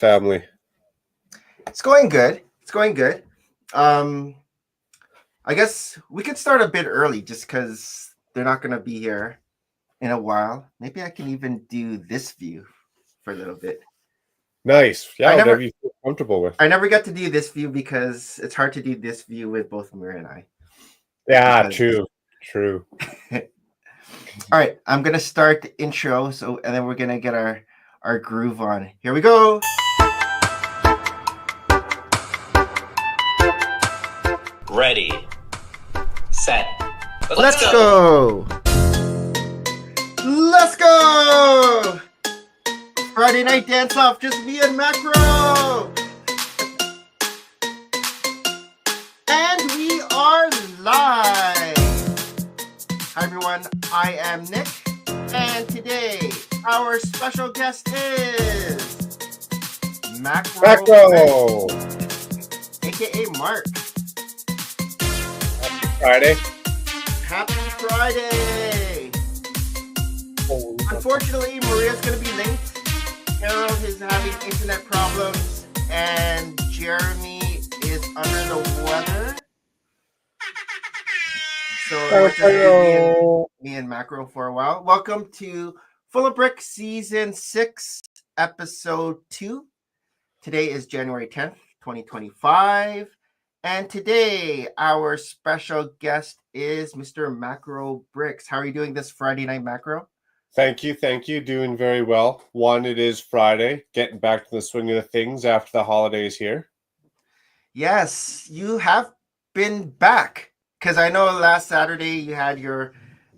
family? It's going good. It's going good. I guess we could start a bit early just because they're not going to be here in a while. Maybe I can even do this view for a little bit. Nice. Yeah, I never, whatever you feel comfortable with. I never got to do this view because it's hard to do this view with both Mira and I. Yeah, Because... true. All right, I'm gonna start the intro, and then we're gonna get our groove on. Here we go. Ready, set, let's go. Let's go. Friday night dance off, just me and Makro. And we are live. Hi everyone, I am Nick, and today our special guest is Makro, aka Mark. Friday. Happy Friday. Oh, unfortunately, Maria's going to be late. Harold is having internet problems, and Jeremy is under the weather. So we're just me and Makro for a while. Welcome to Full of Bricks Season 6, Episode 2. Today is January 10th, 2025. And today, our special guest is Mr. NoMoreBricks. How are you doing this Friday night, Makro? Thank you. Doing very well. It is Friday, getting back to the swing of things after the holidays here. Yes, you have been back. Because I know last Saturday you had your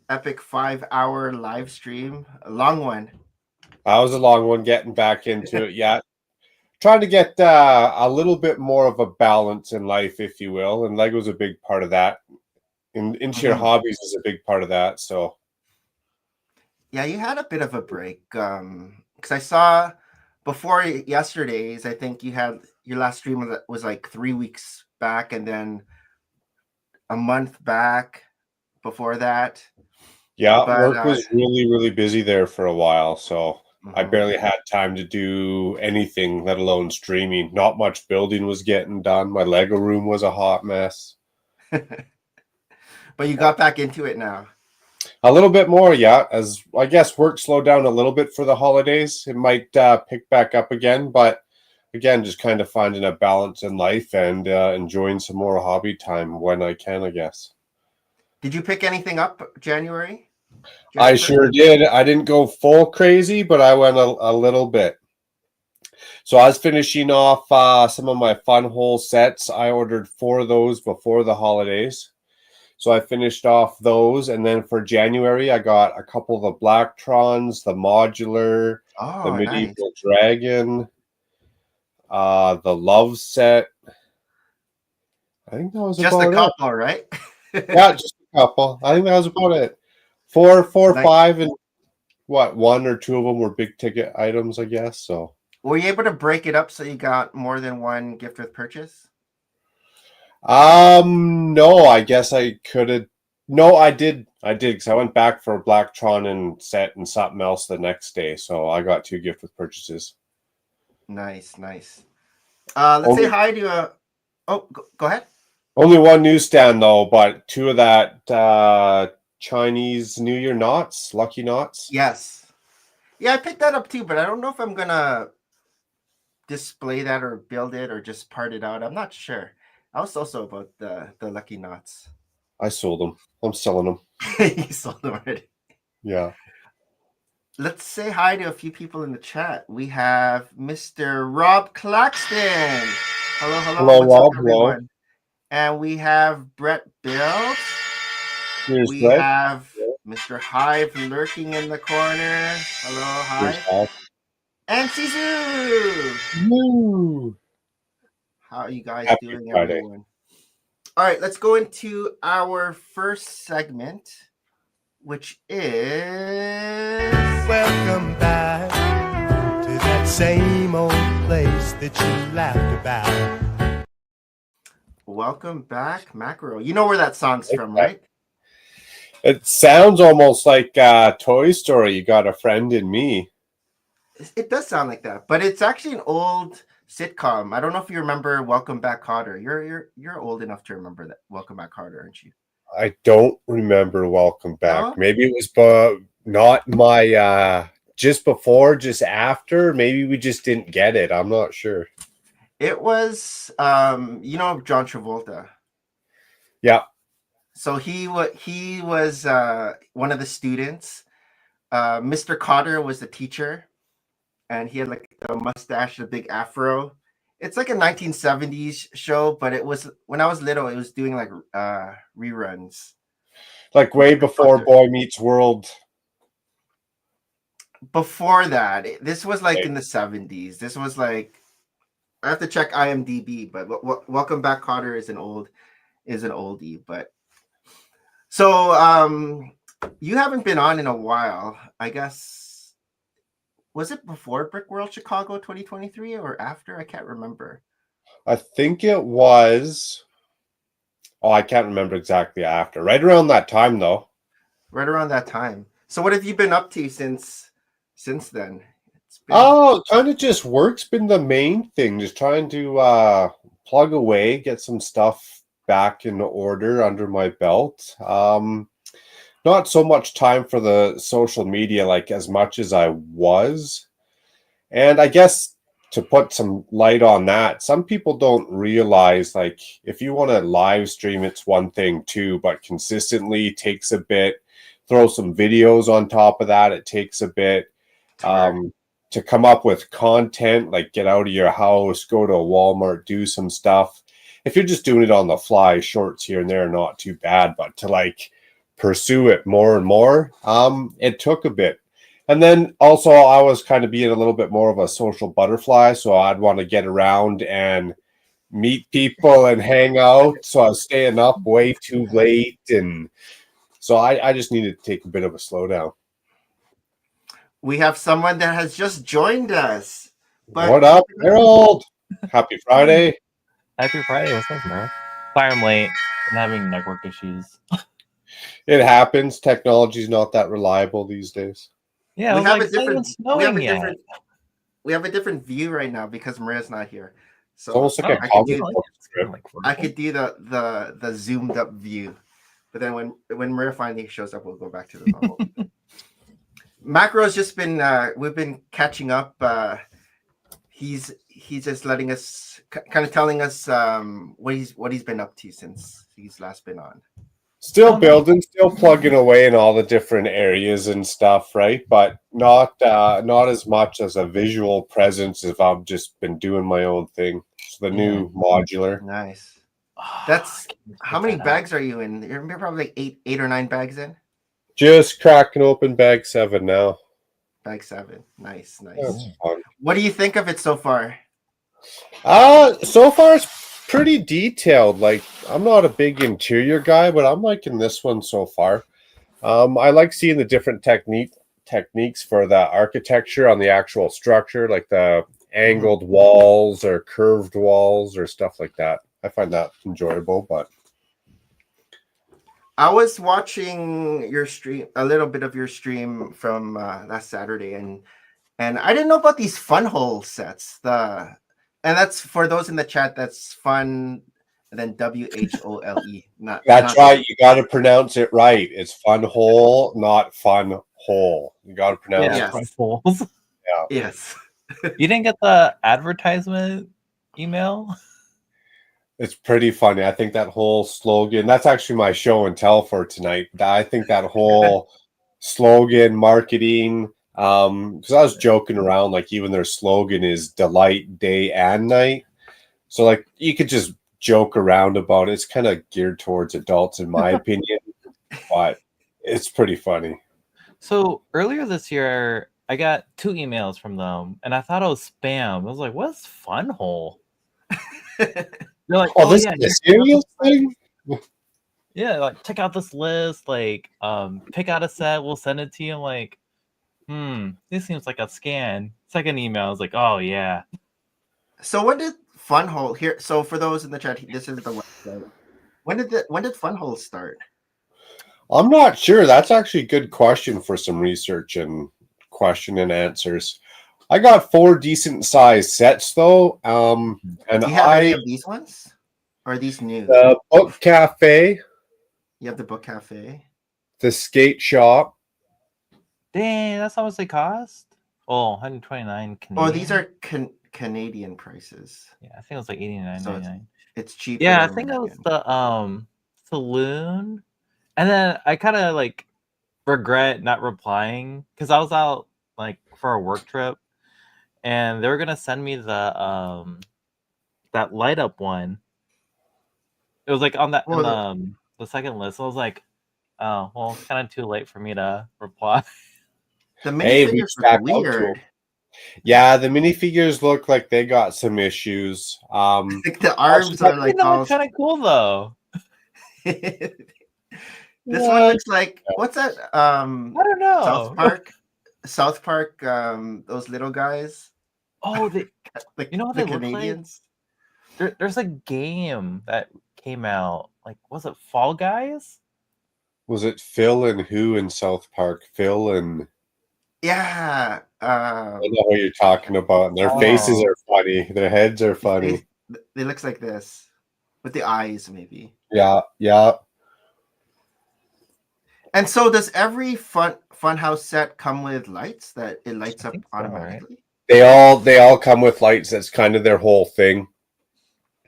epic 5-hour live stream, a long one. That was a long one, getting back into it. Yeah. Trying to get a little bit more of a balance in life, if you will. And Lego's a big part of that. Into your hobbies is a big part of that. So, yeah, you had a bit of a break. Because I saw before yesterday's, I think you had your last stream was like 3 weeks back, and then a month back before that. Yeah, work was really, really busy there for a while. So I barely had time to do anything, let alone streaming. Not much building was getting done. My Lego room was a hot mess. But you got back into it now. A little bit more, yeah. As I guess work slowed down a little bit for the holidays. It might pick back up again. But again, just kind of finding a balance in life and enjoying some more hobby time when I can, I guess. Did you pick anything up January? I sure did. I didn't go full crazy, but I went a little bit. So I was finishing off some of my fun hole sets. I ordered 4 of those before the holidays. So I finished off those. And then for January, I got a couple of the Blacktron, the modular, the medieval dragon, the love set. I think that was just about a couple, right? Yeah, just a couple. I think that was about it. 4, 5, and 1 or 2 of them were big ticket items, I guess. So were you able to break it up so you got more than one gift with purchase? No, I guess I could have. No, I did because I went back for a Blacktron and set and something else the next day. So I got 2 gift with purchases. Nice. Let's say hi to go ahead. Only 1 newsstand though, but 2 of that Chinese New Year knots, lucky knots. Yes. Yeah, I picked that up too, but I don't know if I'm gonna display that or build it or just part it out. I'm not sure. I was also about the lucky knots. I sold them. I'm selling them. You sold them already. Yeah. Let's say hi to a few people in the chat. We have Mr. Rob Claxton. Hello, Rob. Hello. And we have Brett Bills. Here's we have Mr. Hive lurking in the corner. Hello, Hive. And Sisu. Woo. How are you guys Happy doing, Friday. everyone? All right, let's go into our first segment, which is... Welcome back to that same old place that you laughed about. Welcome back, Makro. You know where that song's from, right? It sounds almost like Toy Story. You got a friend in me. It does sound like that, but it's actually an old sitcom. I don't know if you remember Welcome Back, Kotter. You're old enough to remember that Welcome Back, Kotter, aren't you? I don't remember Welcome Back. No? Maybe it was not my just before, just after. Maybe we just didn't get it. I'm not sure. It was John Travolta. Yeah. So he was one of the students. Mr. Cotter was the teacher, and he had like a mustache, a big afro. It's like a 1970s show, but it was when I was little. It was doing like reruns, Like way before Boy Meets World. Before that, this was like in the 70s. This was like I have to check IMDb, but Welcome Back, Kotter is an oldie. But so you haven't been on in a while, I guess. Was it before Brick World Chicago 2023 or after? I can't remember. I think it was. Oh, I can't remember exactly after. Right around that time, though. Right around that time. So what have you been up to since then? Kind of just work's been the main thing. Just trying to plug away, get some stuff back in order under my belt. Not so much time for the social media, like as much as I was. And I guess to put some light on that, some people don't realize, like, if you want to live stream, it's one thing too, but consistently takes a bit. Throw some videos on top of that, it takes a bit. To come up with content, like get out of your house, go to a Walmart, do some stuff. If you're just doing it on the fly, shorts here and there, not too bad, but to like pursue it more and more, it took a bit. And then also I was kind of being a little bit more of a social butterfly, so I'd want to get around and meet people and hang out. So I was staying up way too late, and so I just needed to take a bit of a slowdown. We have someone that has just joined us. What up, Harold? Happy Friday. Happy Friday. What's up, man? Sorry I'm late. I'm having network issues. It happens. Technology's not that reliable these days. Yeah, we have a different view right now because Maria's not here. So it's almost like I could do the zoomed up view. But then when Maria finally shows up, we'll go back to the normal. Makro's just been we've been catching up. He's just letting us kind of telling us what he's been up to since he's last been on. Still building, still plugging away in all the different areas and stuff, right? But not as much as a visual presence if I've just been doing my own thing. So the new modular. Nice. That's how many bags are you in? You're probably like eight or 9 bags in. Just cracking open bag 7 now. Bag 7. Nice. That's fun. What do you think of it so far? So far it's pretty detailed. Like, I'm not a big interior guy, but I'm liking this one so far. I like seeing the different techniques for the architecture on the actual structure, like the angled walls or curved walls or stuff like that. I find that enjoyable, but I was watching your stream, a little bit of your stream from last Saturday, and I didn't know about these fun hole sets. And that's for those in the chat. That's fun, and then WHOLE. That's right. You got to pronounce it right. It's fun hole, not fun hole. You got to pronounce it. Fun holes. Yeah. Yes. You didn't get the advertisement email? It's pretty funny. I think that whole slogan, that's actually my show and tell for tonight. I think that whole slogan marketing, because I was joking around, like even their slogan is delight day and night. So like you could just joke around about it. It's kind of geared towards adults in my opinion, but it's pretty funny. So earlier this year, I got 2 emails from them and I thought it was spam. I was like, what's fun hole? They're like, oh this is a serious thing? Yeah, like check out this list, like pick out a set, we'll send it to you. I'm like, this seems like a scam. Second email, I was like, oh yeah. So when did Funhole here? So for those in the chat, this is the website. When did Funhole start? I'm not sure. That's actually a good question for some research and question and answers. I got 4 decent sized sets though. And Do you have any of these ones? Or are these new? the Book Cafe, You have the Book Cafe. the Skate Shop. Dang, that's how much they cost? Oh, 129 Canadian. Oh, these are Canadian prices. Yeah, I think it was like 89.99. It's cheaper. Yeah, I than think it was American. the saloon. And then I kind of like regret not replying because I was out like for a work trip and they were gonna send me the that light up one. It was like on that in the second list. I was like, oh well, it's kind of too late for me to reply. The minifigures look weird. Yeah, the minifigures look like they got some issues. Like the arms are like all kind of cool though. This one looks like what's that? I don't know. South Park. Those little guys. Oh, you know what the they Canadians? Look like? There's a game that came out. Like, was it Fall Guys? Was it Phil and who in South Park? Phil and yeah. I know what you're talking about. And their faces are funny. Their heads are funny. They look like this with the eyes, maybe. Yeah, yeah. And so, does every Funhouse set come with lights that it lights up automatically? Right? They all come with lights. That's kind of their whole thing.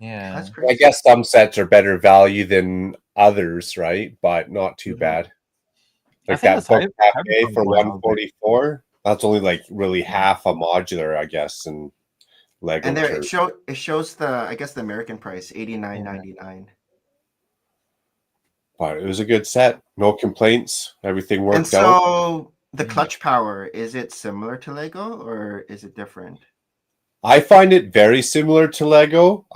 Yeah, that's crazy. I guess some sets are better value than others, right? But not too bad. Like that Book Cafe for $144. That's only like really half a modular, I guess, and Lego. And there it shows the I guess the American price $89.99. But it was a good set. No complaints. Everything worked out. And so the clutch power, is it similar to Lego or is it different? I find it very similar to Lego.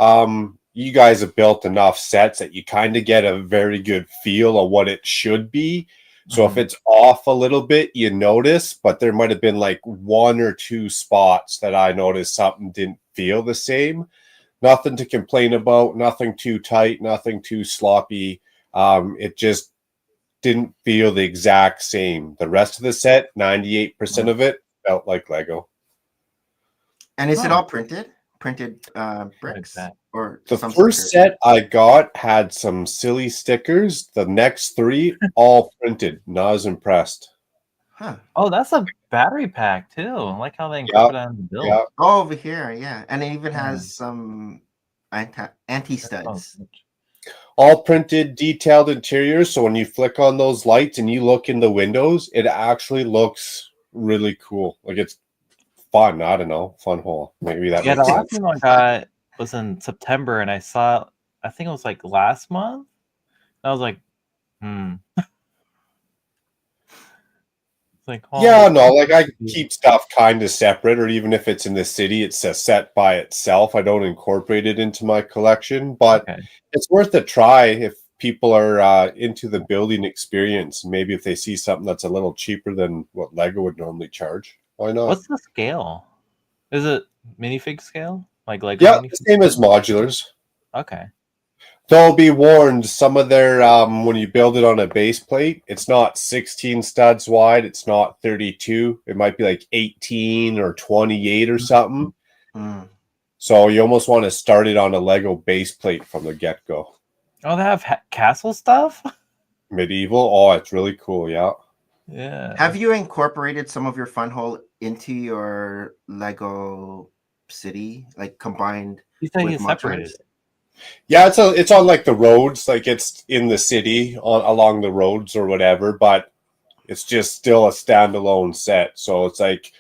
You guys have built enough sets that you kind of get a very good feel of what it should be. So if it's off a little bit, you notice, but there might have been like 1 or 2 spots that I noticed something didn't feel the same. Nothing to complain about, nothing too tight, nothing too sloppy. It just didn't feel the exact same. The rest of the set, 98% of it felt like Lego. And is it all printed bricks? Or the first set I got had some silly stickers. The next 3 all printed. Not as impressed. Huh. Oh, that's a battery pack too. I like how they incorporated that in the build. Yeah. Oh, over here, yeah. And it even has some anti-studs. All printed, detailed interiors. So when you flick on those lights and you look in the windows, it actually looks really cool. Like it's fun. I don't know. Fun hole. Maybe that makes the sense. last one I got was in September, and I think it was like last month. I was like, It's like, yeah, no, like I keep stuff kind of separate, or even if it's in the city, it's a set by itself. I don't incorporate it into my collection, but it's worth a try if people are into the building experience. Maybe if they see something that's a little cheaper than what Lego would normally charge, why not? What's the scale? Is it minifig scale? Like Lego? Yeah, the same as modulars. Okay. Though be warned, some of their when you build it on a base plate, it's not 16 studs wide, it's not 32. It might be like 18 or 28 or something. So you almost want to start it on a Lego base plate from the get-go. Oh, they have castle stuff? Medieval. Oh, it's really cool, yeah. Yeah. Have you incorporated some of your fun hole into your Lego city, like combined? You said you separated. Yeah, it's on like the roads, like it's in the city along the roads or whatever, but it's just still a standalone set. So it's like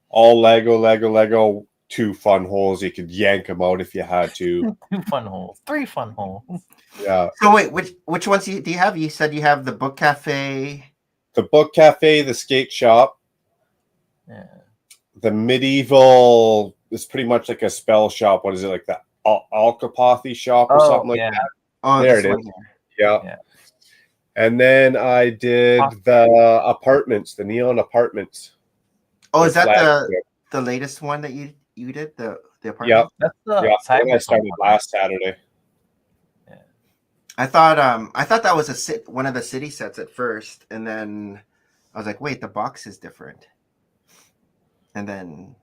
all Lego, 2 fun holes. You could yank them out if you had to. 2 fun holes, 3 fun holes. Yeah. So wait, which ones do you have? You said you have the Book Cafe. The Book Cafe, the Skate Shop. Yeah. The Medieval is pretty much like a spell shop. What is it, like the Alcapothy shop or something like that? Oh, there it is. Yeah. And then I did the apartments, the neon apartments. Oh, is that the latest one that you did? The apartment? Yeah. That's I started last Saturday. Yeah. I thought that was one of the city sets at first, and then I was like, wait, the box is different. And then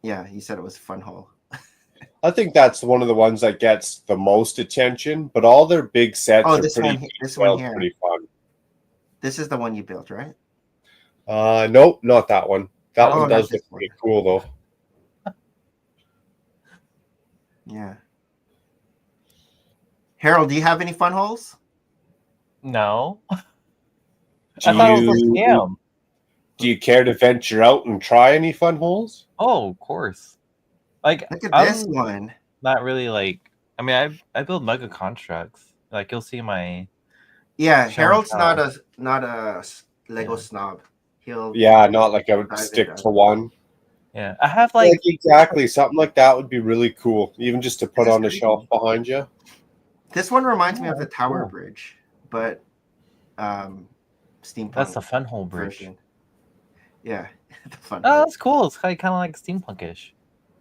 Yeah, you said it was fun hole. I think that's one of the ones that gets the most attention, but all their big sets Oh, are this pretty one, this one detailed, here. pretty fun. This is the one you built, right? Nope, not that one. That Oh, one not does this look pretty one. cool, though. Yeah. Harold, do you have any fun holes? No. Do I thought it was a you scam. do you care to venture out and try any fun holes? Oh, of course. Like, Look at I'm this one. not really like. I mean, I build mega constructs. Like, you'll see my. Yeah, Show and Harold's tell. not a Lego Yeah. snob. He'll Yeah, not like I would dive stick into to one. Yeah, I have Like like. exactly, something like that would be really cool, even just to put That's on a pretty shelf cool. behind you. This one reminds me Oh, of the that's Tower cool. Bridge, but steampunk That's the fun hole bridge. version. Yeah, the fun Oh, hole. that's cool. It's kind of like steampunkish.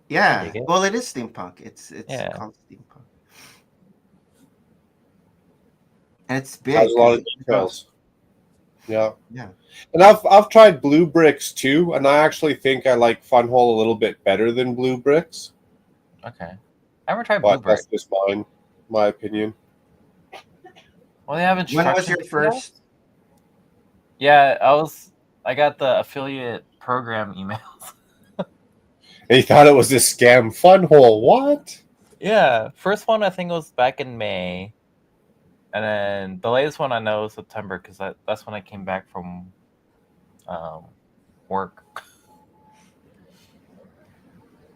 Yeah, dig it. well, it is steampunk. It's Yeah. called steampunk, and it's big. Has a lot of 'cause it details. Yeah. Yeah. And I've tried blue bricks too, and I actually think I like fun hole a little bit better than blue bricks. Okay. I never tried blue But brick. that's just my opinion. Well, they have When instructions. was your first? Yeah, I got the affiliate program emails. And you thought it was this scam fun hole. What? Yeah, first one I think was back in May, and then the latest one I know is September because that's when I came back from work.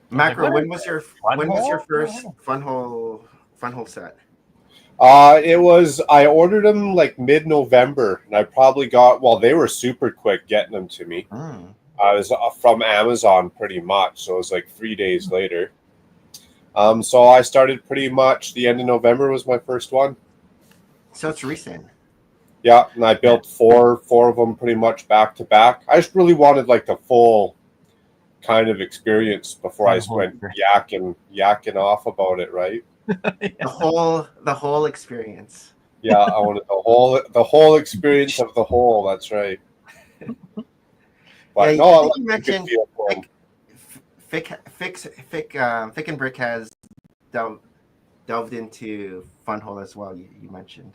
Macro, what when is was your Fun when was your hole? first fun hole set? It was I ordered them like mid-November, and I probably got they were super quick getting them to me. I was from Amazon pretty much, so it was like 3 days later. So I started pretty much the end of November was my first one. So it's recent. Yeah, and I built four of them pretty much back to back. I just really wanted like the full kind of experience before I went yakking off about it, right? The whole experience. Yeah, I wanted the whole experience of the whole. That's right. But Yeah, no, I I think like you a good mentioned feel for 'em. Fick and Brick has delved into fun hole as well. You mentioned.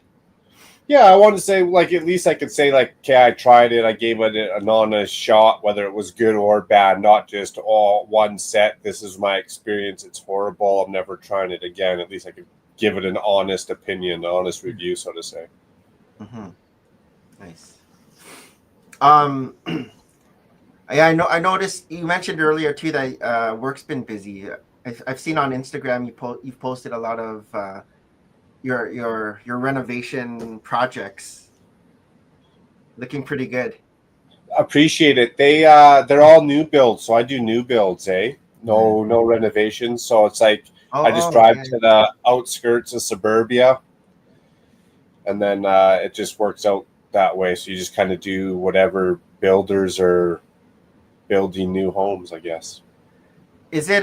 Yeah, I want to say like at least I could say like, okay, I tried it. I gave it an honest shot, whether it was good or bad, not just one set. This is my experience. It's horrible. I'm never trying it again. At least I could give it an honest opinion, an honest review, so to say. Mm-hmm. Nice. Yeah, I noticed you mentioned earlier too that work's been busy. I've seen on Instagram you've posted a lot of your renovation projects. Looking pretty good. Appreciate it. They're all new builds, so I do new builds, eh? No renovations. So it's like I just drive to the outskirts of suburbia, and then it just works out that way. So you just kind of do whatever builders are building new homes, I guess. Is it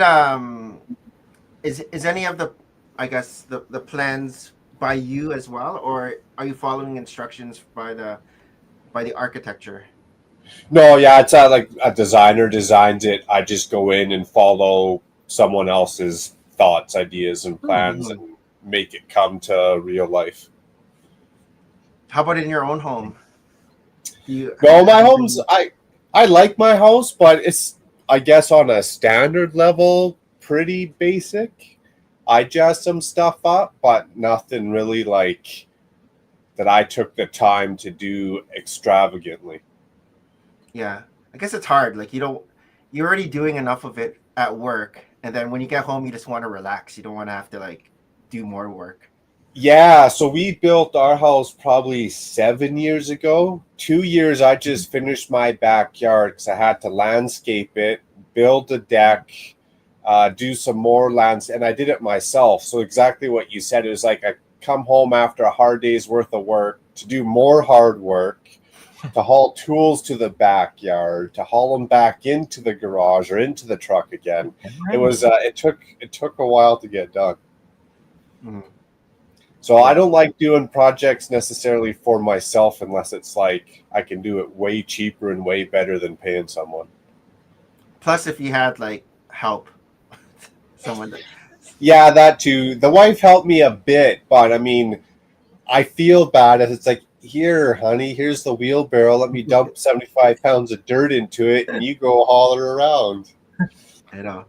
is any of the the plans by you as well, or are you following instructions by the architecture? No, yeah, it's like a designer designs it. I just go in and follow someone else's thoughts, ideas, and plans and make it come to real life. How about in your own home? My home's I like my house, but it's I guess on a standard level pretty basic. I dress some stuff up, but nothing really like that I took the time to do extravagantly. Yeah, I guess it's hard. Like you're already doing enough of it at work, and then when you get home, you just want to relax. You don't want to have to like do more work. Yeah, so we built our house probably 7 years ago. 2 years I just finished my backyard because I had to landscape it, build a deck, do some more lands, and I did it myself. So exactly what you said, it was like I come home after a hard day's worth of work to do more hard work, to haul tools to the backyard, to haul them back into the garage or into the truck again. It was it took a while to get done. Mm-hmm. So I don't like doing projects necessarily for myself unless it's like I can do it way cheaper and way better than paying someone. Plus, if you had like help someone. Yeah, that too. The wife helped me a bit, but I mean, I feel bad as it's like, here, honey, here's the wheelbarrow. Let me dump 75 pounds of dirt into it, and you go haul her around. I know.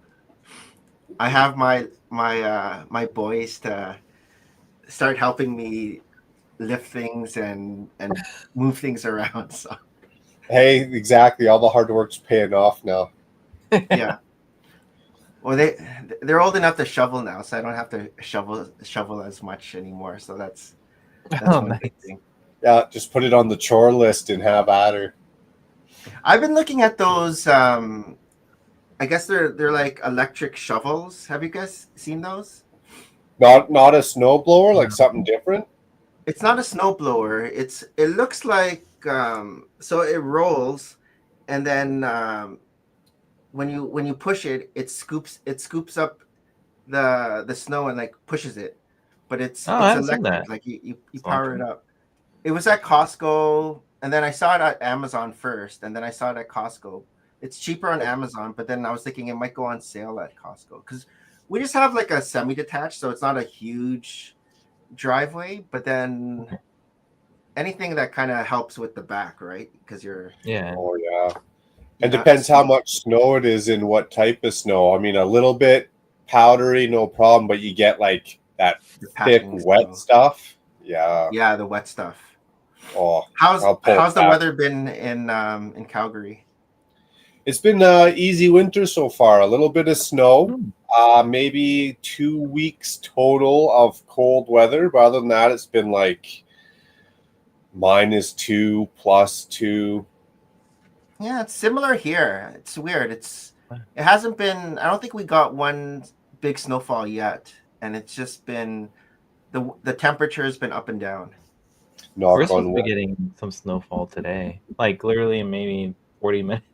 I have my boys to start helping me lift things and move things around. So Hey, exactly. All the hard work's paying off now. yeah. Well, they're old enough to shovel now, so I don't have to shovel as much anymore. So that's Oh, one nice. good thing. Yeah, just put it on the chore list and have at her. I've been looking at those. I guess they're like electric shovels. Have you guys seen those? Not a snowblower, like something different. It's not a snowblower. It looks like so it rolls, and then when you push it, it scoops up the snow and like pushes it. But it's Oh, I haven't seen electric. that. Like you It's power it awesome. up. It was at Costco, and then I saw it at Amazon first, and then I saw it at Costco. It's cheaper on Amazon, but then I was thinking it might go on sale at Costco because we just have like a semi-detached, so it's not a huge driveway. But then anything that kind of helps with the back, right? Because Yeah. Oh yeah. you're It not- depends how much snow it is and what type of snow. I mean, a little bit powdery, no problem, but you get like that the thick, packing wet snow. stuff. Yeah. Yeah, the wet stuff. Oh, How's I'll pull how's the that. weather been in Calgary? It's been easy winter so far. A little bit of snow, Hmm. maybe 2 weeks total of cold weather. But other than that, it's been like -2, +2. Yeah, it's similar here. It's weird. It hasn't been. I don't think we got one big snowfall yet, and it's just been the temperature has been up and down. We're Knock supposed on to be wood. getting some snowfall today, like literally in maybe 40 minutes.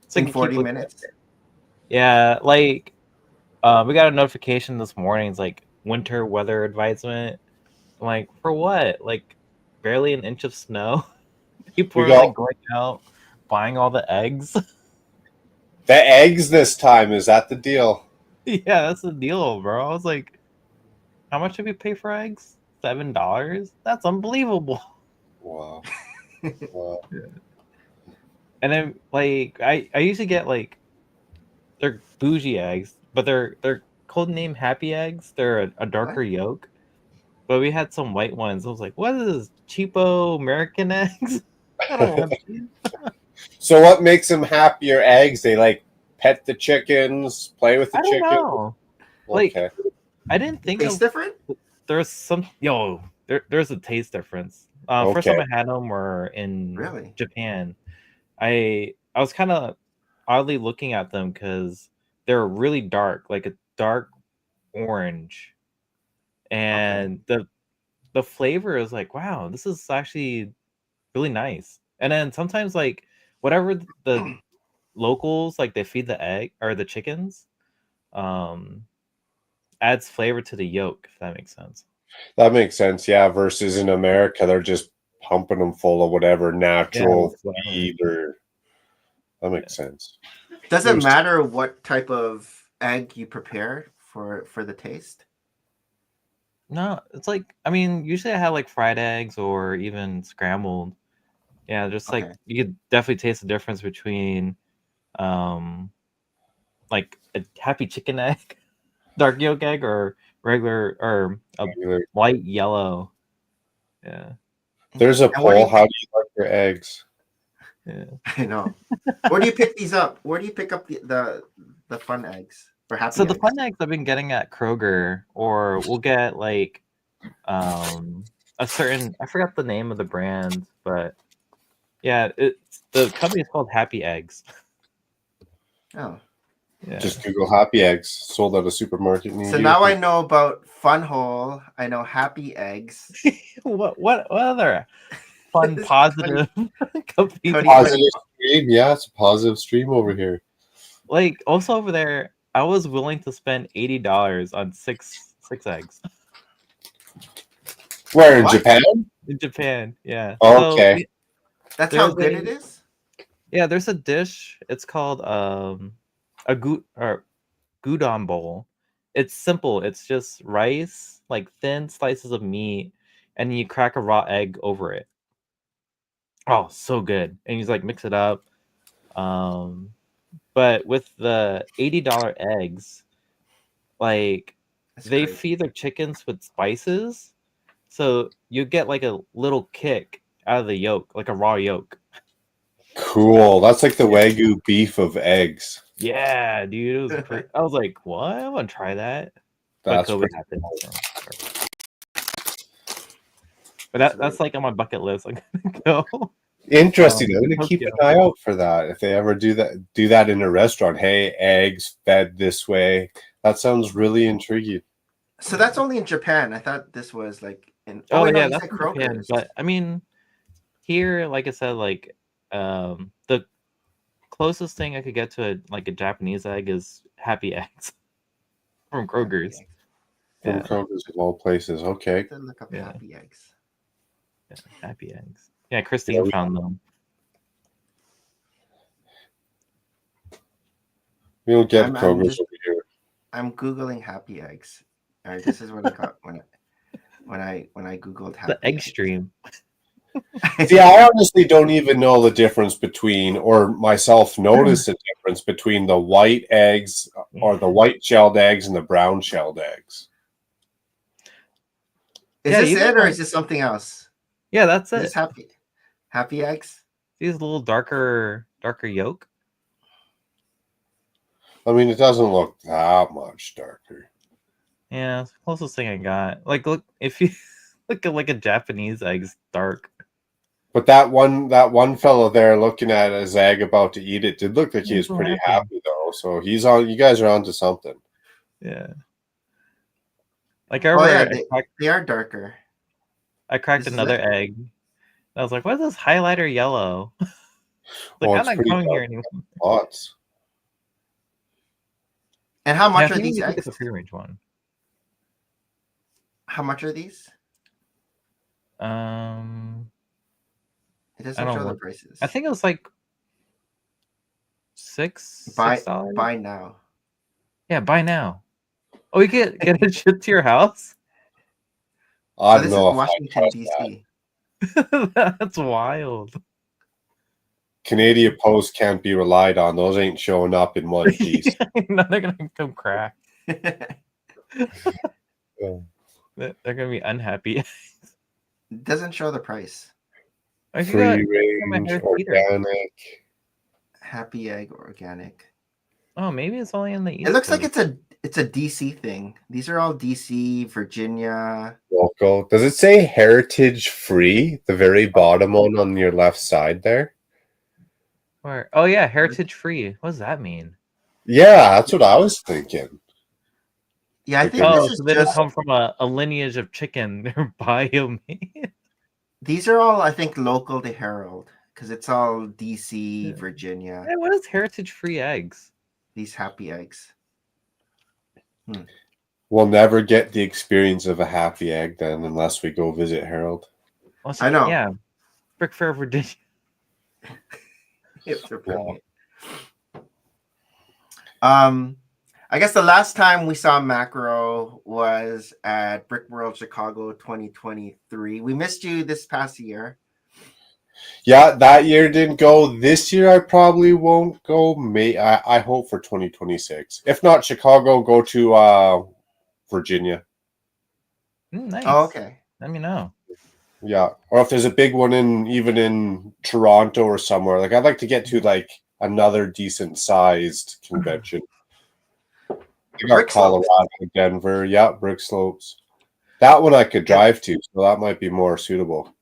So I In can keep 40 looking at minutes. it. Yeah, like we got a notification this morning. It's like winter weather advisement. I'm like, for what? Like barely an inch of snow. People We are like got going out buying all the eggs. the eggs this time. Is that the deal? Yeah, that's the deal, bro. I was like, how much did we pay for eggs? $7? That's unbelievable. Wow. Wow. And then like I usually get like they're bougie eggs, but they're code name happy eggs. They're a darker yolk. But we had some white ones. I was like, what is this? Cheapo American eggs? I don't want these. So what makes them happier eggs? They like pet the chickens, play with the I don't chicken. know. Like Okay. I didn't think Taste of different? there's some there's a taste difference. First Okay. time I had them were in Really? Japan. I was kind of oddly looking at them because they're really dark, like a dark orange, and the flavor is like, wow, this is actually really nice. And then sometimes like whatever the locals like they feed the egg or the chickens, um, adds flavor to the yolk, if that makes sense. That makes sense. Yeah. Versus in America, they're just pumping them full of whatever natural whatever. feed or that makes sense. Does it There's- matter what type of egg you prepare for the taste? No, it's like I mean, usually I have like fried eggs or even scrambled. Yeah, just like Okay. you could definitely taste the difference between um like a happy chicken egg, dark yolk egg, or regular or a white yellow. Yeah. There's a And where do poll. you How do you like your eggs? Yeah. I know. Where do you pick these up? Where do you pick up the fun eggs for happy So the eggs? fun eggs I've been getting at Kroger, or we'll get like a certain I forgot the name of the brand, but yeah, it's the company is called Happy Eggs. Oh. Yeah. Just Google happy eggs sold at a supermarket near So you. now I know about Fun Hole. I know Happy Eggs. what other fun positive companies? Cody- Positive stream. Yeah, it's a positive stream over here. Like also over there, I was willing to spend $80 on six eggs Where in What? Japan? in Japan. Yeah. Okay. So, That's how There's good a- it is? yeah, there's a dish. It's called a gudon bowl. It's simple. It's just rice, like thin slices of meat, and you crack a raw egg over it. Oh, so good. And you just like mix it up. But with the $80 eggs, like That's they crazy. feed their chickens with spices, so you get like a little kick out of the yolk, like a raw yolk. Cool. That's like the Wagyu beef of eggs. Yeah, dude, it was pretty. I was like, what? I want to try that. But That's COVID pretty happened. cool. So. But that's like on my bucket list. I'm gonna go. Interesting. I'm gonna keep Tokyo. an eye out for that. If they ever do that in a restaurant. Hey, eggs fed this way. That sounds really intriguing. So that's only in Japan. I thought this was like in. Oh wait, no, yeah, you that's said in Japan. Kroger's. But I mean, here, like I said, like the closest thing I could get to a Japanese egg is Happy Eggs from Kroger's. Happy eggs. From Yeah. Kroger's of all places. Okay. Let's look up Yeah. Happy Eggs. Yeah, Happy Eggs. Yeah, Christine found them. We don't get I'm Kroger's just- over here. I'm googling Happy Eggs. All right, this is what I got when I googled Happy The egg Eggs. stream. See, I honestly don't even know the difference between, or myself notice the difference between the white eggs or the white shelled eggs and the brown shelled eggs. Is Yeah, this even it, or like- is this something else? Yeah, that's Is it. this Happy Eggs? These little darker yolk. I mean, it doesn't look that much darker. Yeah, it's the closest thing I got. Like, look, if you look at like a Japanese egg's dark. But that one fellow there looking at his egg about to eat it did look like he was so pretty happy. happy though. So he's on. You guys are onto something. Yeah. Like I Oh remember yeah, they are darker. I cracked This is another it? egg. I was like, "What is this highlighter yellow?" Like, Oh, I'm it's not pretty going here dark. anymore. Lots. And how Yeah, much I are think these you look at eggs? the free range one. How much are these? It doesn't don't show the look- prices. I think it was like $6. buy now. Yeah, buy now. Oh, you get it shipped to your house? I Oh, don't this is know if I Washington trust that. D.C. That's wild. Canadian Post can't be relied on. Those ain't showing up in one piece. No, they're gonna come crack. Yeah. They're gonna be unhappy. It doesn't show the price. I could Free go- my range, hair's heater. organic. Happy Egg organic. Oh, maybe it's only in the East It looks like Coast. it's a DC thing. These are all DC, Virginia. Local. Does it say heritage free? The very bottom one on your left side there. Where? Oh yeah, heritage free. What does that mean? Yeah, that's what I was thinking. Yeah, I think Oh, this so is they don't just come from a lineage of chicken. They're bio-made. these are all I think local to Herald because it's all DC, Yeah. Virginia. Hey, what is heritage free eggs? These Happy Eggs. We'll never get the experience of a happy egg then unless we go visit Harold. Well, I know. Yeah, Brick Fair, Virginia. If they're brilliant. I guess the last time we saw Makro was at Brick World Chicago 2023. We missed you this past year. Yeah, that year didn't go. This year I probably won't go. I hope for 2026. If not Chicago, go to Virginia. Nice. Oh, okay. Let me know. Yeah, or if there's a big one even in Toronto or somewhere. Like I'd like to get to like another decent sized convention. You got Brick Slopes. Colorado, Denver. Yeah, Brick Slopes. That one I could drive to, so that might be more suitable.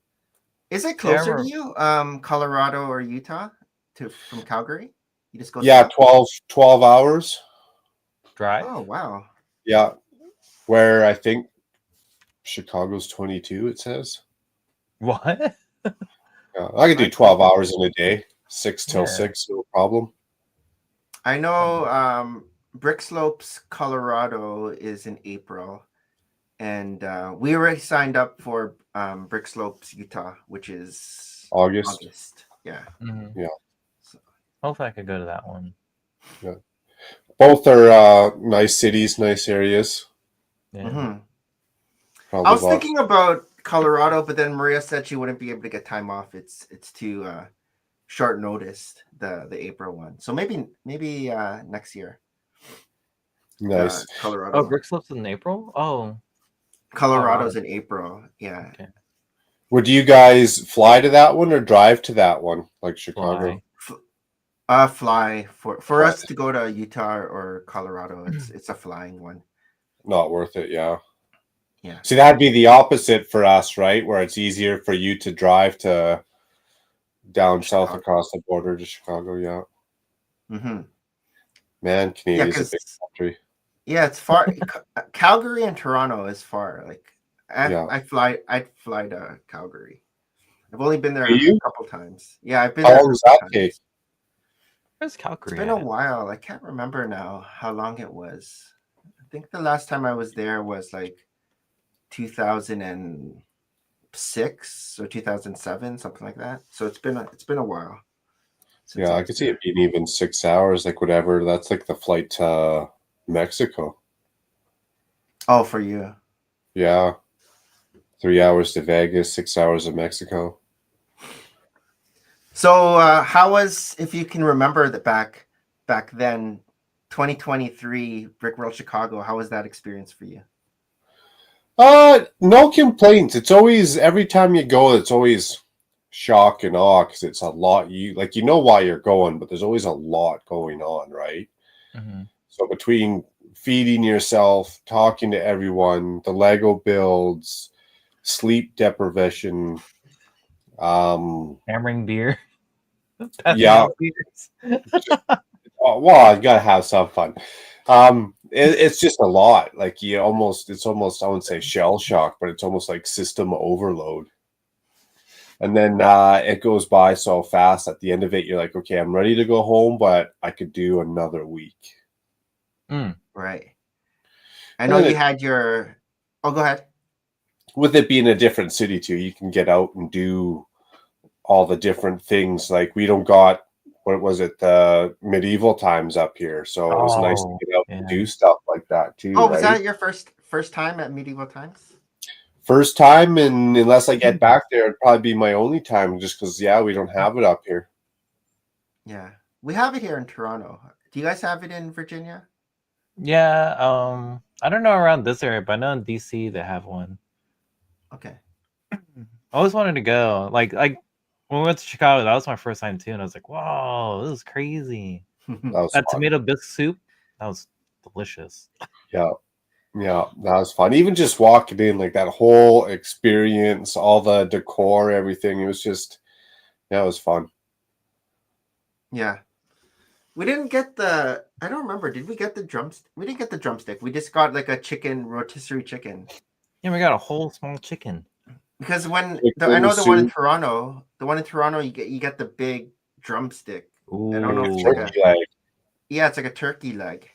Is it closer Yeah, to you, Colorado or Utah, from Calgary? You just go. Yeah, south? 12 hours. Drive. Oh wow. Yeah, where I think Chicago's 22. It says. What? Yeah, I could do 12 hours in a day, 6 till Yeah. 6, no problem. I know Brick Slopes, Colorado is in April, and we already signed up for Brick Slopes, Utah, which is August. Yeah. Mhm. Yeah. So, Hopefully, I could go to that one. both are nice cities, nice areas. Yeah. Mhm. Probably I was about- thinking about Colorado, but then Maria said she wouldn't be able to get time off. It's too short notice, the April one. So maybe next year. nice. Colorado. Oh, one. Bricks lives in April. Oh, Colorado's wow. in April. Yeah. Okay. Would you guys fly to that one or drive to that one, like Chicago? Fly. Fly for Fly. us to go to Utah or Colorado. It's a flying one. Not worth it, yeah. Yeah. See, that'd be the opposite for us, right? Where it's easier for you to drive to down south Chicago. across the border to Chicago, yeah. Mm-hmm. Man, Yeah, Canada's a big because country. yeah, it's far. Calgary and Toronto is far. Like Yeah. I'd fly to Calgary. I've only been there Are you? a couple times. Yeah, I've been How there. long does a couple that take? times. Where's It's Calgary been a at? while. I can't remember now how long it was. I think the last time I was there was like 2006 or 2007, something like that. So it's been a while. since Yeah, I was could see there. it being even 6 hours, like whatever. That's like the flight to Mexico. Oh, for you. Yeah. 3 hours to Vegas, 6 hours to Mexico. So how was, if you can remember that back then, 2023 Brick World Chicago, how was that experience for you? No complaints. It's always, every time you go, it's always shock and awe because it's a lot. You know why you're going, but there's always a lot going on, right? Mhm. So between feeding yourself, talking to everyone, the Lego builds, sleep deprivation, Hammering beer. Passing yeah. out beers. Well, you gotta have some fun. It's just a lot. Like it's almost, I wouldn't say shell shock, but it's almost like system overload. And then it goes by so fast. At the end of it, you're like, okay, I'm ready to go home, but I could do another week. Right. I know you had your. Oh, go ahead. With it being a different city too, you can get out and do all the different things. Like we don't got, what was it, the medieval times up here, so it was nice to get out and do stuff like that too. Oh, was right? that your first time at medieval times? First time, and unless I get back there, it'd probably be my only time, just because we don't have it up here. Yeah, we have it here in Toronto. Do you guys have it in Virginia? Yeah, I don't know around this area, but I know in DC they have one. Okay. I always wanted to go. Like when we went to Chicago, that was my first time too, and I was like, "Whoa, this is crazy!" That was That fun. tomato bisque soup, that was delicious. Yeah, that was fun. Even just walking in, like that whole experience, all the decor, everything. It was just, it was fun. Yeah. We didn't get the. I don't remember. Did we get the drumstick? We didn't get the drumstick. We just got like a chicken, rotisserie chicken. Yeah, we got a whole small chicken. Because I Chicken know the one in soup. Toronto. The one in Toronto, you get the big drumstick. Ooh, I don't know if it's Turkey leg. Yeah, it's like a turkey leg.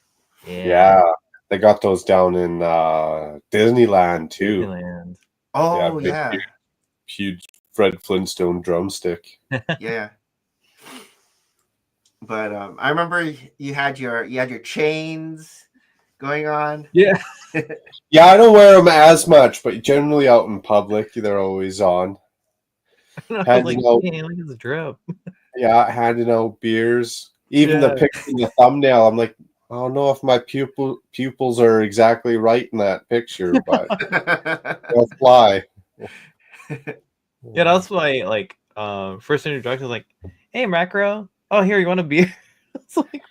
Yeah, they got those down in Disneyland too. Disneyland. Oh big, yeah, huge Fred Flintstone drumstick. yeah. But I remember you had your chains going on. Yeah. Yeah, I don't wear them as much, but generally out in public, they're always on. Handing out, "Dang, look at this drip." handing out beers. Even the Yeah. picture in the thumbnail, I'm like, I don't know if my pupils are exactly right in that picture, but they'll fly. Yeah, that's why first introduction was like, "Hey, Makro. Oh, here, you want a beer?" It's like,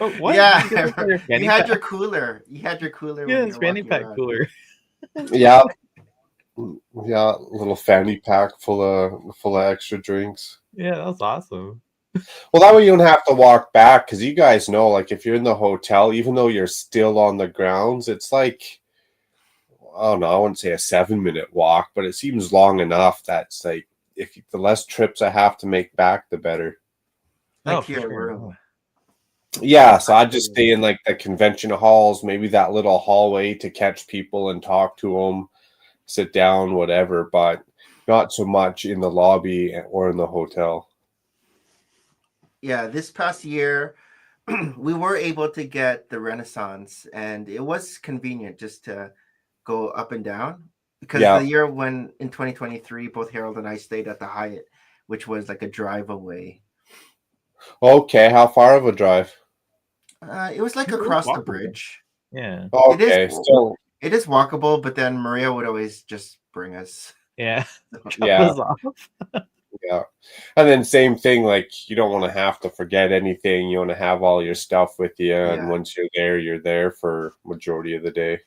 oh, what? Yeah, You get your fanny you had pack? your cooler. You had your cooler. Yeah, when it's you were fanny walking pack around. cooler. Yeah, little fanny pack full of extra drinks. Yeah, that's awesome. Well, that way you don't have to walk back, because you guys know, like if you're in the hotel, even though you're still on the grounds, it's like, I don't know, I wouldn't say a 7-minute walk, but it seems long enough. That's like, if the less trips I have to make back, the better. Like for your sure. room. Yeah, so I'd just stay in like the convention halls, maybe that little hallway to catch people and talk to them, sit down, whatever, but not so much in the lobby or in the hotel. Yeah, this past year, we were able to get the Renaissance, and it was convenient just to go up and down. Because Yeah. the year when in 2023, both Harold and I stayed at the Hyatt, which was like a drive away. Okay, how far of a drive? It was like It was across the walkable. bridge. Yeah. Okay, so It is walkable, but then Maria would always just bring us. Yeah. yeah. Drop us off. Yeah. And then same thing, like you don't want to have to forget anything. You want to have all your stuff with you. And Yeah. once you're there for majority of the day.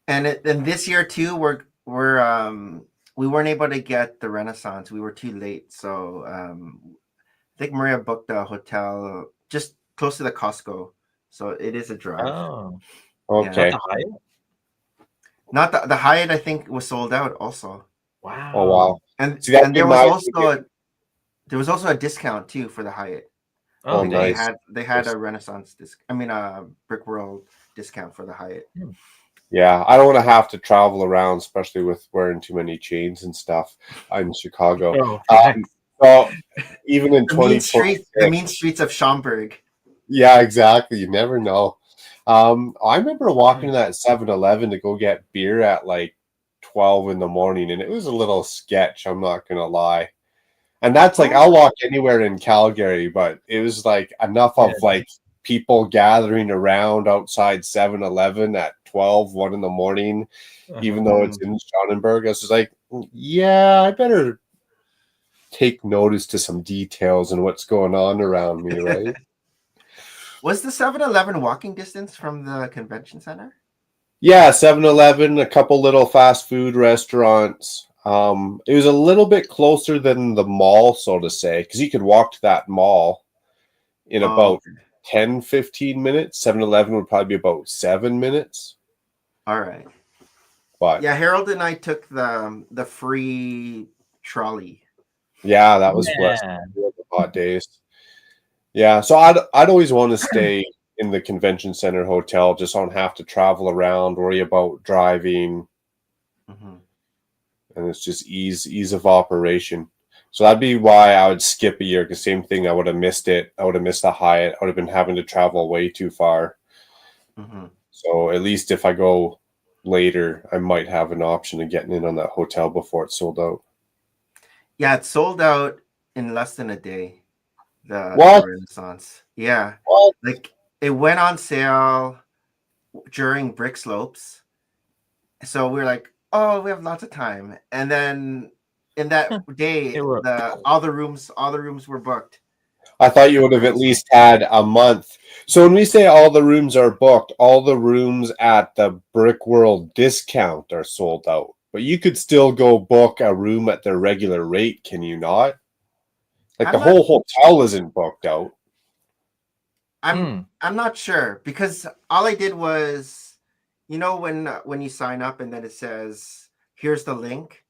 And this year too, we weren't able to get the Renaissance. We were too late, so I think Maria booked a hotel just close to the Costco, so it is a drive. Oh. Okay. Not the Hyatt? Not the Hyatt. I think was sold out also. Wow. Oh wow. And See, that'd and be there was my- also a discount too for the Hyatt. Oh, Oh, They nice. had a Renaissance a Brick World discount for the Hyatt. Yeah, I don't want to have to travel around, especially with wearing too many chains and stuff. I'm in Chicago. Oh, So even in The mean 2026, streets of Schaumburg. yeah, exactly. You never know. I remember walking to that 7-Eleven to go get beer at like 12 in the morning, and it was a little sketch, I'm not gonna lie. And that's like I'll walk anywhere in Calgary, but it was like enough of like people gathering around outside 7-Eleven at 1 in the morning, even though it's in Schonenberg. I was just like, yeah, I better take notice to some details and what's going on around me, right? Was the 7-Eleven walking distance from the convention center? Yeah, 7-Eleven, a couple little fast food restaurants. It was a little bit closer than the mall, so to say, because you could walk to that mall in about 10, 15 minutes. 7-Eleven would probably be about 7 minutes. All right. But yeah, Harold and I took the free trolley. Yeah, that was blessed. The hot days. Yeah, so I'd always want to stay in the convention center hotel, just don't have to travel around, worry about driving, and it's just ease of operation. So that'd be why I would skip a year, because same thing, I would have missed it. I would have missed the Hyatt. I would have been having to travel way too far. So at least if I go later, I might have an option of getting in on that hotel before it's sold out. Yeah, it sold out in less than a day. The Renaissance. Yeah. What? Like it went on sale during Brick Slopes. So we were like, oh, we have lots of time. And then in that day, all the rooms were booked. I thought you would have at least had a month. So when we say all the rooms are booked, all the rooms at the Brick World discount are sold out. But you could still go book a room at their regular rate, can you not? Like the whole hotel isn't booked out. I'm not sure, because all I did was, you know, when you sign up and then it says, here's the link.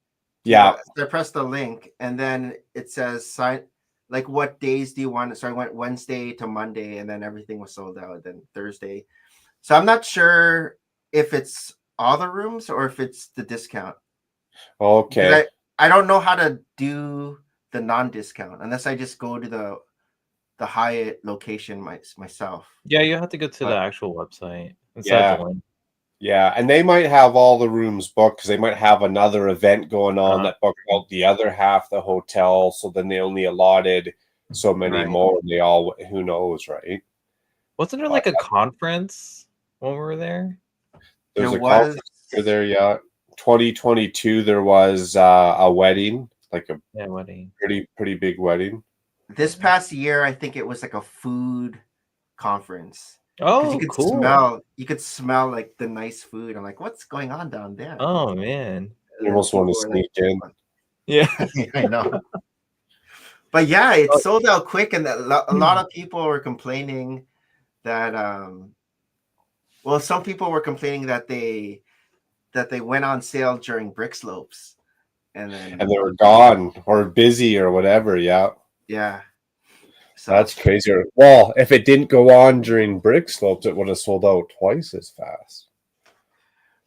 Yeah. So I pressed the link and then it says sign, like what days do you want? So I went Wednesday to Monday and then everything was sold out, then Thursday. So I'm not sure if it's all the rooms or if it's the discount. Okay. I don't know how to do the non-discount unless I just go to the Hyatt location myself. Yeah, you have to go to the actual website. Yeah, and they might have all the rooms booked because they might have another event going on that booked out the other half the hotel. So then they only allotted so many more. And they all, who knows, right? Wasn't there like a conference when we were there? There's a conference there, yeah. 2022, there was a wedding, like a wedding, pretty big wedding. This past year, I think it was like a food conference. Oh, you could cool! You could smell like the nice food. I'm like, what's going on down there? Oh man, you almost want to sneak in. Yeah, I know. But yeah, it sold out quick, and a lot of people were complaining that. Well, some people were complaining that they went on sale during Brick Slopes, and they were gone or busy or whatever. Yeah. Yeah. So that's crazy. Well, if it didn't go on during Brick Slopes, it would have sold out twice as fast.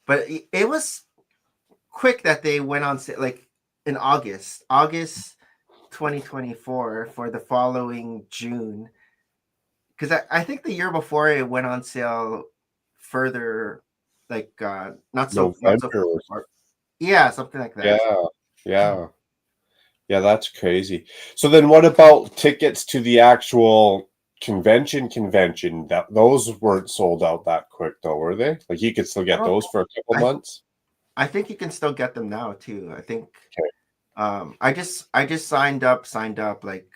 But it was quick that they went on sale, like in August 2024, for the following June. because I think the year before it went on sale further, like not so November. far. Yeah, something like that. Yeah, that's crazy. So then what about tickets to the actual convention? That those weren't sold out that quick though, were they? Like you could still get those for a couple months? I think you can still get them now too. I think Okay. I just signed up like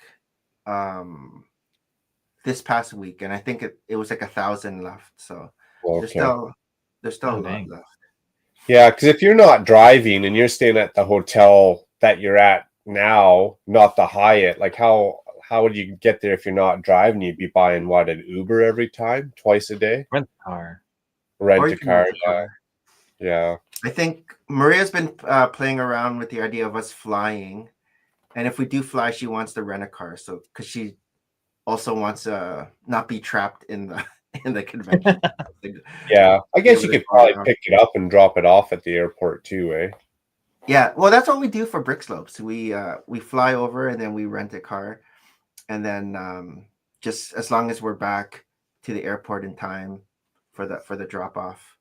this past week, and I think it was like 1,000 left. So there's still a lot left. Yeah, because if you're not driving and you're staying at the hotel that you're at now, not the Hyatt, like how would you get there if you're not driving? You'd be buying what, an Uber every time, twice a day? Rent a car. Rent a car, yeah. I think Maria's been playing around with the idea of us flying, and if we do fly, she wants to rent a car. So because she also wants to not be trapped in the convention. Yeah, I guess you could probably pick it up and drop it off at the airport too, eh? Yeah, well, that's what we do for Brick Slopes. We fly over and then we rent a car, and then just as long as we're back to the airport in time for the drop off.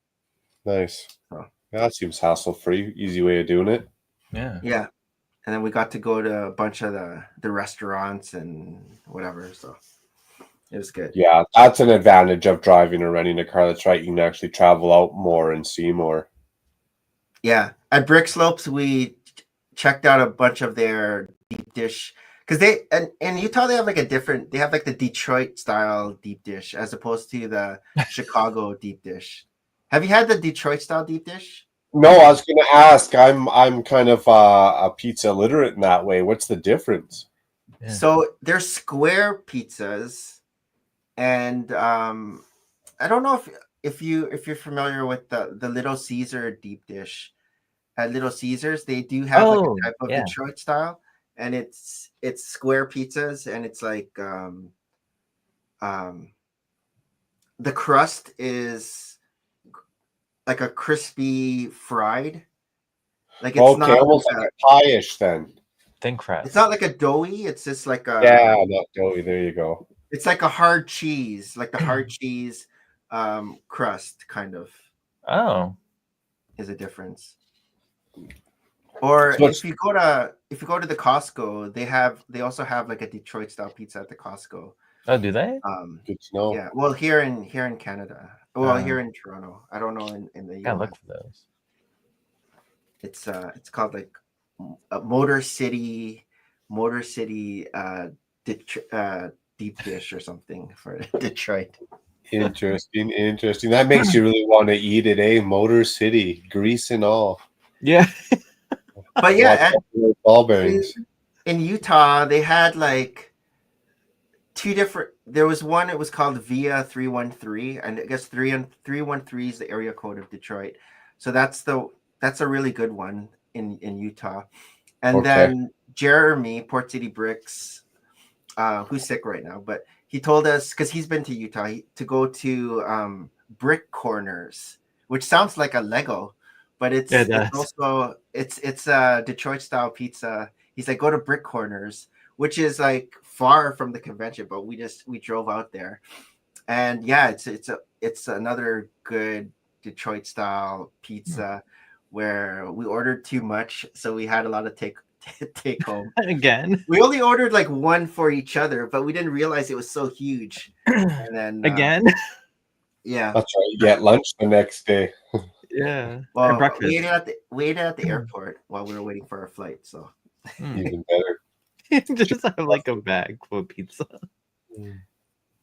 Nice. So, yeah, that seems hassle-free, easy way of doing it. Yeah. Yeah, and then we got to go to a bunch of the restaurants and whatever. So it was good. Yeah, that's an advantage of driving or renting a car. That's right. You can actually travel out more and see more. Yeah, at Brick Slopes, we checked out a bunch of their deep dish because in Utah they have like the Detroit style deep dish as opposed to the Chicago deep dish. Have you had the Detroit style deep dish? No, I was going to ask. I'm kind of a pizza literate in that way. What's the difference? Yeah. So they're square pizzas, and I don't know if you're familiar with the Little Caesar deep dish. At Little Caesars, they do have like a type of Detroit style, and it's square pizzas, and it's like the crust is like a crispy fried. Like it's not almost like a pie-ish then. Thin crust. It's not like a doughy. It's just like a not doughy. There you go. It's like a hard cheese, like the hard cheese crust kind of. Oh, is a difference. Or so if you go to the Costco, they also have like a Detroit style pizza at the Costco. Oh, do they? Good to know. Yeah. Well, here in Canada. Well, here in Toronto. I don't know in the US. Gotta look for those. It's called like Motor City deep dish or something for Detroit. Interesting. That makes you really want to eat it, eh? Motor City, grease and all. Yeah. But yeah, ball bearings. In Utah, they had like two different. There was one. It was called Via 313, and I guess 313 is the area code of Detroit. So that's a really good one in Utah. And then Jeremy, Port City Bricks, who's sick right now, but he told us because he's been to Utah to go to Brick Corners, which sounds like a Lego. But it's also it's a Detroit style pizza. He's like, go to Brick Corners, which is like far from the convention, but we drove out there, and yeah, it's another good Detroit style pizza where we ordered too much, so we had a lot of take home. Again, we only ordered like one for each other, but we didn't realize it was so huge. And then again, yeah, that's right. You get lunch the next day. Yeah. Well, we ate at the airport while we were waiting for our flight. So even better. Just have like a bag full of pizza.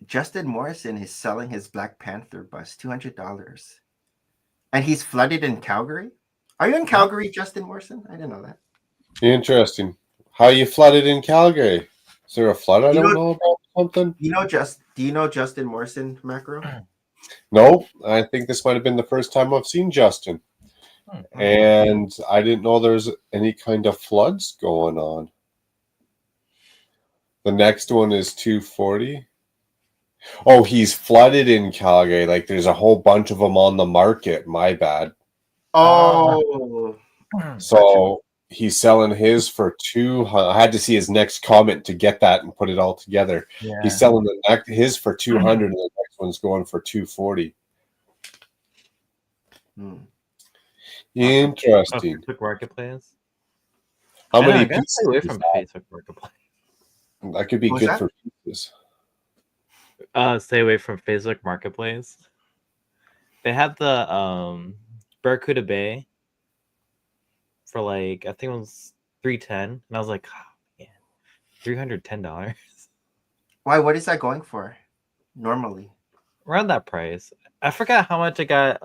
Justin Morrison is selling his Black Panther bus $200, and he's flooded in Calgary. Are you in Calgary, Justin Morrison? I didn't know that. Interesting. How you flooded in Calgary? Is there a flood I don't know about? Something? Do you know Justin Morrison, Makro? No, I think this might have been the first time I've seen Justin. And I didn't know there's any kind of floods going on. The next one is 240. Oh, he's flooded in Calgary. Like there's a whole bunch of them on the market. My bad. Oh. So he's selling his for 200. I had to see his next comment to get that and put it all together. Yeah. He's selling his for 200, and the next one's going for 240. Interesting. Facebook Marketplace. How I know, many I gotta pieces? stay away is from that? Facebook Marketplace. That could be What was good that? for pieces. Stay away from Facebook Marketplace. They had the Barracuda Bay for like, I think it was $310, and I was like, oh, man, $310 Why? What is that going for? Normally, around that price. I forgot how much I got.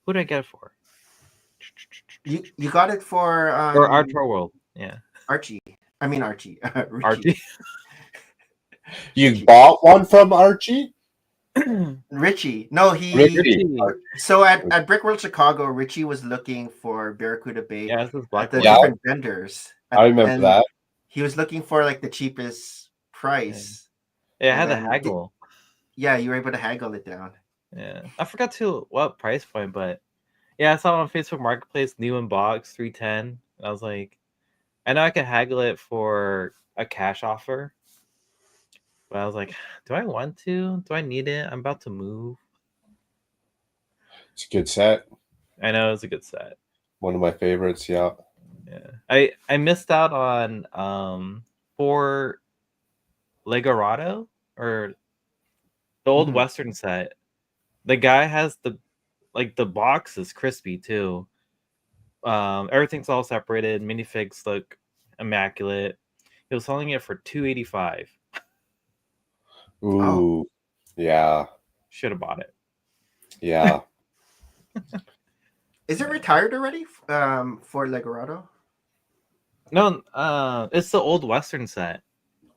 Who did I get it for? you got it for Or Archer World. Yeah, Archie. I mean Archie. Richie. Archie. You bought one from Archie? Richie. No, he. Richie. So at Brick World Chicago, Richie was looking for Barracuda Bay Yeah, this is at Black the World. Yeah. different vendors. I remember and that. He was looking for like the cheapest price. Yeah, I had And to then haggle. Yeah, you were able to haggle it down. Yeah, I forgot to what price point, but yeah, I saw it on Facebook Marketplace, new in box, $310. And I was like, I know I could haggle it for a cash offer, but I was like, do I want to? Do I need it? I'm about to move. It's a good set. I know it's a good set. One of my favorites. Yeah. Yeah, I missed out on for Legorado or the old Western set. The guy has the box is crispy too. Everything's all separated. Minifigs look immaculate. He was selling it for $285. Ooh. Yeah. Should have bought it. Yeah. Is it retired already? For Legorado? No, it's the old Western set.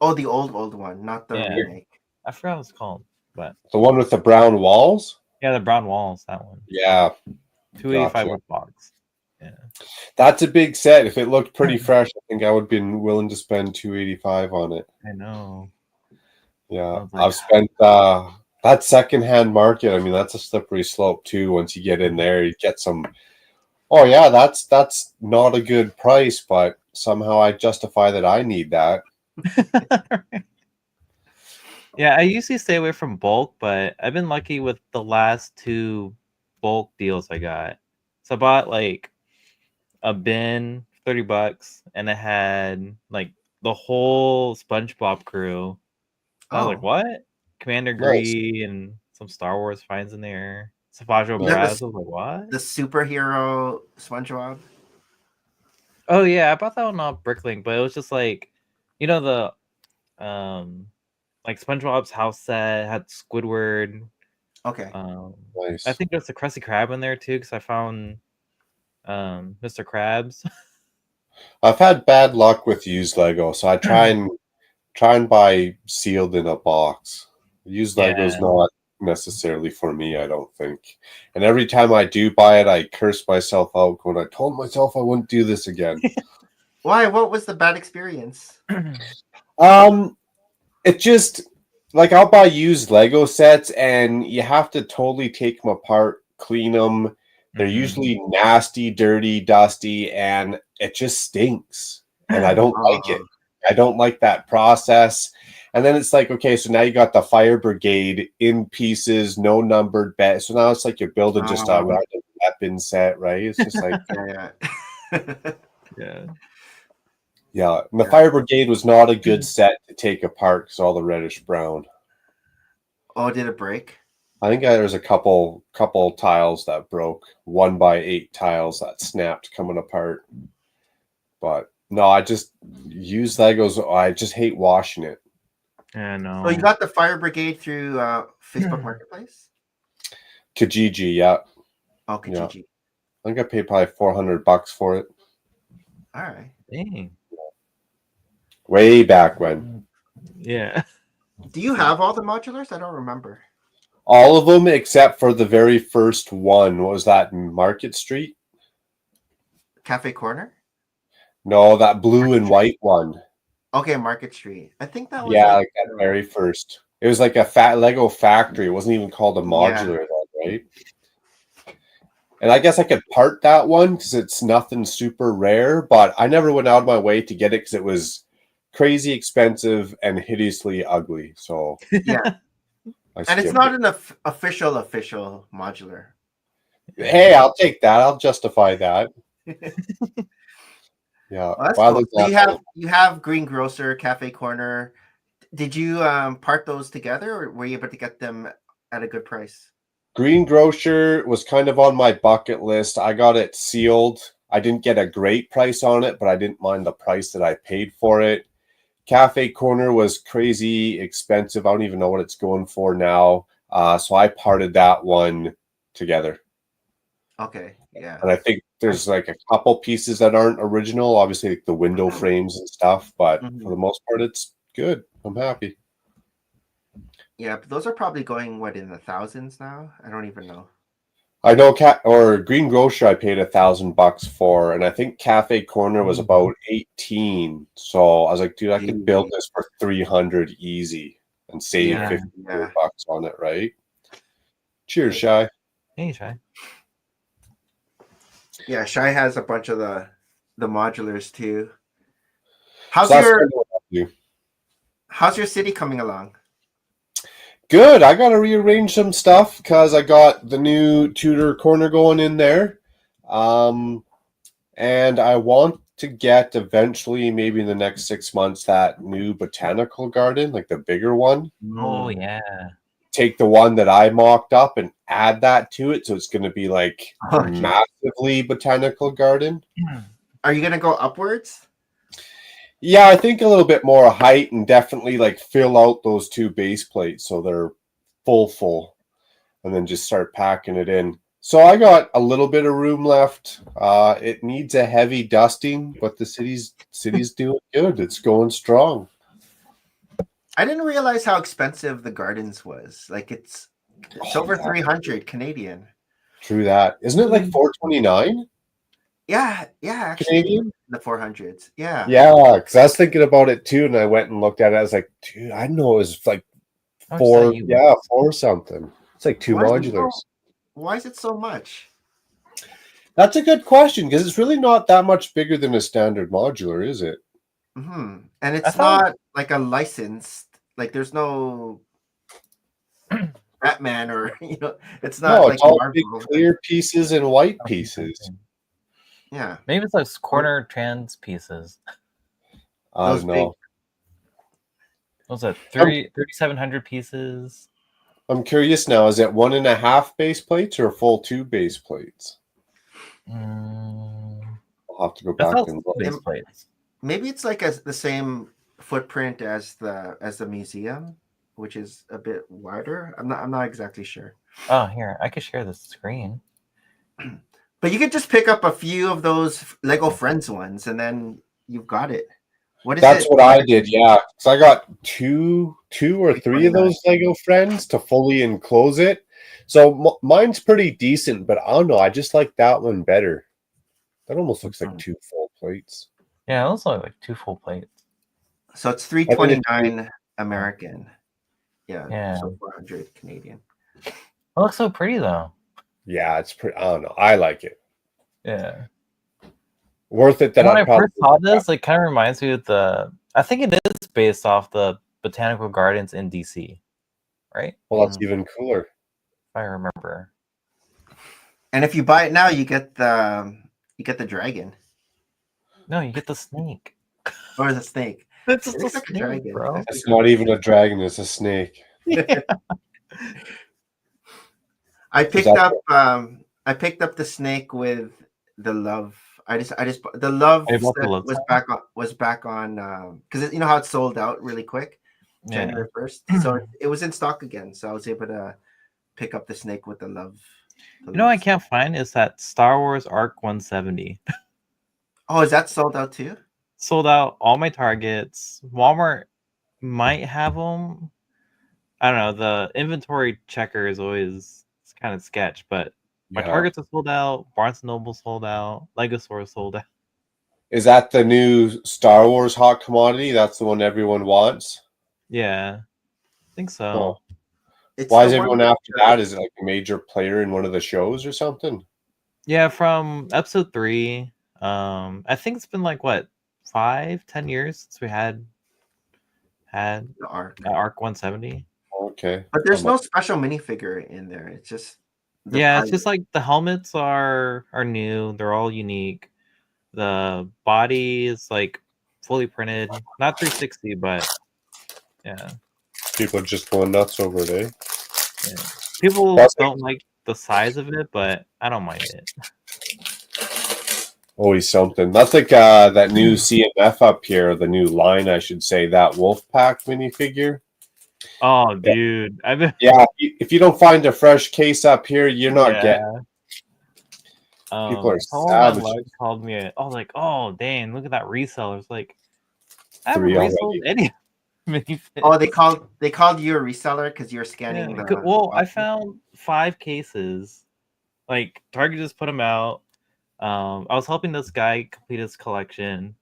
Oh, the old one, not the Yeah. remake. I forgot what it's called, but The one with the brown walls? yeah, the brown walls. That one. Yeah. $285 Gotcha. with box. Yeah. That's a big set. If it looked pretty fresh, I think I would have been willing to spend $285 on it. I know. Yeah. was like- I've spent that secondhand market. I mean, that's a slippery slope too. Once you get in there, you get some. Oh yeah, that's not a good price, but somehow I justify that I need that. Yeah, I usually stay away from bulk, but I've been lucky with the last two bulk deals I got. So I bought like a bin, $30, and it had like the whole SpongeBob crew. I was like, Oh. what? Commander Nice. Gree and some Star Wars finds in there. Savage Yeah, Braz. I was like, what? The superhero SpongeBob. Oh yeah, I bought that one off Bricklink, but it was just like, you know, the like SpongeBob's house set had Squidward. Okay. Nice. I think there's a Krusty Krab in there too, because I found Mr. Krabs. I've had bad luck with used Lego, so I try and buy sealed in a box. Used Lego's Yeah. not necessarily for me, I don't think. And every time I do buy it, I curse myself out when I told myself I wouldn't do this again. Why? What was the bad experience? It just like I'll buy used Lego sets and you have to totally take them apart, clean them. They're usually nasty, dirty, dusty, and it just stinks. And I don't like it. I don't like that process. And then it's like, okay, so now you got the fire brigade in pieces, no numbered bet. So now it's like you're building just a random weapon set, right? It's just like, Yeah. Yeah. yeah. And the fire brigade was not a good set to take apart because all the reddish brown. Oh, did it break? I think there was a couple tiles that broke. 1x8 tiles that snapped coming apart. But no, I just use Legos. I just hate washing it. Yeah, no. So you got the fire brigade through Facebook Marketplace? Kijiji, yeah. Oh, Kijiji. I think I paid probably $400 for it. All right. Dang. Way back when. Yeah. Do you have all the modulars? I don't remember. All of them except for the very first one. What was that, Market Street? Cafe Corner? No, that blue and white one. Okay, Market Street. I think that was Like that very first. It was like a fat Lego factory. It wasn't even called a modular, right? And I guess I could part that one because it's nothing super rare, but I never went out of my way to get it because it was crazy expensive and hideously ugly. So Yeah, I and it's skipped not it. an official modular. Hey, I'll take that. I'll justify that. Yeah. Well, that's Well, cool. there's So that. you have Greengrocer, Cafe Corner. Did you part those together, or were you able to get them at a good price? Greengrocer was kind of on my bucket list. I got it sealed. I didn't get a great price on it, but I didn't mind the price that I paid for it. Cafe Corner was crazy expensive. I don't even know what it's going for now. So I parted that one together. Okay, yeah. And I think there's like a couple pieces that aren't original, obviously like the window frames and stuff, but for the most part, it's good. I'm happy. Yeah, but those are probably going in the thousands now. I don't even know. I know Greengrocer I paid $1,000 for, and I think Cafe Corner was about 18. So I was like, dude, I could build this for 300 easy and save Yeah. 50 bucks on it, right? Cheers, Shy. Hey, Shy. Yeah, Shy has a bunch of the modulars too. How's So that's your kind of what I do. how's your city coming along? Good. I got to rearrange some stuff because I got the new Tudor corner going in there. And I want to get eventually, maybe in the next 6 months, that new botanical garden, like the bigger one. Oh yeah. Take the one that I mocked up and add that to it. So it's going to be like massively botanical garden. Are you gonna go upwards? Yeah, I think a little bit more height and definitely like fill out those 2 base plates so they're full, and then just start packing it in. So I got a little bit of room left. It needs a heavy dusting, but the city's doing good. It's going strong. I didn't realize how expensive the gardens was. Like it's over 300 Canadian. True that. Isn't it like $429? Yeah, actually Canadian? the 400s. Yeah. Yeah, because I was thinking about it too, and I went and looked at it. I was like, dude, I know it was like four something. It's like 2 modulars. Why is it so much? That's a good question because it's really not that much bigger than a standard modular, is it? And it's not like a licensed. Like there's no Batman or it's not like it's all Marvel. big clear pieces and white pieces. Yeah, maybe it's like corner trans pieces. I don't know. What was that 3,700 pieces? I'm curious now. Is it 1.5 base plates or full 2 base plates? I'll have to go back and look. Base plates. Maybe it's like the same footprint as the museum, which is a bit wider. I'm not exactly sure. Oh, here I could share the screen. But you could just pick up a few of those Lego Friends ones, and then you've got it. That's what I did, yeah. Because I got two or three of those Lego Friends to fully enclose it. So mine's pretty decent, but I don't know. I just like that one better. That almost looks like 2 full plates. Yeah, it looks like 2 full plates. So it's 329 American. Yeah. So 400 Canadian. It looks so pretty though. Yeah, it's pretty. I don't know. I like it. Yeah. Worth it. When I first saw this, it kind of reminds me of I think it is based off the botanical gardens in DC, right? Well, that's even cooler. If I remember. And if you buy it now, you get the dragon. No, you get the snake. Or the snake. It's just a snake, dragon, bro. It's not even a dragon. It's a snake. Yeah. I picked up the snake with the love. The love was back on because you know how it sold out really quick January 1st. So it was in stock again. So I was able to pick up the snake with the love. I can't find is that Star Wars Arc 170. Oh, is that sold out too? Sold out all my Targets. Walmart might have them. I don't know. The inventory checker is always kind of sketch, but my Targets are sold out. Barnes & Noble sold out. Lego Store sold out. Is that the new Star Wars hot commodity? That's the one everyone wants? Yeah. I think so. Oh. Why is everyone after that? Is it like a major player in one of the shows or something? Yeah, from episode 3. I think it's been like what 5-10 years since we had The arc. Arc 170. Okay. But there's no special minifigure in there. It's just the Yeah, pilot. it's just like the helmets are new. They're all unique. The body is like fully printed, not 360, but yeah. People are just going nuts over it, eh? Yeah. People That's don't like the size of it, but I don't mind it. always something. That's like that new CMF up here, the new line, I should say, that Wolfpack minifigure. Oh, dude, I've been Yeah, if you don't find a fresh case up here, you're not Yeah. getting. People are someone on savage. live called me. I was like, "Oh, dang! Look at that reseller." It's like I haven't 3 already. resold any minifigs. Oh, they called you a reseller because you're scanning Yeah, the. well, I boxes? found 5 cases. Like Target just put them out. I was helping this guy complete his collection,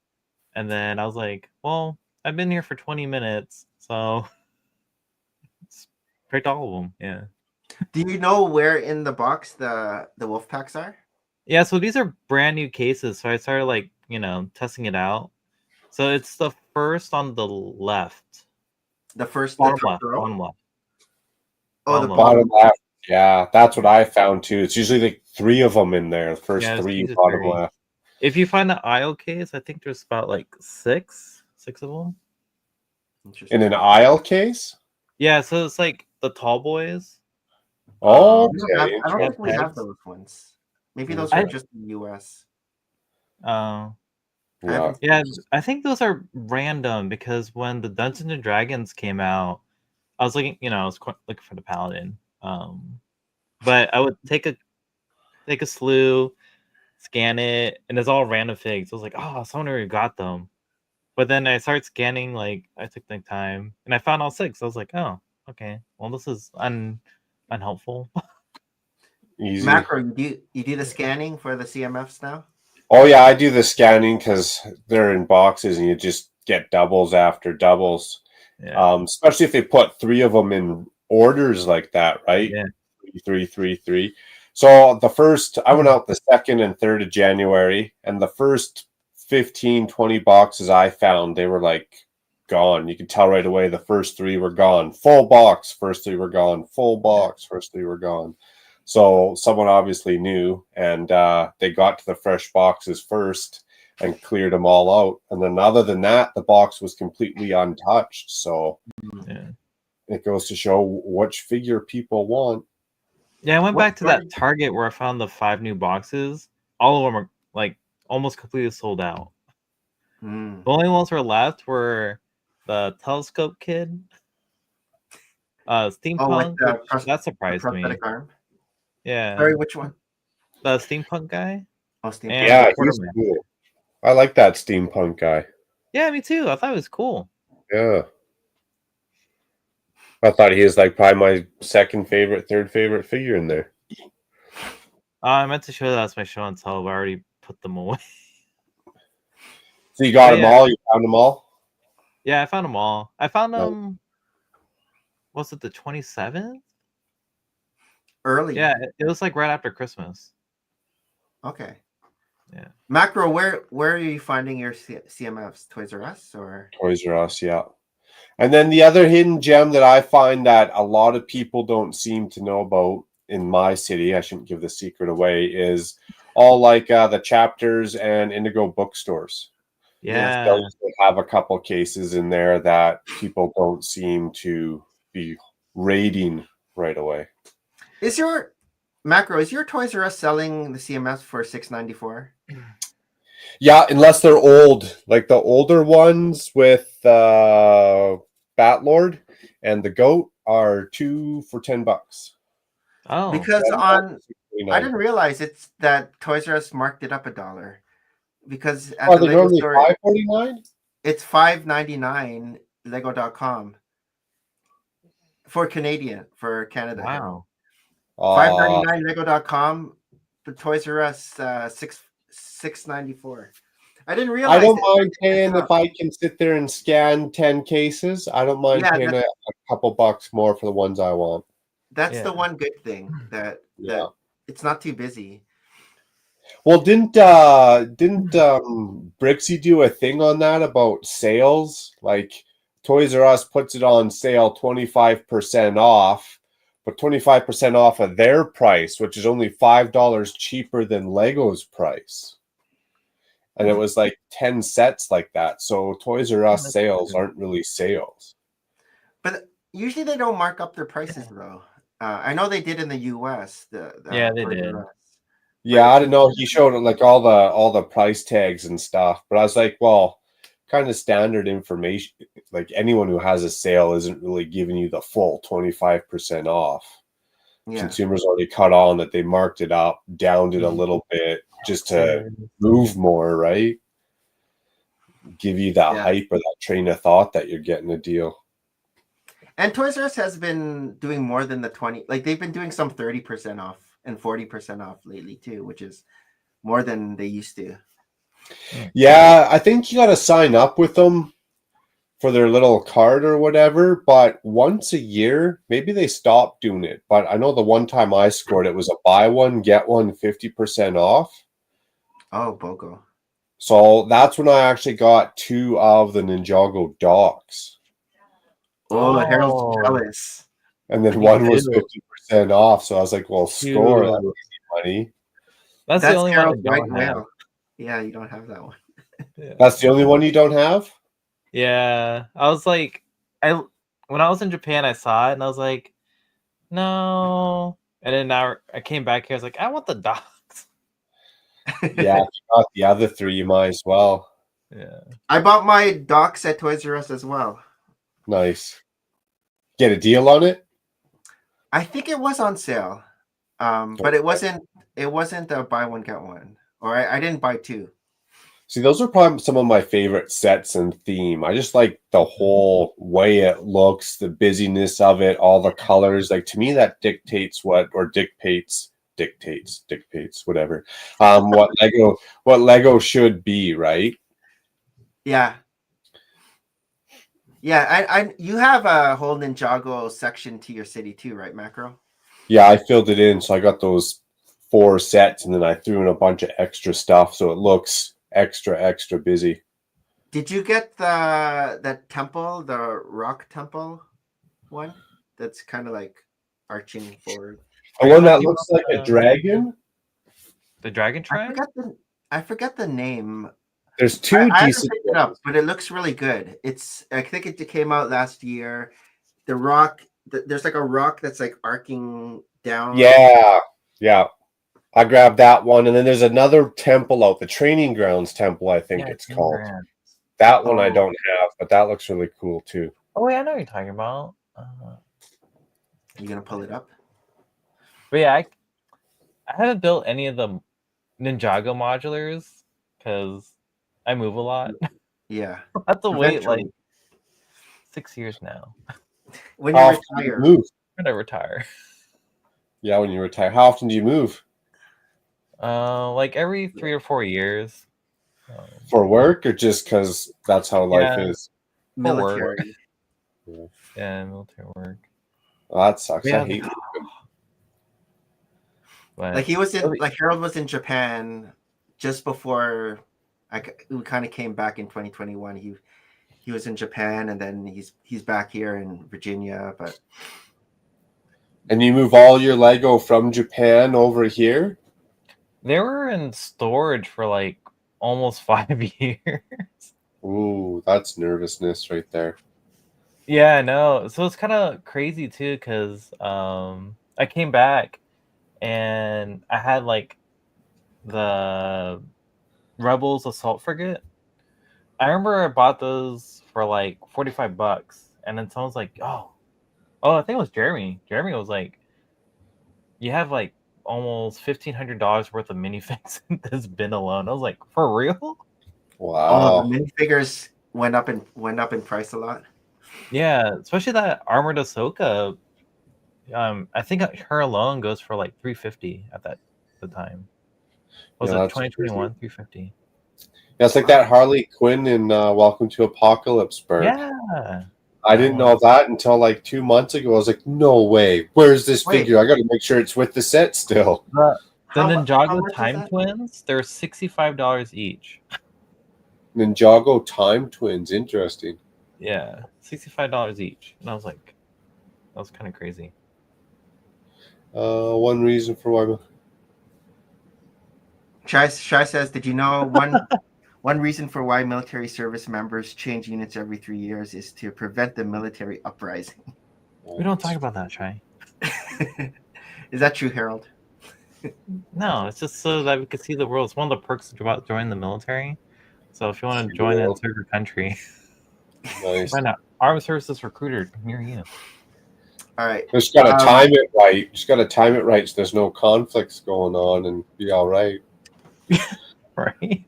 and then I was like, "Well, I've been here for 20 minutes, so it's picked all of them." Yeah, Do you know where in the box the wolf packs are? yeah. So these are brand new cases. So I started like testing it out. So it's the first on the left, The first, the bottom top left, row. bottom left. Oh, the bottom Bottom left. Yeah, that's what I found too. It's usually like 3 of them in there. The first Yeah, it's 3 usually bottom 3. left. If you find the aisle case, I think there's about like six of them. Interesting. In an aisle case? Yeah, so it's like the tall boys. Oh, We don't have- okay. I don't think we have Heads. those ones. Maybe those Okay. are just in the US. Uh, I haven't- yeah, I think those are random because when the Dungeons and Dragons came out, I was looking, I was looking for the Paladin. But I would take a slew, scan it, and it's all random figs. I was like, oh, someone already got them. But then I started scanning, like I took the time, and I found all 6. I was like, oh, okay. Well, this is unhelpful. Easy. Macro, you do the scanning for the CMFs now? Oh yeah, I do the scanning because they're in boxes and you just get doubles after doubles. Yeah. Especially if they put 3 of them in orders like that, right? Yeah. 3. So the first, I went out the 2nd and 3rd of January, and the first 15-20 boxes I found, they were like gone. You could tell right away the first 3 were gone. Full box, first 3 were gone. Full box, first 3 were gone. So someone obviously knew, and they got to the fresh boxes first and cleared them all out. And then other than that, the box was completely untouched. So Yeah. it goes to show which figure people want. Yeah, I went What back to that Target where I found the 5 new boxes. All of them are like almost completely sold out. Mm. The only ones that were left were the telescope kid, steampunk. the Which, that surprised me. prosthetic arm. Yeah, Sorry, which one? the steampunk guy. Oh, steampunk. And Yeah, the he's Quarterman. cool. I like that steampunk guy. Yeah, me too. I thought it was cool. Yeah. I thought he was like probably my second favorite, third favorite figure in there. I meant to show that as my show and tell, but I already put them away. So you got Oh, them yeah. all? You found them all? Yeah, I found them all. I found Oh. them. Was it the 27th? Early. Yeah, it was like right after Christmas. Okay. Yeah. Macro, where are you finding your CMFs? Toys R Us or? Toys R Us, yeah. And then the other hidden gem that I find that a lot of people don't seem to know about in my city, I shouldn't give the secret away, is all like the chapters and Indigo bookstores. Yeah. They'll have a couple cases in there that people don't seem to be raiding right away. Is your Toys R Us selling the CMFs for $6.94? Yeah, unless they're old, like the older ones with Batlord and the Goat are 2 for $10. Oh. Because $10, I didn't realize it's that Toys R Us marked it up $1 because at Are the they Lego normally store $5.49? it's $5.99 Lego.com for Canada. Wow. $5.99 Lego.com, but Toys R Us $6.94. I didn't realize. I don't mind it's paying not. if I can sit there and scan 10 cases. I don't mind Yeah, paying a couple bucks more for the ones I want. That's Yeah. the one good thing that Yeah. it's not too busy. Well, didn't Brixie do a thing on that about sales? Like Toys R Us puts it on sale 25% off, but 25% off of their price, which is only $5 cheaper than Lego's price. And it was like 10 sets like that. So Toys R Us sales aren't really sales. But usually they don't mark up their prices though. I know they did in the US. Yeah, they Toys did. R Us. Yeah, I don't know. He showed like all the price tags and stuff, but I was like, well, kind of standard information. Like anyone who has a sale isn't really giving you the full 25% off. Yeah. Consumers already caught on that they marked it up, downed it a little bit just to move more, right? Give you that hype or that train of thought that you're getting a deal. And Toys R Us has been doing more than the 20, like they've been doing some 30% off and 40% off lately too, which is more than they used to. Yeah, I think you got to sign up with them for their little card or whatever, but once a year, maybe they stopped doing it. But I know the one time I scored, it was a buy one, get one 50% off. Oh, BOGO. So that's when I actually got 2 of the Ninjago docks. Oh, Harold's jealous. And then one was 50% off. So I was like, well, score that money. That's the only Harold's one I right don't have. now. Yeah, you don't have that one. That's the only one you don't have? Yeah. I was like, when I was in Japan, I saw it and I was like, no. And then now I came back here, I was like, I want the docks. Yeah, if you got the other 3, you might as well. Yeah. I bought my docks at Toys R Us as well. Nice. Get a deal on it? I think it was on sale. But it wasn't a buy one get one. Or I didn't buy 2. See, those are probably some of my favorite sets and theme. I just like the whole way it looks, the busyness of it, all the colors. Like to me, that dictates whatever. What Lego should be, right? Yeah. Yeah, you have a whole Ninjago section to your city too, right, Makro? Yeah, I filled it in, so I got those 4 sets, and then I threw in a bunch of extra stuff, so it looks extra busy. Did you get the temple, the rock temple one? That's kind of like arching forward. The one that looks like a dragon? The Dragon Shrine? I forget the name. There's 2 I decent picked it up, but it looks really good. I think it came out last year. The rock, there's like a rock that's like arcing down. Yeah. I grabbed that one, and then there's another temple out, the Training Grounds Temple, I think it's called. That one I don't have, but that looks really cool too. Oh, yeah, I know what you're talking about. You gonna pull it up? But yeah, I haven't built any of the Ninjago modulars because I move a lot. Yeah. I have to wait like 6 years now. When you retire. Move? When I retire. Yeah, when you retire. How often do you move? Like every 3 or 4 years. For work or just because that's how life is? Military. Yeah, military work. Oh, that sucks. Yeah. I hate it. Like Harold was in Japan just before we kind of came back in 2021. He was in Japan, and then he's back here in Virginia. But and you move all your Lego from Japan over here? They were in storage for like almost 5 years. Ooh, that's nervousness right there. Yeah, I know. So it's kind of crazy too, because I came back and I had like the Rebels Assault Frigate. I remember I bought those for like $45, and then someone's like, "Oh, I think it was Jeremy." Jeremy was like, "You have like almost $1,500 worth of minifigs in this bin alone." I was like, "For real?" Wow. the minifigures went up in price a lot. Yeah, especially that Armored Ahsoka. I think her alone goes for like $350 at the time. Was it 2021? $350. Yeah, it's like that Harley Quinn in Welcome to Apocalypseburg. Yeah. I didn't know that until like 2 months ago. I was like, no way. Where's this figure? I got to make sure it's with the set still. The How Ninjago much is Time that? Twins, they're $65 each. Ninjago Time Twins, interesting. Yeah, $65 each. And I was like, that was kind of crazy. One reason for why. Shai says, did you know one reason for why military service members change units every 3 years is to prevent the military uprising? We don't talk about that, Chai. Is that true, Harold? No, it's just so that we could see the world. It's one of the perks about joining the military. So if you want to See the join and world. serve your country, Nice. find out Armed Services Recruiter near you. All right. Just gotta time it right. Just gotta time it right so there's no conflicts going on and be all right. Right?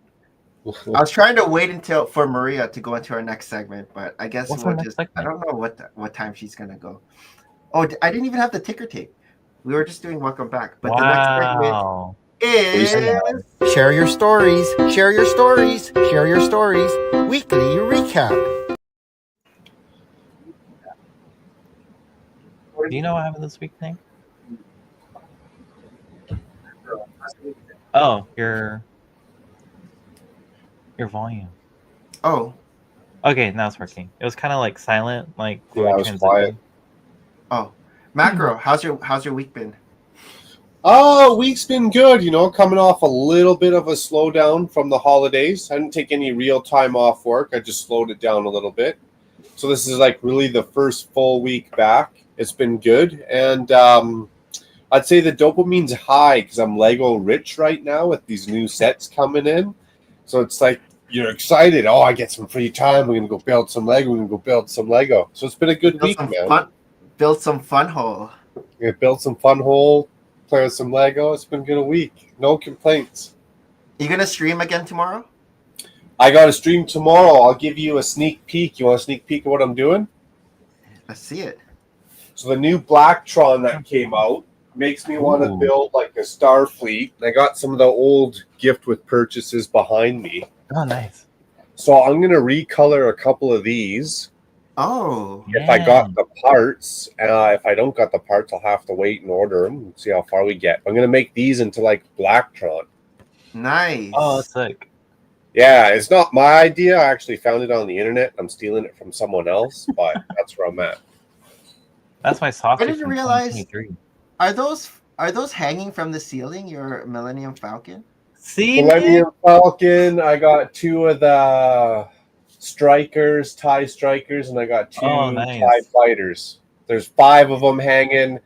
I was trying to wait until for Maria to go into our next segment, but I guess What's we'll our next just. segment? I don't know what time she's gonna go. Oh, I didn't even have the ticker tape. We were just doing welcome back. But the next segment Wow. is share your stories, share your stories, share your stories. Weekly recap. Do you know what happened this week, Nick? Oh, your volume. Oh, Okay, now it's working. It was kind of like silent, like when Yeah, we I was transitioned. quiet. oh, Macro. How's your week been? Oh, week's been good, coming off a little bit of a slowdown from the holidays. I didn't take any real time off work. I just slowed it down a little bit. So this is like really the first full week back. It's been good. And I'd say the dopamine's high because I'm Lego rich right now with these new sets coming in. So it's like you're excited. Oh, I get some free time. We're going to go build some Lego. We're going to go build some Lego. So it's been a good week, man. Build some fun hole. Yeah, build some fun hole. Play with some Lego. It's been good a week. No complaints. You gonna stream again tomorrow? I got a stream tomorrow. I'll give you a sneak peek. You want a sneak peek of what I'm doing? Let's see it. So the new Blacktron that came out makes me want to build like a Starfleet. I got some of the old gift with purchases behind me. Oh, nice. So I'm going to recolor a couple of these. Oh. If I got the parts. If I don't got the parts, I'll have to wait and order them and see how far we get. I'm going to make these into like Blacktron. Nice. Oh, that's sick. Yeah, it's not my idea. I actually found it on the internet. I'm stealing it from someone else, but that's where I'm at. That's my sausage. I didn't realize. Are those hanging from the ceiling? Your Millennium Falcon? See, Millennium Falcon. I got 2 of the strikers, TIE strikers, and I got 2 TIE fighters. There's 5 of them hanging,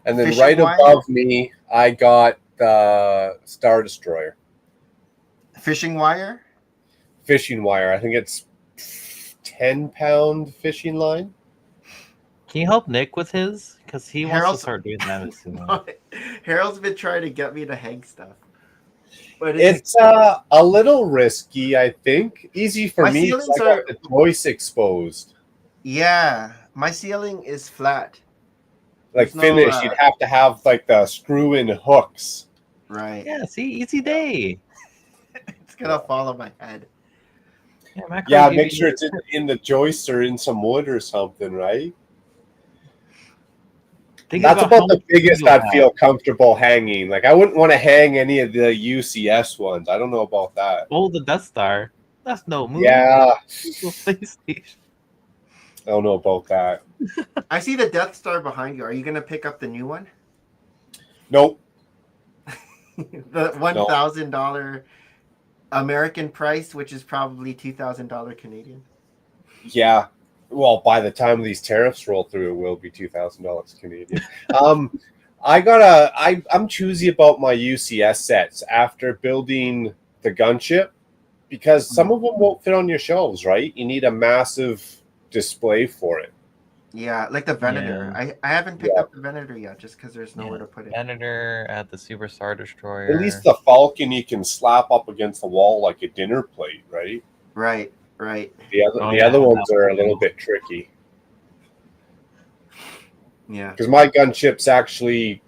and then right above me, I got the Star Destroyer. Fishing wire? Fishing wire. I think it's 10-pound fishing line. Can you help Nick with his? Because he wants to start doing that as soon. Harold's been trying to get me to hang stuff. But it's a little risky, I think. Easy for me because I got the joist exposed. Yeah, my ceiling is flat. Like finished, you'd have to have like the screw-in hooks. Right. Yeah, see, easy day. It's gonna fall on my head. Yeah, make sure it's in the joist or in some wood or something, right? That's about the biggest I'd feel comfortable hanging. Like I wouldn't want to hang any of the UCS ones. I don't know about that. Oh, the Death Star. That's no move. Yeah. PlayStation. I don't know about that. I see the Death Star behind you. Are you gonna pick up the new one? Nope. The $1,000 American price, which is probably $2,000 Canadian. Yeah. Well, by the time these tariffs roll through, it will be $2,000 Canadian. I'm choosy about my UCS sets after building the gunship because some of them won't fit on your shelves, right? You need a massive display for it. Yeah, like the Venator. Yeah. I haven't picked up the Venator yet just because there's nowhere to put it. Venator at the Super Star Destroyer. At least the Falcon you can slap up against the wall like a dinner plate, right? Right. The other ones are a little bit tricky. Yeah. Because my gunship's actually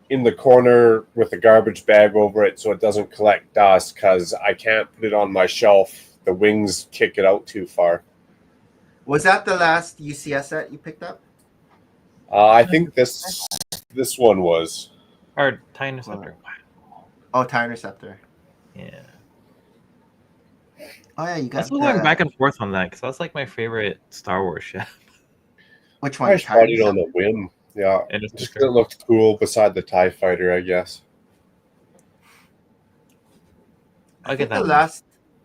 in the corner with a garbage bag over it so it doesn't collect dust because I can't put it on my shelf. The wings kick it out too far. Was that the last UCS set you picked up? I think this one was. Or Tie Interceptor. Oh, Tie Interceptor. Yeah. Oh yeah, you I got was going back the and forth on that because that's like my favorite Star Wars ship. which I one? just Tie bought it on a Interceptor? whim. Yeah, And it's just 'cause Interceptor. it looked cool beside the TIE fighter, I guess. I I'll get think the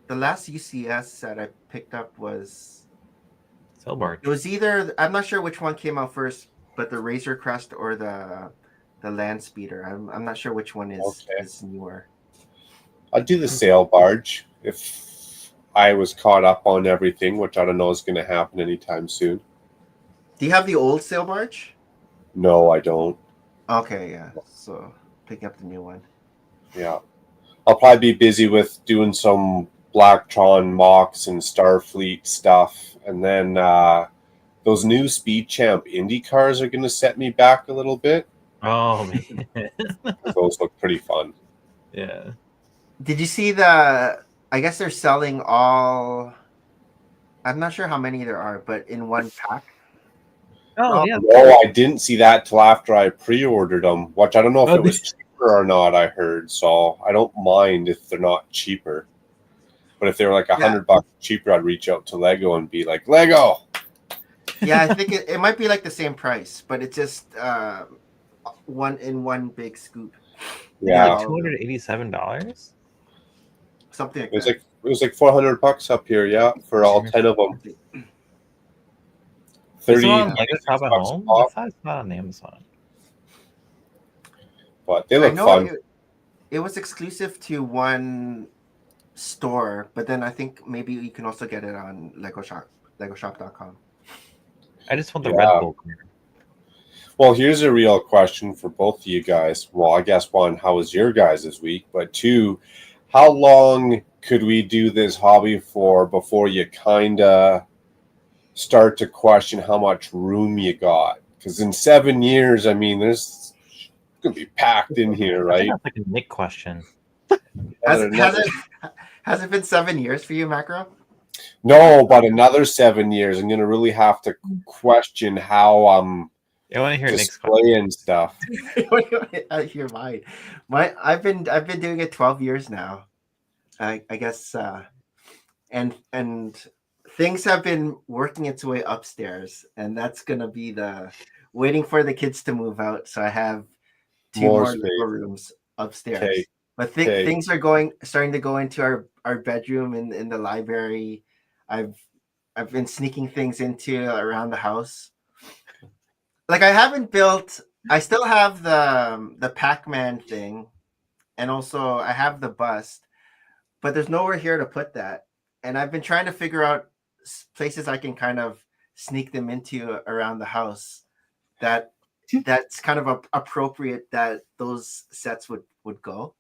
that last UCS set I picked up was Sailbarge. it was either I'm not sure which one came out first, but the Razor Crest or the Land Speeder. I'm not sure which one Okay. is newer. I'd do the sail barge if I was caught up on everything, which I don't know is going to happen anytime soon. Do you have the old sail barge? No, I don't. Okay, yeah. So pick up the new one. Yeah. I'll probably be busy with doing some Blacktron mocks and Starfleet stuff. And then those new Speed Champ Indy cars are going to set me back a little bit. Oh man. Those look pretty fun. Yeah. Did you see the? I guess they're selling all. I'm not sure how many there are, but in one pack. Oh yeah. No, I didn't see that till after I pre-ordered them, which I don't know if Oh, it was cheaper or not, I heard. So I don't mind if they're not cheaper. But if they were like $100 cheaper, I'd reach out to Lego and be like, Lego! Yeah, I think it might be like the same price, but it's just one big scoop. Yeah. $287. Something like It was that. like $400 up here, yeah, for all 10 of them. Is it 30 on Lego Shop at bucks a home? pop, I thought it's not on Amazon. but they I look know fun. it was exclusive to one store, but then I think maybe you can also get it on Lego Shop, LegoShop.com. I just want the Yeah. Red Bull clear. Well, here's a real question for both of you guys. Well, I guess one, how was your guys' week? But two, how long could we do this hobby for before you kind of start to question how much room you got? Because in 7 years, I mean, there's going to be packed in here, I think right? that's like a Nick question. Has it been 7 years for you, Macro? No, but another 7 years, I'm going to really have to question how I'm I want to hear Nick's question. displaying stuff. You're mine. I've been doing it 12 years now. I guess and things have been working its way upstairs, and that's gonna be the waiting for the kids to move out. So I have two More more space. little rooms upstairs. Okay. But Okay. things are starting to go into our bedroom and in the library. I've been sneaking things into around the house. Like I still have the Pac-Man thing, and also I have the bust, but there's nowhere here to put that. And I've been trying to figure out places I can kind of sneak them into around the house that's kind of appropriate that those sets would go.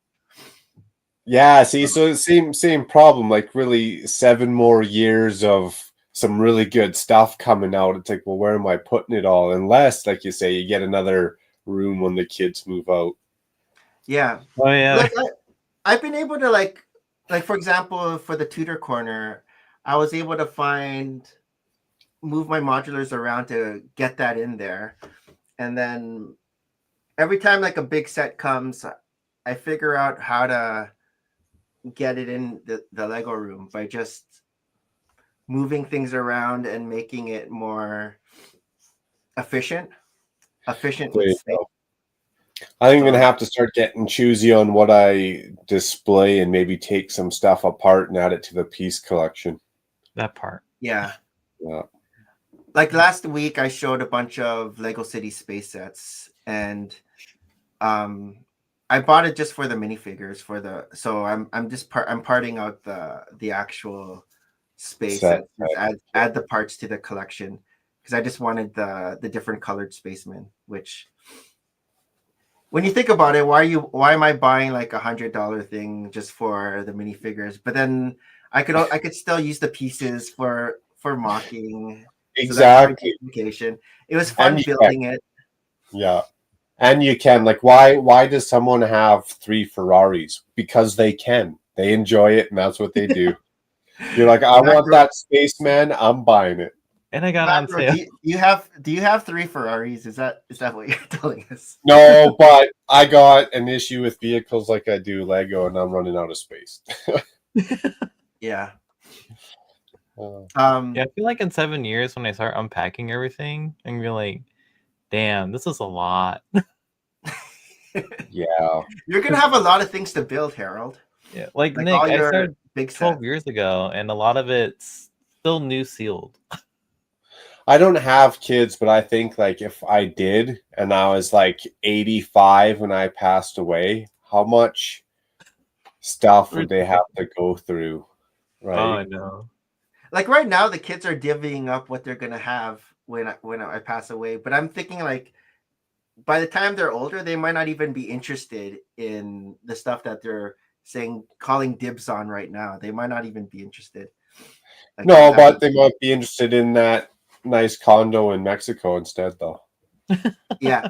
Yeah, see, so same problem. Like really 7 more years of some really good stuff coming out. It's like, well, where am I putting it all? Unless, like you say, you get another room when the kids move out. Yeah. Oh yeah. Like I've been able to like for example, for the tutor corner, I was able to move my modulars around to get that in there. And then every time like a big set comes, I figure out how to get it in the Lego room by just moving things around and making it more efficient There you with space. go. I think I'm gonna have to start getting choosy on what I display and maybe take some stuff apart and add it to the piece collection. That part. Yeah. Yeah. Like last week, I showed a bunch of Lego City space sets, and I bought it just for the minifigures so I'm parting out the actual space Set, and add the parts to the collection because I just wanted the different colored spacemen. Which, when you think about it, why am I buying like $100 thing just for the minifigures? But then I could still use the pieces for mocking. Exactly. So it was fun And building it. Yeah. And you can, like, why does someone have 3 Ferraris? Because they can. They enjoy it, and that's what they do. You're like, I want that spaceman, I'm buying it. And I got on Macro, sale. do you have 3 Ferraris? Is that what you're telling us? No, but I got an issue with vehicles like I do Lego, and I'm running out of space. Yeah. Yeah, I feel like in 7 years when I start unpacking everything, I'm gonna be like, damn, this is a lot. Yeah. You're gonna have a lot of things to build, Harold. Yeah, like Like Nick, all I your started big 12 sets. years ago, and a lot of it's still new sealed. I don't have kids, but I think like if I did and I was like 85 when I passed away, how much stuff would they have to go through? Oh, I Right. know. Like right now, the kids are divvying up what they're gonna have when I pass away. But I'm thinking like by the time they're older, they might not even be interested in the stuff that they're calling dibs on right now. They might not even be interested. Like No, but they might be interested in that nice condo in Mexico instead, though. yeah.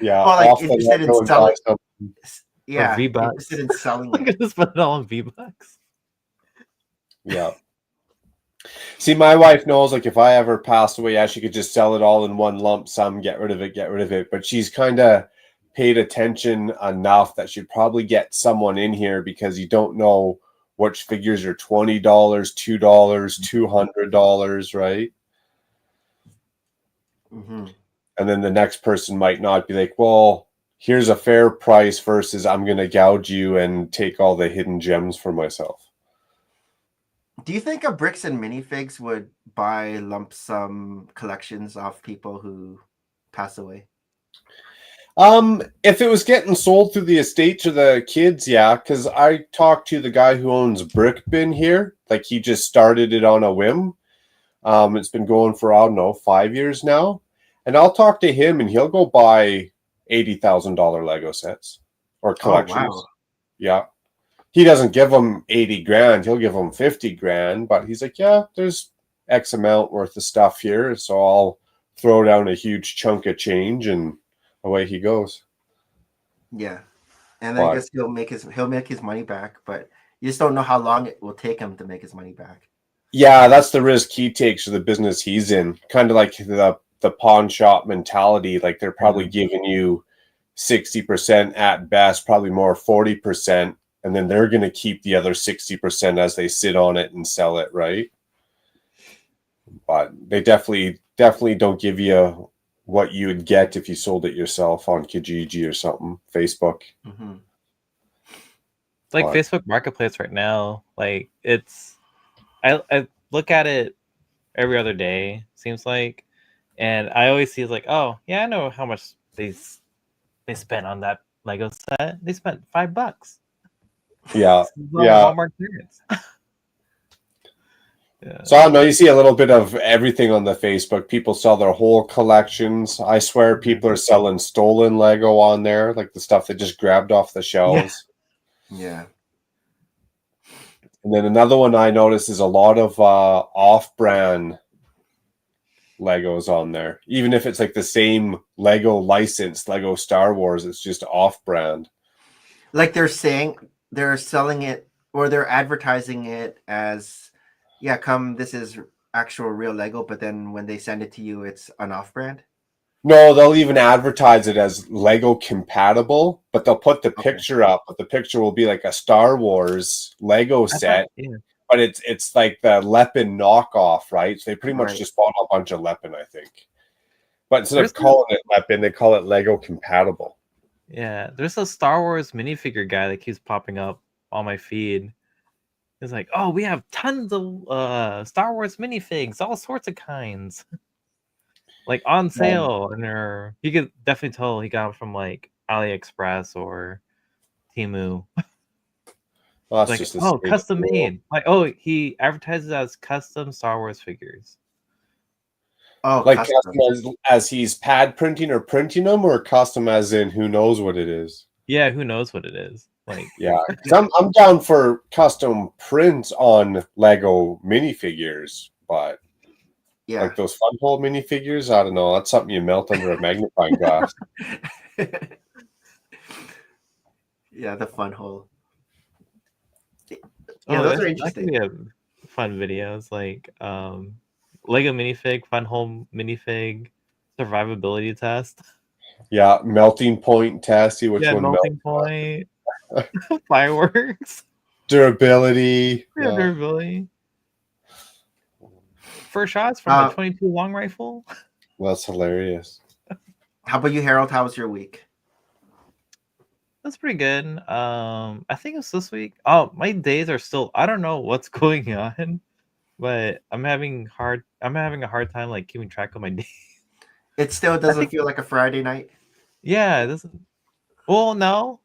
Yeah, Or like off the interested in Lego and buy selling. something. Or Yeah, V-Bucks. interested in selling I it. could just put it all in V-Bucks. Yeah. See, my wife knows like if I ever pass away, yeah, she could just sell it all in one lump sum, get rid of it. But she's kind of paid attention enough that she'd probably get someone in here because you don't know which figures are $20, $2, $200, right? Mm-hmm. And then the next person might not be like, well, here's a fair price versus I'm going to gouge you and take all the hidden gems for myself. Do you think a Bricks and Minifigs would buy lump sum collections off people who pass away? If it was getting sold through the estate to the kids, yeah, because I talked to the guy who owns Brick Bin here. Like he just started it on a whim. It's been going for, I don't know, 5 years now. And I'll talk to him and he'll go buy $80,000 Lego sets or collections. Oh, wow. Yeah. He doesn't give them 80 grand. He'll give them 50 grand, but he's like, yeah, there's X amount worth of stuff here. So I'll throw down a huge chunk of change and away he goes. Yeah. And I guess he'll make his money back, but you just don't know how long it will take him to make his money back. Yeah, that's the risk he takes for the business he's in. Kind of like the pawn shop mentality. Like they're probably giving you 60% at best, probably more 40%, and then they're going to keep the other 60% as they sit on it and sell it, right? But they definitely don't give you what you would get if you sold it yourself on Kijiji or something, Facebook. Mm-hmm. It's like Facebook Marketplace right now. Like it's, I look at it every other day, seems like, and I always see it's like, oh yeah, I know how much they spent on that Lego set. They spent $5. Yeah, Walmart clearance. Yeah. So I don't know. You see a little bit of everything on the Facebook. People sell their whole collections. I swear, people are selling stolen Lego on there, like the stuff they just grabbed off the shelves. Yeah. And then another one I noticed is a lot of off-brand Legos on there. Even if it's like the same Lego license, Lego Star Wars, it's just off-brand. Like they're saying they're selling it or they're advertising it as, yeah, this is actual real Lego, but then when they send it to you, it's an off-brand? No, they'll even advertise it as Lego compatible, but they'll put the picture up, but the picture will be like a Star Wars Lego set, but it's like the Lepin knockoff, right? So they pretty much just bought a bunch of Lepin, I think. But instead of calling it Lepin, they call it Lego compatible. Yeah, there's a Star Wars minifigure guy that keeps popping up on my feed. It's like, oh, we have tons of Star Wars minifigs, all sorts of kinds, like on sale. And you could definitely tell he got them from like AliExpress or Temu. Well, like, oh, custom made. Like, oh, he advertises as custom Star Wars figures. Oh, like custom as he's pad printing or printing them, or custom as in who knows what it is. Yeah, who knows what it is. Like, yeah, I'm down for custom prints on Lego minifigures, but like those fun hole minifigures, I don't know. That's something you melt under a magnifying glass. Yeah, the fun hole. Yeah, those are interesting. That could be fun videos. Like, Lego minifig, fun home minifig, survivability test. Yeah, melting point test. See which Yeah, one melting melts. point, fireworks, Durability. yeah, Yeah. durability. First shots from a 22 long rifle. That's hilarious. How about you, Harold? How was your week? That's pretty good. I think it's this week. Oh, my days are still. I don't know what's going on, but I'm having a hard time like keeping track of my days. It still I doesn't think. feel like a Friday night. Yeah, this. Well, no.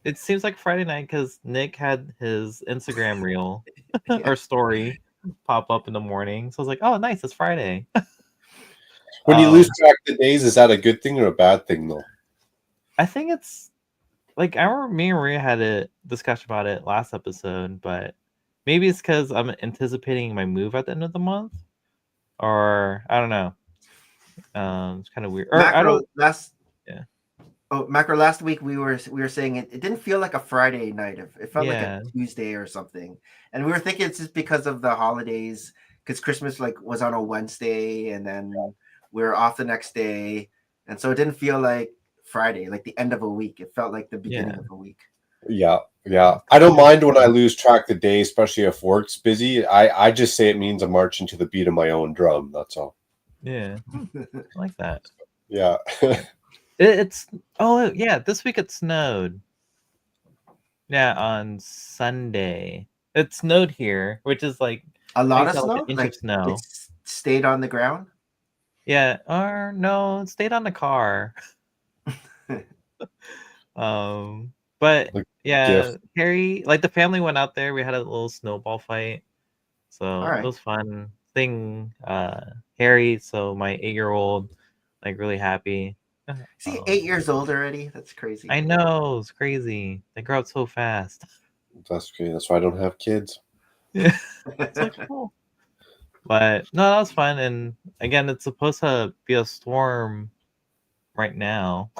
It seems like Friday night because Nick had his Instagram reel Yeah. or story pop up in the morning. So I was like, oh, nice, it's Friday. When you lose track of the days, is that a good thing or a bad thing, though? I think it's like I remember me and Maria had a discussion about it last episode, but maybe it's because I'm anticipating my move at the end of the month, or I don't know. It's kind of weird. Or I Macro don't. last Yeah. Macro last week we were saying it didn't feel like a Friday night. It felt like a Yeah. Tuesday or something. And we were thinking it's just because of the holidays, because Christmas like was on a Wednesday and then we were off the next day. And so it didn't feel like Friday, like the end of a week. It felt like the beginning Yeah. of a week. Yeah. I don't mind when I lose track of the day, especially if work's busy. I just say it means I'm marching to the beat of my own drum. That's all. Yeah. I like that. Yeah. It's this week it snowed. Yeah, on Sunday. It snowed here, which is like A lot of like snow? an inch Like of snow. it stayed on the ground? Yeah, or no, it stayed on the car. But Like yeah, gift. Harry, like the family went out there. We had a little snowball fight, so All it right. was fun. Harry, so my 8-year-old, like really happy. See, 8 years old already? That's crazy. I know, it's crazy. They grow up so fast. That's great. That's why I don't have kids. Yeah, it's like cool. But no, that was fun. And again, it's supposed to be a storm right now.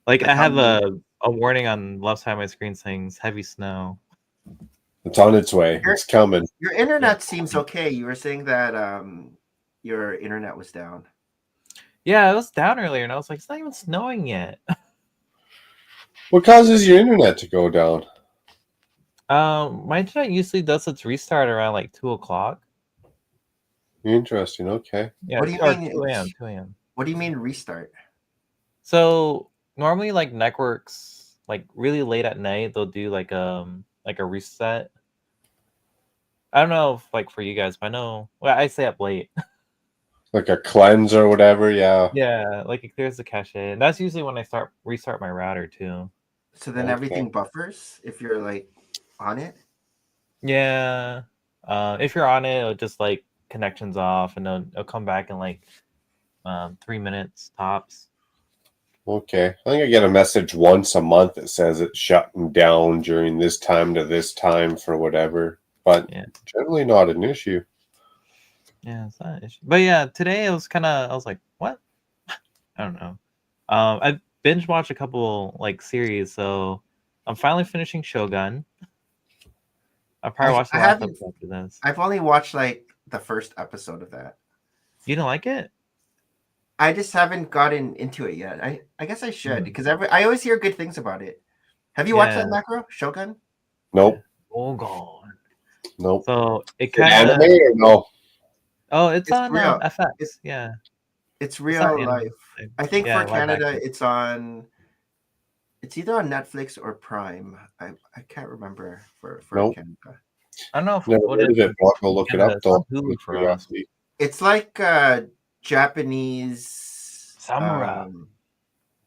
Like I have a warning on left side of my screen saying heavy snow. It's on its way. It's coming. Your internet seems okay. You were saying that your internet was down. Yeah, it was down earlier, and I was like, it's not even snowing yet. What causes your internet to go down? My internet usually does its restart around like 2:00. Interesting. Okay. Yeah, What do you or mean? 2 a.m. 2 a.m. What do you mean restart? So normally, like networks, like really late at night, they'll do like a reset. I don't know if like for you guys, but I know. Well, I stay up late. Like a cleanse or whatever. Yeah. Yeah, like it clears the cache, and that's usually when I restart my router too. So then Okay. everything buffers if you're like on it? Yeah. If you're on it, it'll just like connections off, and it'll come back in like 3 minutes tops. Okay. I think I get a message once a month that says it's shutting down during this time to this time for whatever, but Yeah. generally not an issue. Yeah, it's not an issue. But yeah, today it was I was like, what? I don't know. I binge watched a couple like series, so I'm finally finishing Shogun. I'll probably watch the last episode after this. I've only watched like the first episode of that. You didn't like it? I just haven't gotten into it yet. I guess I should because I always hear good things about it. Have you watched that, Macro Shogun? Nope. Oh god. Nope. So it Is it kind of anime or no? Oh, it's It's on real. FX. Yeah. It's It's real not anime. life. I think Yeah, for live Canada, action. it's either on Netflix or Prime. I can't remember for Nope. Canada. I don't know if Never what heard is of it, but I'll go look it Canada. up It's on though. Hulu for us. It's like Japanese Samurai.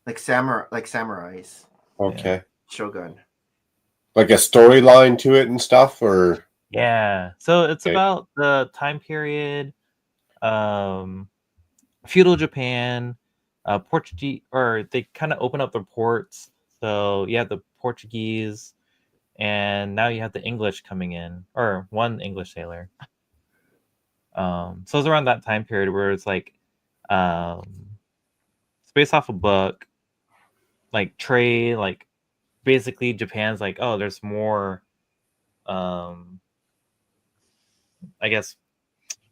like samurais. Okay. Shogun. Like a storyline to it and stuff, or Yeah. So it's Okay. about the time period, feudal Japan, Portuguese, or they kind of open up the ports. So you have the Portuguese, and now you have the English coming in, or one English sailor. So it's around that time period where it's like, it's based off a book, like trade, like basically Japan's like, oh, there's more, I guess,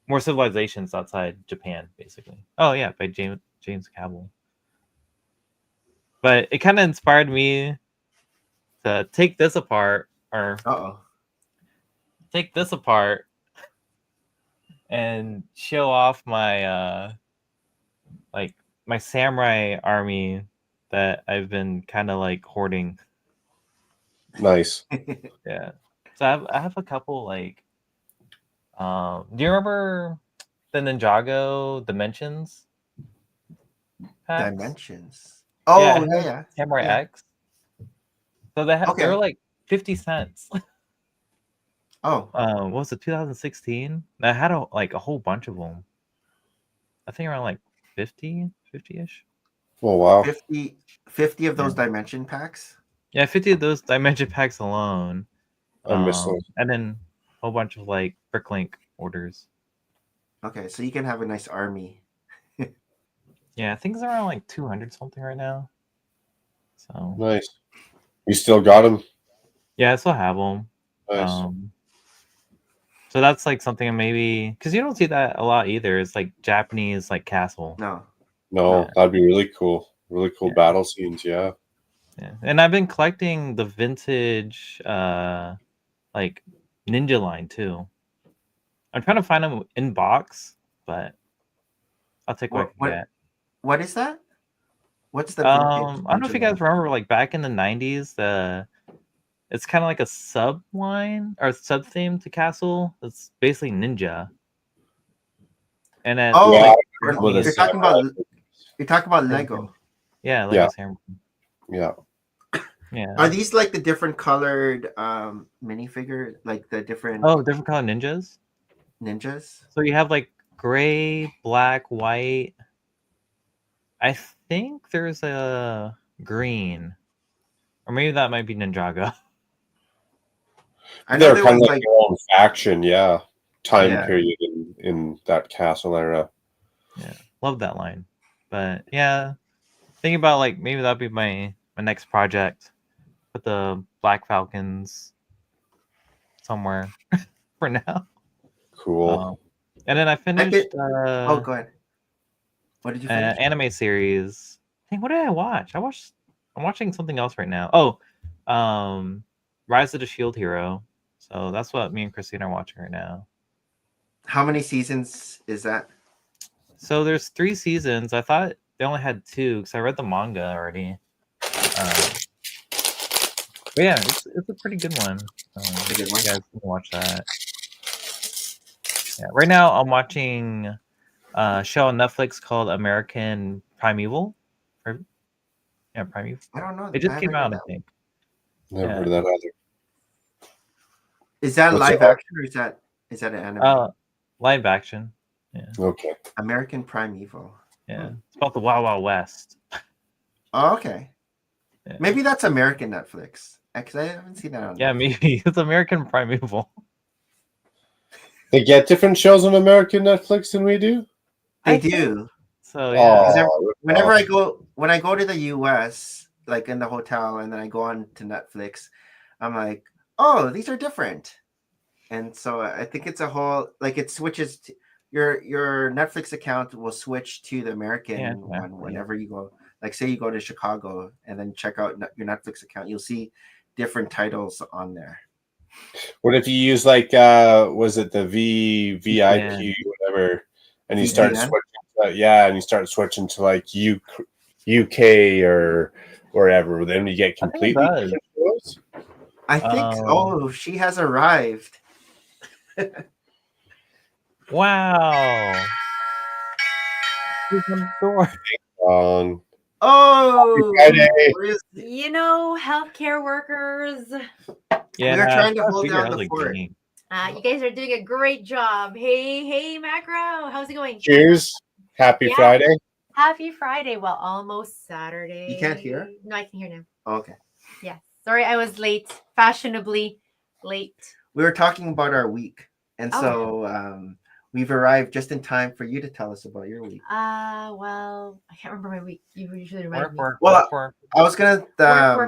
more civilizations outside Japan, basically. Oh yeah, by James Campbell. But it kind of inspired me to take this apart, or Uh-oh. take this apart, and show off my like my samurai army that I've been kind of like hoarding. Nice. Yeah. So I have a couple like. Do you remember the Ninjago Dimensions packs? Dimensions. Oh, Yeah, yeah, yeah. Samurai Yeah. X. So they Okay. were like 50 cents. Oh, What was it, 2016? I had a whole bunch of them. I think around like 50-ish. Oh wow. 50 of those Yeah. dimension packs. Yeah, 50 of those dimension packs alone. I miss those. And then a whole bunch of like Bricklink orders. Okay, so you can have a nice army. Yeah, I think it's around like 200 something right now. So Nice. You still got them? yeah, I still have them. Nice. So that's like something maybe because you don't see that a lot either. It's like Japanese like castle. No. No, Yeah. that'd be really cool. Really cool Yeah. battle scenes, yeah. Yeah, and I've been collecting the vintage like ninja line too. I'm trying to find them in box, but I'll take what I can get. What is that? What's the vintage? I don't know if you guys remember, like back in the 90s, it's kind of like a sub line or sub theme to Castle. It's basically ninja. And then Oh, Yeah, you're, with a you're talking about Lego. yeah, like Yeah. Samurai. Yeah. Yeah. Are these like the different colored minifigure, like the different Oh, different color ninjas. ninjas? So you have like gray, black, white. I think there's a green, or maybe that might be Ninjago. I know They're there kind was of like their own faction, yeah. Time Yeah. period in that castle era. Yeah, love that line. But yeah, thinking about like maybe that'd be my next project. Put the Black Falcons somewhere for now. Cool. And then I finished Oh, go ahead. What did you finish? anime series. Hey, what did I watch? I'm watching something else right now. Oh, Rise of the Shield Hero. So that's what me and Christine are watching right now. How many seasons is that? So there's 3 seasons. I thought they only had 2 because I read the manga already. But yeah, it's a pretty good one. A good one. You guys can watch that. Yeah, right now I'm watching a show on Netflix called American Primeval. Yeah, Primeval. I don't know. It just I came haven't out, heard I think. Never Yeah. heard of that either. Is that What's live it- action or is that an anime? Live action. Yeah, Okay. American Primeval. yeah. It's about the Wild Wild West. Oh, okay. Yeah. Maybe that's American Netflix. Because I haven't seen that on Yeah, maybe it's American Primeval. They get different shows on American Netflix than we do? They I think- do. So yeah, Whenever I go to the US, like in the hotel, and then I go on to Netflix, I'm like, oh, these are different. And so I think it's a whole like it switches to, your Netflix account will switch to the American one whenever you go. Like say you go to Chicago and then check out your Netflix account, you'll see different titles on there. What if you use like was it the VIP VPN. whatever, and you start VPN? switching and you start switching to like UK or wherever, then you get I think it completely does. different shows? I think she has arrived. Wow. Who's on the door? Oh, Friday. You know, healthcare workers. Yeah, We're trying to I hold figured down I was, the like, fort. dang. You guys are doing a great job. Hey, Macro. How's it going? Cheers. Happy Yeah. Friday. Happy Friday. Well, almost Saturday. You can't hear? No, I can hear now. Okay. Yeah. Sorry, I was late. Fashionably late. We were talking about our week, and Oh. so we've arrived just in time for you to tell us about your week. Well, I can't remember my week. You usually remind me. Well, I was gonna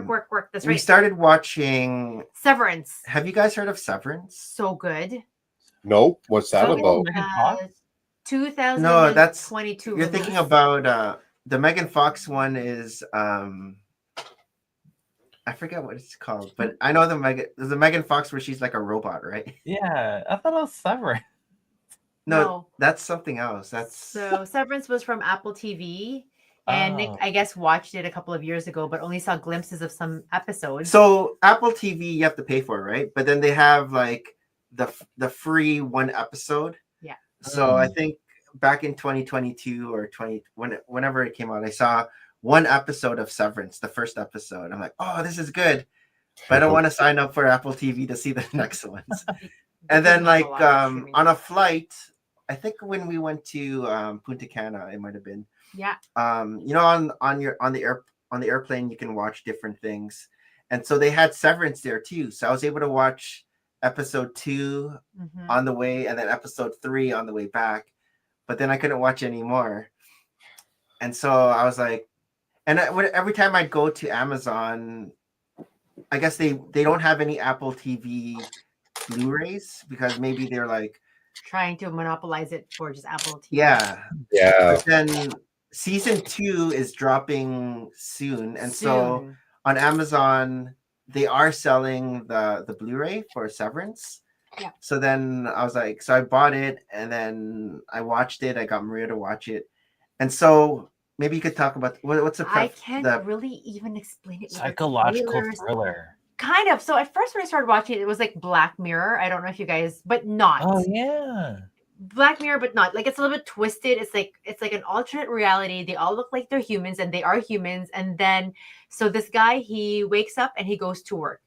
Work. That's we right. started watching. Severance. Have you guys heard of Severance? So good. Nope. What's that So about? Megan Fox? 2022 No, that's you're thinking release. about the Megan Fox one is I forget what it's called, but I know there's a Megan Fox where she's like a robot, right? Yeah, I thought it was Severance. No, that's something else. So Severance was from Apple TV, and Nick, Oh. I guess, watched it a couple of years ago, but only saw glimpses of some episodes. So Apple TV you have to pay for, right? But then they have like the free one episode. Yeah. So I think back in 2022 or whenever it came out, I saw one episode of Severance, the first episode. I'm like, oh, this is good, but I don't want to sign up for Apple TV to see the next ones. And then like on a flight, I think when we went to Punta Cana, it might have been. Yeah. You know, on the airplane, you can watch different things, and so they had Severance there too. So I was able to watch episode 2 on the way, and then episode 3 on the way back. But then I couldn't watch anymore, and so I was like, and every time I'd go to Amazon, I guess they don't have any Apple TV Blu-rays because maybe they're like trying to monopolize it for just Apple TV. Yeah. Yeah. But then season 2 is dropping soon, and so Soon. on Amazon they are selling the Blu-ray for Severance. Yeah. So then I was like, so I bought it and then I watched it. I got Maria to watch it, and so maybe you could talk about what's the I can't really even explain it. Psychological Spoilers. thriller. Kind of. So at first when I started watching it, it was like Black Mirror. I don't know if you guys, but not. Oh yeah. Black Mirror, but not. Like it's a little bit twisted. It's like an alternate reality. They all look like they're humans, and they are humans. And then, so this guy, he wakes up and he goes to work.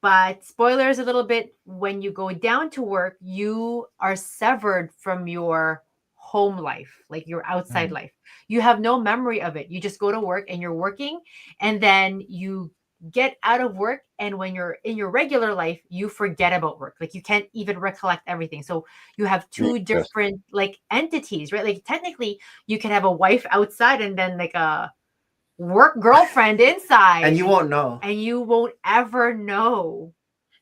But spoilers a little bit. When you go down to work, you are severed from your home life, like your outside life. You have no memory of it. You just go to work and you're working, and then you get out of work, and when you're in your regular life you forget about work. Like you can't even recollect everything, so you have two different like entities, right? Like technically you can have a wife outside and then like a work girlfriend inside, and you won't know, and you won't ever know.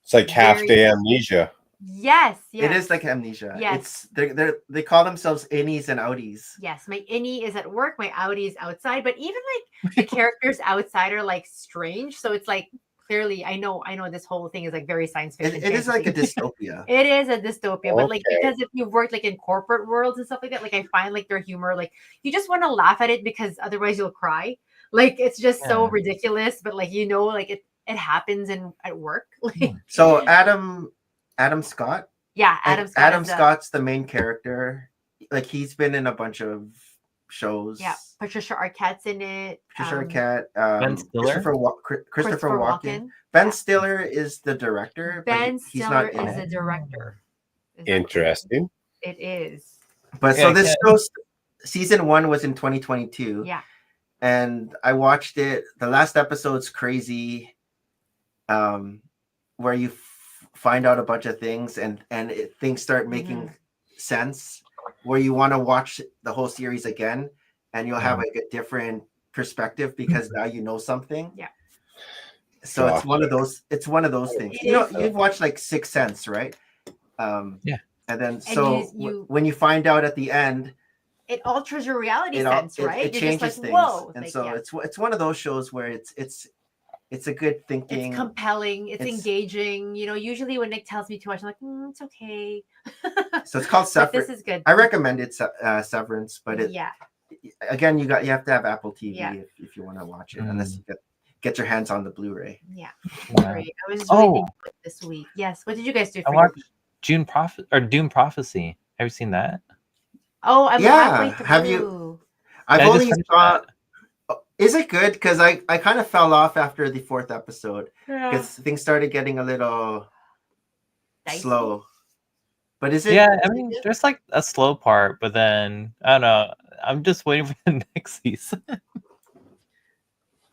It's like half day amnesia. Yes, it is like amnesia. Yes, it's they call themselves innies and outies. Yes, my innie is at work, my outie is outside, but even like the characters outside are like strange. So it's like clearly I know this whole thing is like very science fiction. It is like a dystopia. It is a dystopia, but like because if you've worked like in corporate worlds and stuff like that, like I find like their humor, like you just want to laugh at it because otherwise you'll cry. Like it's just so ridiculous, but like like it happens at work. Like so Adam Scott. Yeah, Adam Scott. Adam Scott's the main character. Like he's been in a bunch of shows. Yeah, Patricia Arquette's in it. Patricia Arquette. Ben Stiller. Christopher Walken. Ben Stiller is the director. Ben Stiller is the director. Interesting. It is. But so this show, season 1 was in 2022. Yeah. And I watched it. The last episode's crazy. Where you find out a bunch of things and things start making sense, where you want to watch the whole series again and you'll have like a different perspective because now you know something. Yeah. So it's one of those things. You've watched like Sixth Sense, right? Yeah. And then when you find out at the end, it alters your reality sense, right? It changes things. Whoa. And like, it's one of those shows where it's a good thinking. It's compelling. It's engaging. Usually when Nick tells me too much, I'm like, it's okay. So it's called Severance. This is good. I recommend it, Severance, but again, you have to have Apple TV if you want to watch it, unless you get your hands on the Blu-ray. Yeah. Great. I was really thinking this week. Yes. What did you guys do? I watched Doom Prophecy. Have you seen that? Oh, I'm halfway through. Have you? I've only saw. Is it good? Because I kind of fell off after the 4th episode because things started getting a little slow. But is it? Yeah, I mean, there's like a slow part, but then I don't know. I'm just waiting for the next season.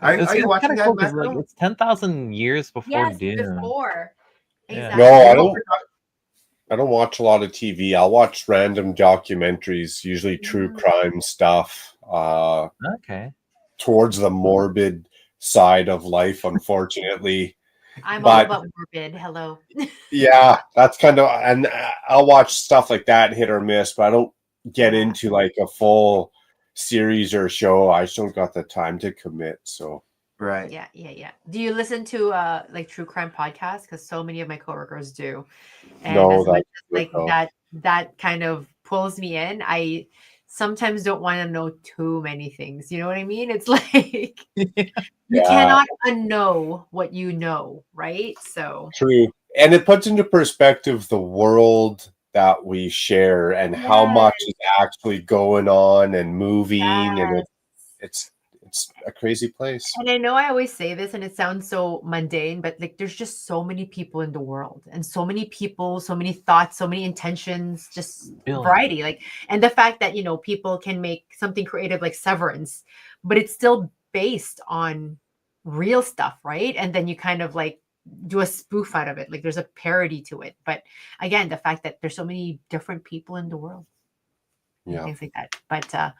Are you watching that? Cool like, it's 10,000 years before Doom. Before. Exactly. No, I don't watch a lot of TV. I'll watch random documentaries, usually true crime stuff. Okay. Towards the morbid side of life, unfortunately. I'm But- all about morbid. Hello. Yeah, that's kind of, and I'll watch stuff like that, hit or miss, but I don't get Yeah. into like a full series or show. I just don't got the time to commit. So Right. Yeah. Do you listen to like true crime podcasts? Because so many of my coworkers do. And No, as much that's as good, like though. that kind of pulls me in, I sometimes don't want to know too many things. You know what I mean? It's like you Yeah. cannot unknow what you know, right? So True. And it puts into perspective the world that we share and how much is actually going on and moving, and it's a crazy place. And I know I always say this and it sounds so mundane, but like there's just so many people in the world and so many people, so many thoughts, so many intentions, just variety. Like, and the fact that, people can make something creative like Severance, but it's still based on real stuff, right? And then you kind of like do a spoof out of it. Like there's a parody to it. But again, the fact that there's so many different people in the world. And Yeah. things like that. But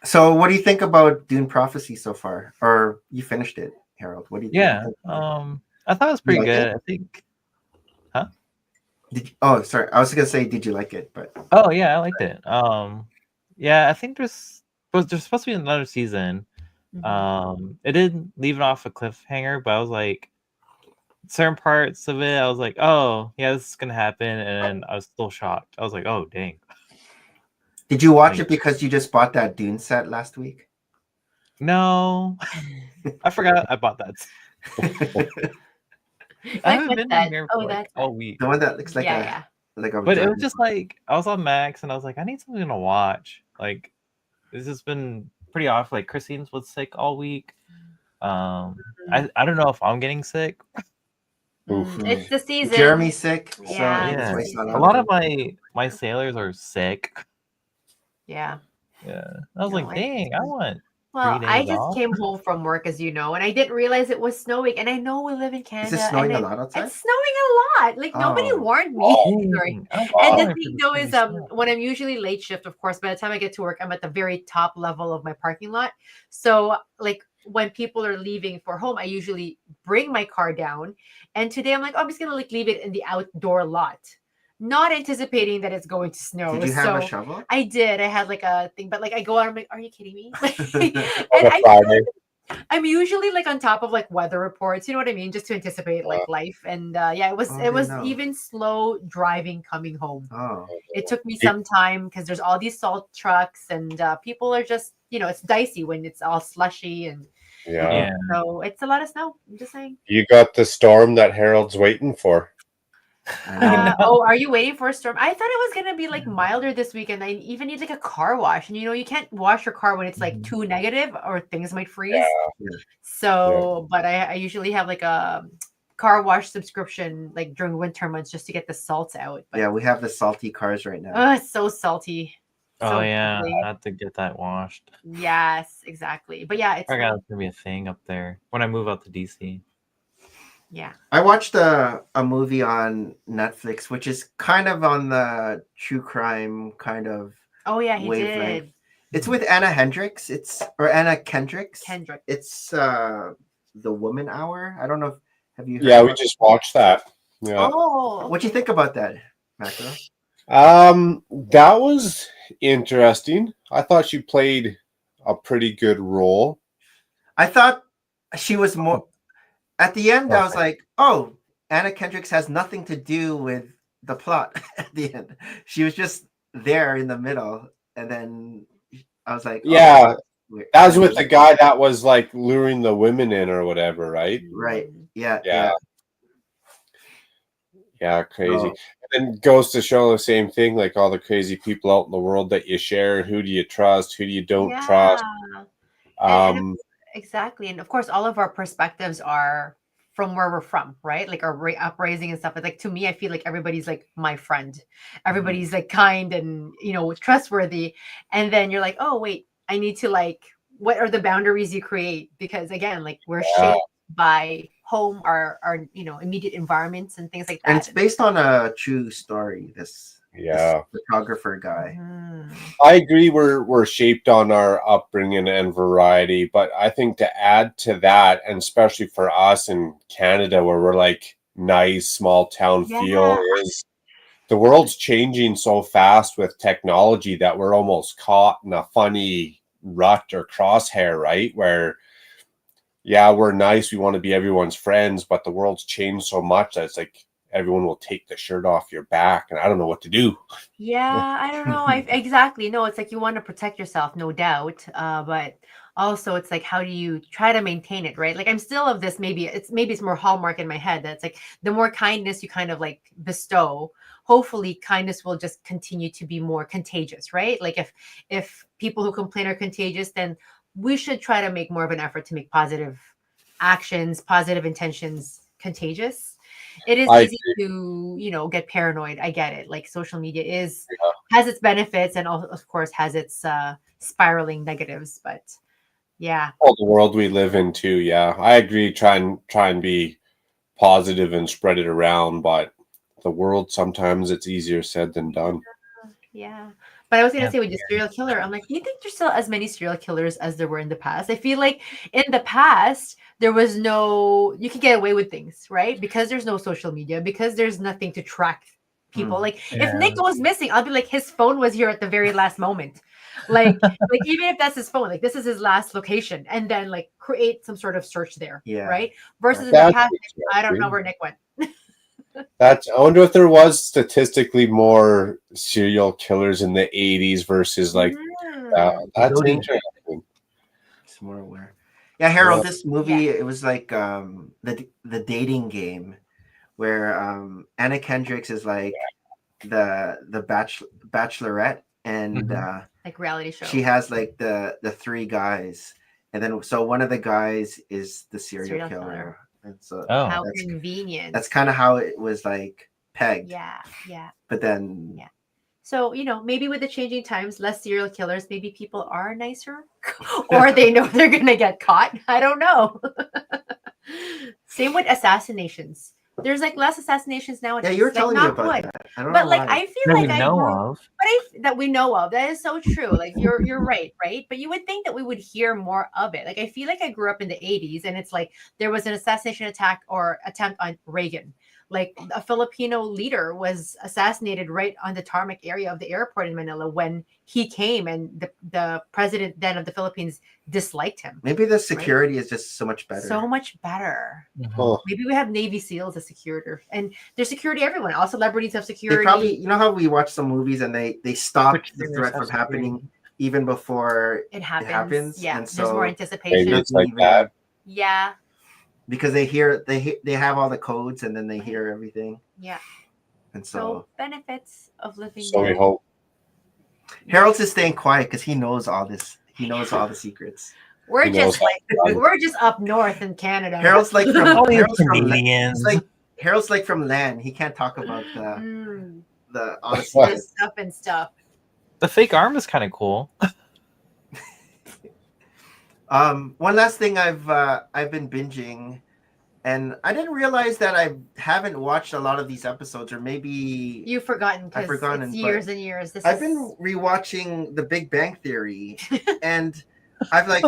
So, what do you think about Dune Prophecy so far? Or you finished it, Harold? What do you think? I thought it was pretty like good. it? I think. Oh, sorry. I was gonna say, did you like it? But Oh yeah, I liked it. Yeah, I think there's supposed to be another season. It didn't leave it off a cliffhanger, but I was like, certain parts of it, I was like, oh yeah, this is gonna happen, and then I was still shocked. I was like, oh dang. did you watch Like- it because you just bought that Dune set last week? No, I forgot I bought that. I haven't what's been that? here Oh, for like that's all week. The one that looks like yeah. like a. But it was dragon. just like I was on Max and I was like, I need something to watch. Like this has been pretty off. Like Christine's was sick all week. I don't know if I'm getting sick. Oof. It's the season. Jeremy's sick. Yeah, so that's yeah. why he's not A on lot it. of my sailors are sick. Yeah. Yeah. I was No, like, dang, I want Well, 3 I days just off. came home from work, as you know, and I didn't realize it was snowing. And I know we live in Canada. Is it snowing and a lot outside? It's snowing a lot. Like nobody Oh. warned me. Sorry. Dang, I was And the calling for thing this though heavy is, snow. when I'm usually late shift, of course, by the time I get to work, I'm at the very top level of my parking lot. So like when people are leaving for home, I usually bring my car down. And today I'm like, oh, I'm just gonna like leave it in the outdoor lot, not anticipating that it's going to snow. Did you have a So shovel? I did. I had like a thing, but like I go out, I'm like, are you kidding me? and On a I Friday. I'm usually like on top of like weather reports, you know what I mean, just to anticipate like life. And yeah, it was Oh, I it didn't was know. even slow driving coming home. Oh, It took me some time because there's all these salt trucks and people are just it's dicey when it's all slushy and Yeah. so it's a lot of snow. I'm just saying. You got the storm that Harold's waiting for. I know. Oh, are you waiting for a storm? I thought it was gonna be like milder this weekend. I even need like a car wash, and you can't wash your car when it's like too negative or things might freeze. Yeah. So, but I usually have like a car wash subscription like during winter months just to get the salt out. But Yeah, we have the salty cars right now. oh, it's so salty. Oh So yeah, deadly. I have to get that washed. Yes, exactly. But yeah, it's I got it's gonna be a thing up there when I move out to DC. yeah. I watched a movie on Netflix, which is kind of on the true crime kind of. Oh yeah, he wavelength. did. It's with Anna Hendricks. Anna Kendricks. Kendrick. It's The Woman Hour. I don't know. Have you? Heard Yeah, of we it? just watched that. Yeah. Oh, What do you think about that, Makro? That was interesting. I thought she played a pretty good role. I thought she was more. At the end, I was like, "Oh, Anna Kendricks has nothing to do with the plot." At the end, she was just there in the middle, and then I was like, "Oh, Yeah, weird." that was with the guy that was like luring the women in or whatever, right? Right? Yeah. Yeah, crazy. Oh. And then goes to show the same thing, like all the crazy people out in the world that you share. Who do you trust? Who do you don't trust? And exactly. And of course, all of our perspectives are from where we're from, right? Like our uprising and stuff. But like to me, I feel like everybody's like my friend. Everybody's like kind and trustworthy. And then you're like, oh wait, I need to like, what are the boundaries you create? Because again, like we're shaped by home, our immediate environments and things like that. And it's based on a true story. This Yeah. photographer guy. I agree we're shaped on our upbringing and variety, but I think to add to that, and especially for us in Canada where we're like nice small town feel, is the world's changing so fast with technology that we're almost caught in a funny rut or crosshair, right? Where we're nice, we want to be everyone's friends, but the world's changed so much that it's like everyone will take the shirt off your back, and I don't know what to do. Yeah, I don't know. Exactly. No, it's like you want to protect yourself, no doubt. But also it's like how do you try to maintain it, right? Like I'm still of this, maybe it's more hallmark in my head that's like the more kindness you kind of like bestow, hopefully kindness will just continue to be more contagious, right? Like if people who complain are contagious, then we should try to make more of an effort to make positive actions, positive intentions contagious. It is easy to, get paranoid. I get it. Like social media has its benefits and also, of course, has its spiraling negatives. But yeah, Well, the world we live in too. Yeah, I agree. Try and be positive and spread it around, but the world sometimes it's easier said than done. yeah. But I was gonna say with the serial killer, I'm like, do you think there's still as many serial killers as there were in the past? I feel like in the past there was you could get away with things, right? Because there's no social media, because there's nothing to track people. Like if Nick goes missing, I'll be like, his phone was here at the very last moment. Like even if that's his phone, like this is his last location, and then like create some sort of search there, right? Versus in the past, I don't know where Nick went. I wonder if there was statistically more serial killers in the 80s versus like that's interesting. It's more aware. Yeah, Harold, this movie it was like the dating game where Anna Kendricks is like the bachelorette and like reality show. She has like the three guys, and then so one of the guys is the serial killer. And so how convenient. That's kind of how it was like pegged. Yeah. But then So, maybe with the changing times, less serial killers, maybe people are nicer or they know they're going to get caught. I don't know. Same with assassinations. There's like less assassinations nowadays. Yeah, you were telling me about that. I don't know why. I feel like that we know of. That is so true. Like you're right? But you would think that we would hear more of it. Like I feel like I grew up in the 80s and it's like there was an assassination attack or attempt on Reagan. Like a Filipino leader was assassinated right on the tarmac area of the airport in Manila when he came, and the president then of the Philippines disliked him. Maybe the security is just so much better. So much better. Oh. Maybe we have Navy SEALs as security, and there's security everywhere. All celebrities have security. They probably, how we watch some movies and they stop the threat from happening even before it happens. Yeah, and so there's more anticipation. Maybe it's like that. Yeah. Because they have all the codes and then they hear everything. Yeah. And so benefits of living. So we hope. Harold's is staying quiet because he knows all this. He knows all the secrets. We're just up north in Canada. Harold's like from Harold's like from land. He can't talk about the all the stuff and stuff. The fake arm is kind of cool. One last thing I've been binging, and I didn't realize that I haven't watched a lot of these episodes, or maybe you've forgotten. I've forgotten. It's years and years. I've been rewatching The Big Bang Theory, and I've like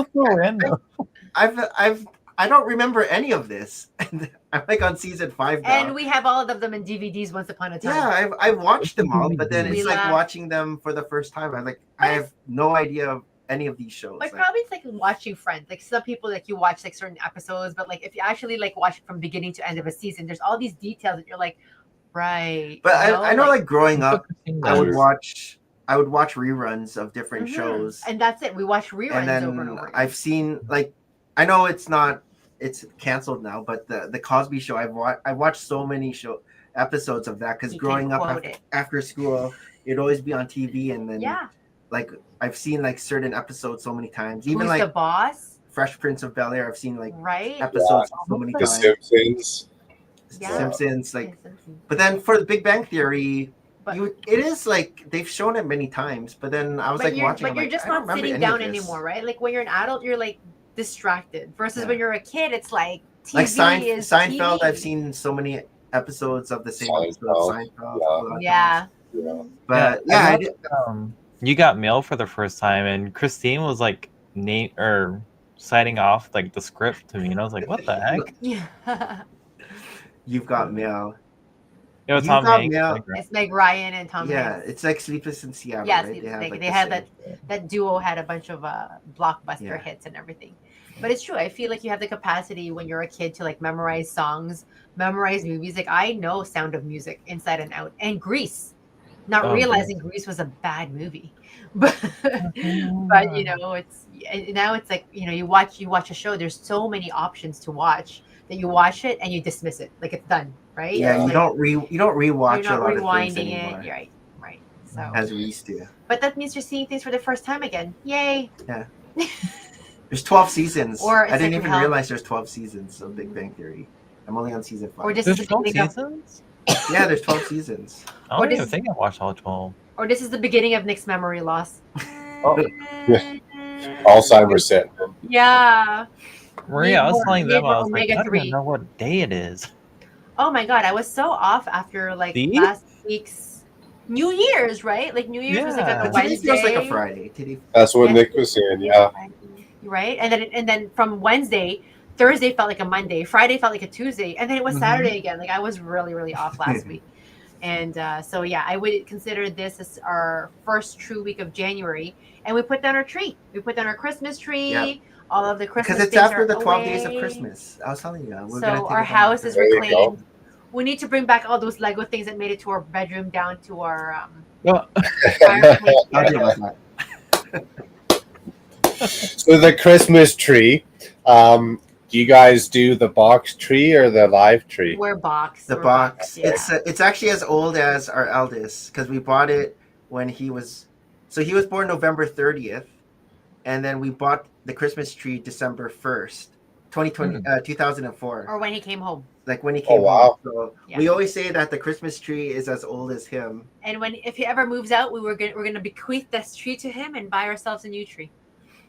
I don't remember any of this. And I'm like on season 5 now. And we have all of them in DVDs once upon a time. Yeah, I've watched them all, but then it's like watching them for the first time. I have no idea of any of these shows. But probably it's like watching Friends. Like some people like you watch like certain episodes, but like if you actually like watch it from beginning to end of a season, there's all these details that you're like, right. But I know like growing up, I would watch reruns of different shows. And that's it. We watch reruns and then over and over. I've seen like I know it's canceled now, but the Cosby Show, I've watched so many episodes of that because growing up after school, it'd always be on TV, and then like I've seen like certain episodes so many times. Even like the Boss, Fresh Prince of Bel-Air, I've seen like episodes so many times. Simpsons. Simpsons, like. But then for The Big Bang Theory, it is like they've shown it many times. But then I was like watching. But you're just not sitting down anymore, right? Like when you're an adult, you're like distracted. Versus when you're a kid, it's like TV like Seinfeld. TV. I've seen so many episodes of the same episode of Seinfeld. Yeah. But yeah, I I did. love, you got mail for the first time, and Christine was like signing off like the script to me, and I was like, "What the heck?" Yeah. You've got mail. It was You Tom got Hanks. mail. Like, It's Meg Ryan and Tom Yeah, Hanks. it's like Sleepless in Seattle, Yes, right? they the had same- that duo had a bunch of blockbuster Yeah. hits and everything. But it's true. I feel like you have the capacity when you're a kid to like memorize songs, memorize movies. Like I know Sound of Music inside and out, and Grease. Not Oh, realizing Grease was a bad movie, but you know it's now it's like you watch a show. There's so many options to watch that you watch it and you dismiss it like it's done, right? Yeah, It's you like, don't rewatch you're not a lot of things rewinding anymore it. You're right. So, as we used to. but that means you're seeing things for the first time again. Yay! There's 12 seasons. Or it's I didn't like even how- realize there's 12 seasons of Big Bang Theory. I'm only on season 5. Or this there's is the 12 beginning of, seasons. Yeah, there's 12 seasons. I Or don't this even is- think I watched all 12. or this is the beginning of Nick's memory loss. Oh, Alzheimer's set. Yeah. Maria, I was more- telling them, need more I was like, I don't omega-3. even know what day it is. Oh my god, I was so off after like See? last week's New Year's, right? Like New Year's was like on Yeah. a But today Wednesday. feels like a Friday. Today, That's what Yeah. Nick was saying. Yeah. Right? And then from Wednesday, Thursday felt like a Monday, Friday felt like a Tuesday, and then it was Mhm. Saturday again. Like I was really, really off last week. And so yeah, I would consider this as our first true week of January. And we put down our tree. We put down our Christmas tree. Yeah. All of the Christmas because it's things after are the 12 days of away. Christmas. I was telling you. We're gonna So take our it house down. is There you reclaimed. We need to bring back all those Lego things that made it to our bedroom down to our Oh. fireplace I'll area. deal with that. So the Christmas tree. Do you guys do the box tree or the live tree? We're box. The We're box. yeah. It's actually as old as our eldest because we bought it when he was. So he was born November 30th, and then we bought the Christmas tree December 1st, 2004. or when he came home. Like when he came wow. home. So Yeah. we always say that the Christmas tree is as old as him. And if he ever moves out, we're gonna bequeath this tree to him and buy ourselves a new tree.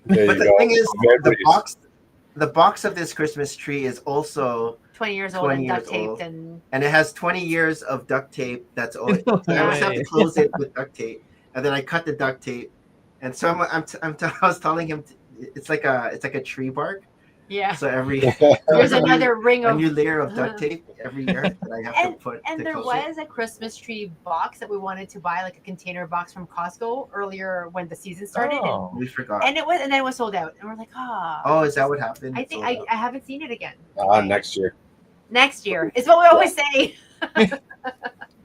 There But you the go. thing is, Memories. the box of this Christmas tree is also 20 years old 20 and duct years taped old. and and it has 20 years of duct tape. That's all. No So I always have way. to close it with duct tape, and then I cut the duct tape. And so I was telling him it's like a tree bark. yeah. So There's another ring a of new layer of duct tape every year that I have to put. and to there close it. was a Christmas tree box that we wanted to buy, like a container box from Costco earlier when the season started, Oh. We forgot. and then it was sold out, and we're like, Oh, is that what happened? I It's think sold out. I haven't seen it again. Next year. Next year is what we always say.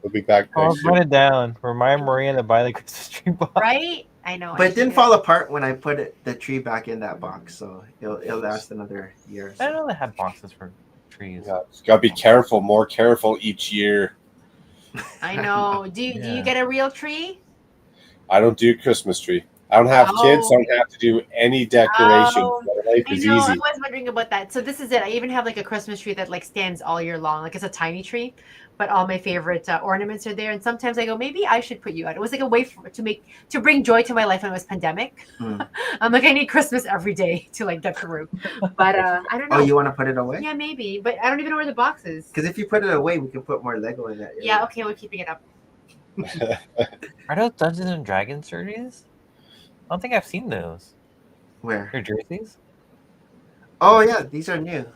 We'll be back I'll next year. write it down. Remind Maria to buy the Christmas tree box. Right? I know. But I it didn't should. fall apart when I put the tree back in that box, so it'll last another year. I So. know they had boxes for trees. Yeah, you gotta be careful, more careful each year. I know. Do you Yeah. get a real tree? I don't do Christmas tree. I don't have kids, so I Oh. don't have to do any decorations. Oh, My life I is know. I easy. was wondering about that. So this is it. I even have like a Christmas tree that like stands all year long. Like it's a tiny tree, but all my favorite ornaments are there. And sometimes I go, maybe I should put you out. It was like a way to bring joy to my life when it was pandemic. Hmm. I'm like, I need Christmas every day to like get through. But I don't know. Oh, you want to put it away? Yeah, maybe. But I don't even know where the box is. Because if you put it away, we can put more Lego in that. Yeah. Okay, we're keeping it up. Are those Dungeons and Dragons jerseys? I don't think I've seen those. Where? Your jerseys? Oh yeah, these are new.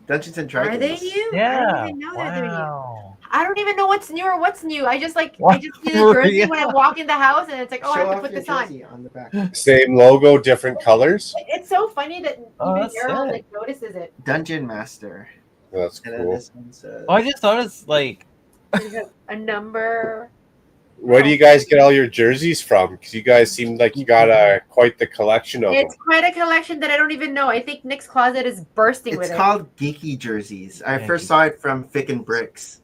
Dungeons and Dragons. Are they new? I Yeah. don't even know that they're new. Wow. I don't even know what's new or what's new. I just like Wow, I just see the jersey Maria. when I walk in the house, and it's like, oh, I Show have to off put your this on. jersey on the back. Same logo, different colors. It's so funny that Oh, even that's Daryl sick. like notices it. Dungeon Master. That's And then cool. this one says. Oh, I just noticed, like, There's a number. Where do you guys get all your jerseys from? Because you guys seem like you got quite the collection of them. It's quite a collection that I don't even know. I think Nick's closet is bursting It's with called Geeky Jerseys. I Yeah, first Geeky. saw it from Fick and Bricks.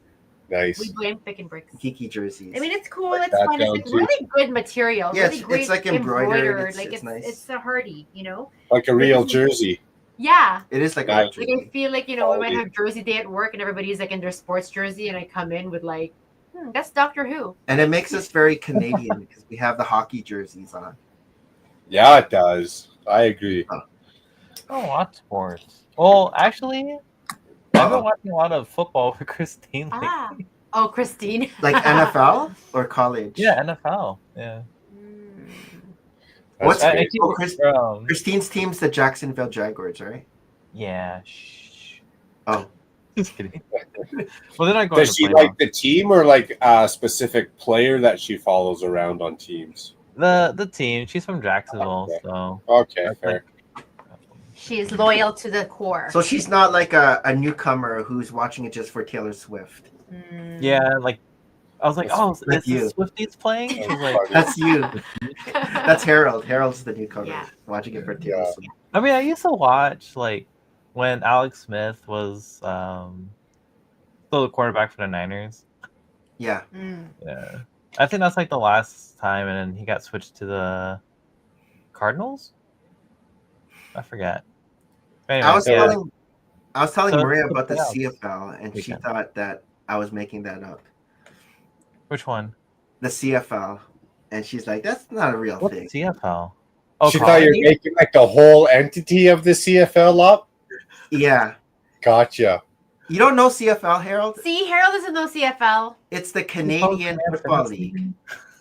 it. Nice. We blame Pick and Bricks. Geeky Jerseys. I mean, it's cool. Like It's that fun. It's down like too. really good material. Yeah, really it's great like embroidered. Like It's nice. It's a hardy, you know. Like a real jersey. Yeah. It is like a Nice. Like jersey. I feel like we might Quality. have Jersey Day at work, and everybody's like in their sports jersey, and I come in with like, that's Doctor Who. And it makes us very Canadian because we have the hockey jerseys on. Yeah, it does. I agree. oh, what sports? Well, actually, I've Uh-oh. been watching a lot of football with Christine lately. Ah, Oh, Christine. Like NFL or college? Yeah, NFL. Yeah. What's That's I great. keep, oh, um, Christine's team's the Jacksonville Jaguars, right? yeah. Shh. Oh, Just kidding. Well, they're not going Does to she play like the team or like a specific player that she follows around on teams? the team. She's from Jacksonville, Okay. so Okay, that's fair. She is loyal to the core. so she's not like a newcomer who's watching it just for Taylor Swift. yeah. Like I was like, That's oh, like is you. this Swifties playing? She's like, Funny. That's you. That's Harold. Harold's the newcomer Yeah. watching it for Taylor Yeah. Swift. I mean, I used to watch like when Alex Smith was still the quarterback for the Niners. Yeah. Yeah, I think that's like the last time, and then he got switched to the Cardinals. I forget. Anyway, I was yeah. telling So, Maria it's about the playoffs CFL, and she weekend. thought that I was making that up. Which one? The CFL, and she's like, "That's not a real What's thing." CFL? Oh, She thought you were college? making like the whole entity of the CFL up. Yeah. Gotcha. You don't know CFL, Harold? See, Harold doesn't know CFL. It's the She's Canadian supposed to Football answer. League.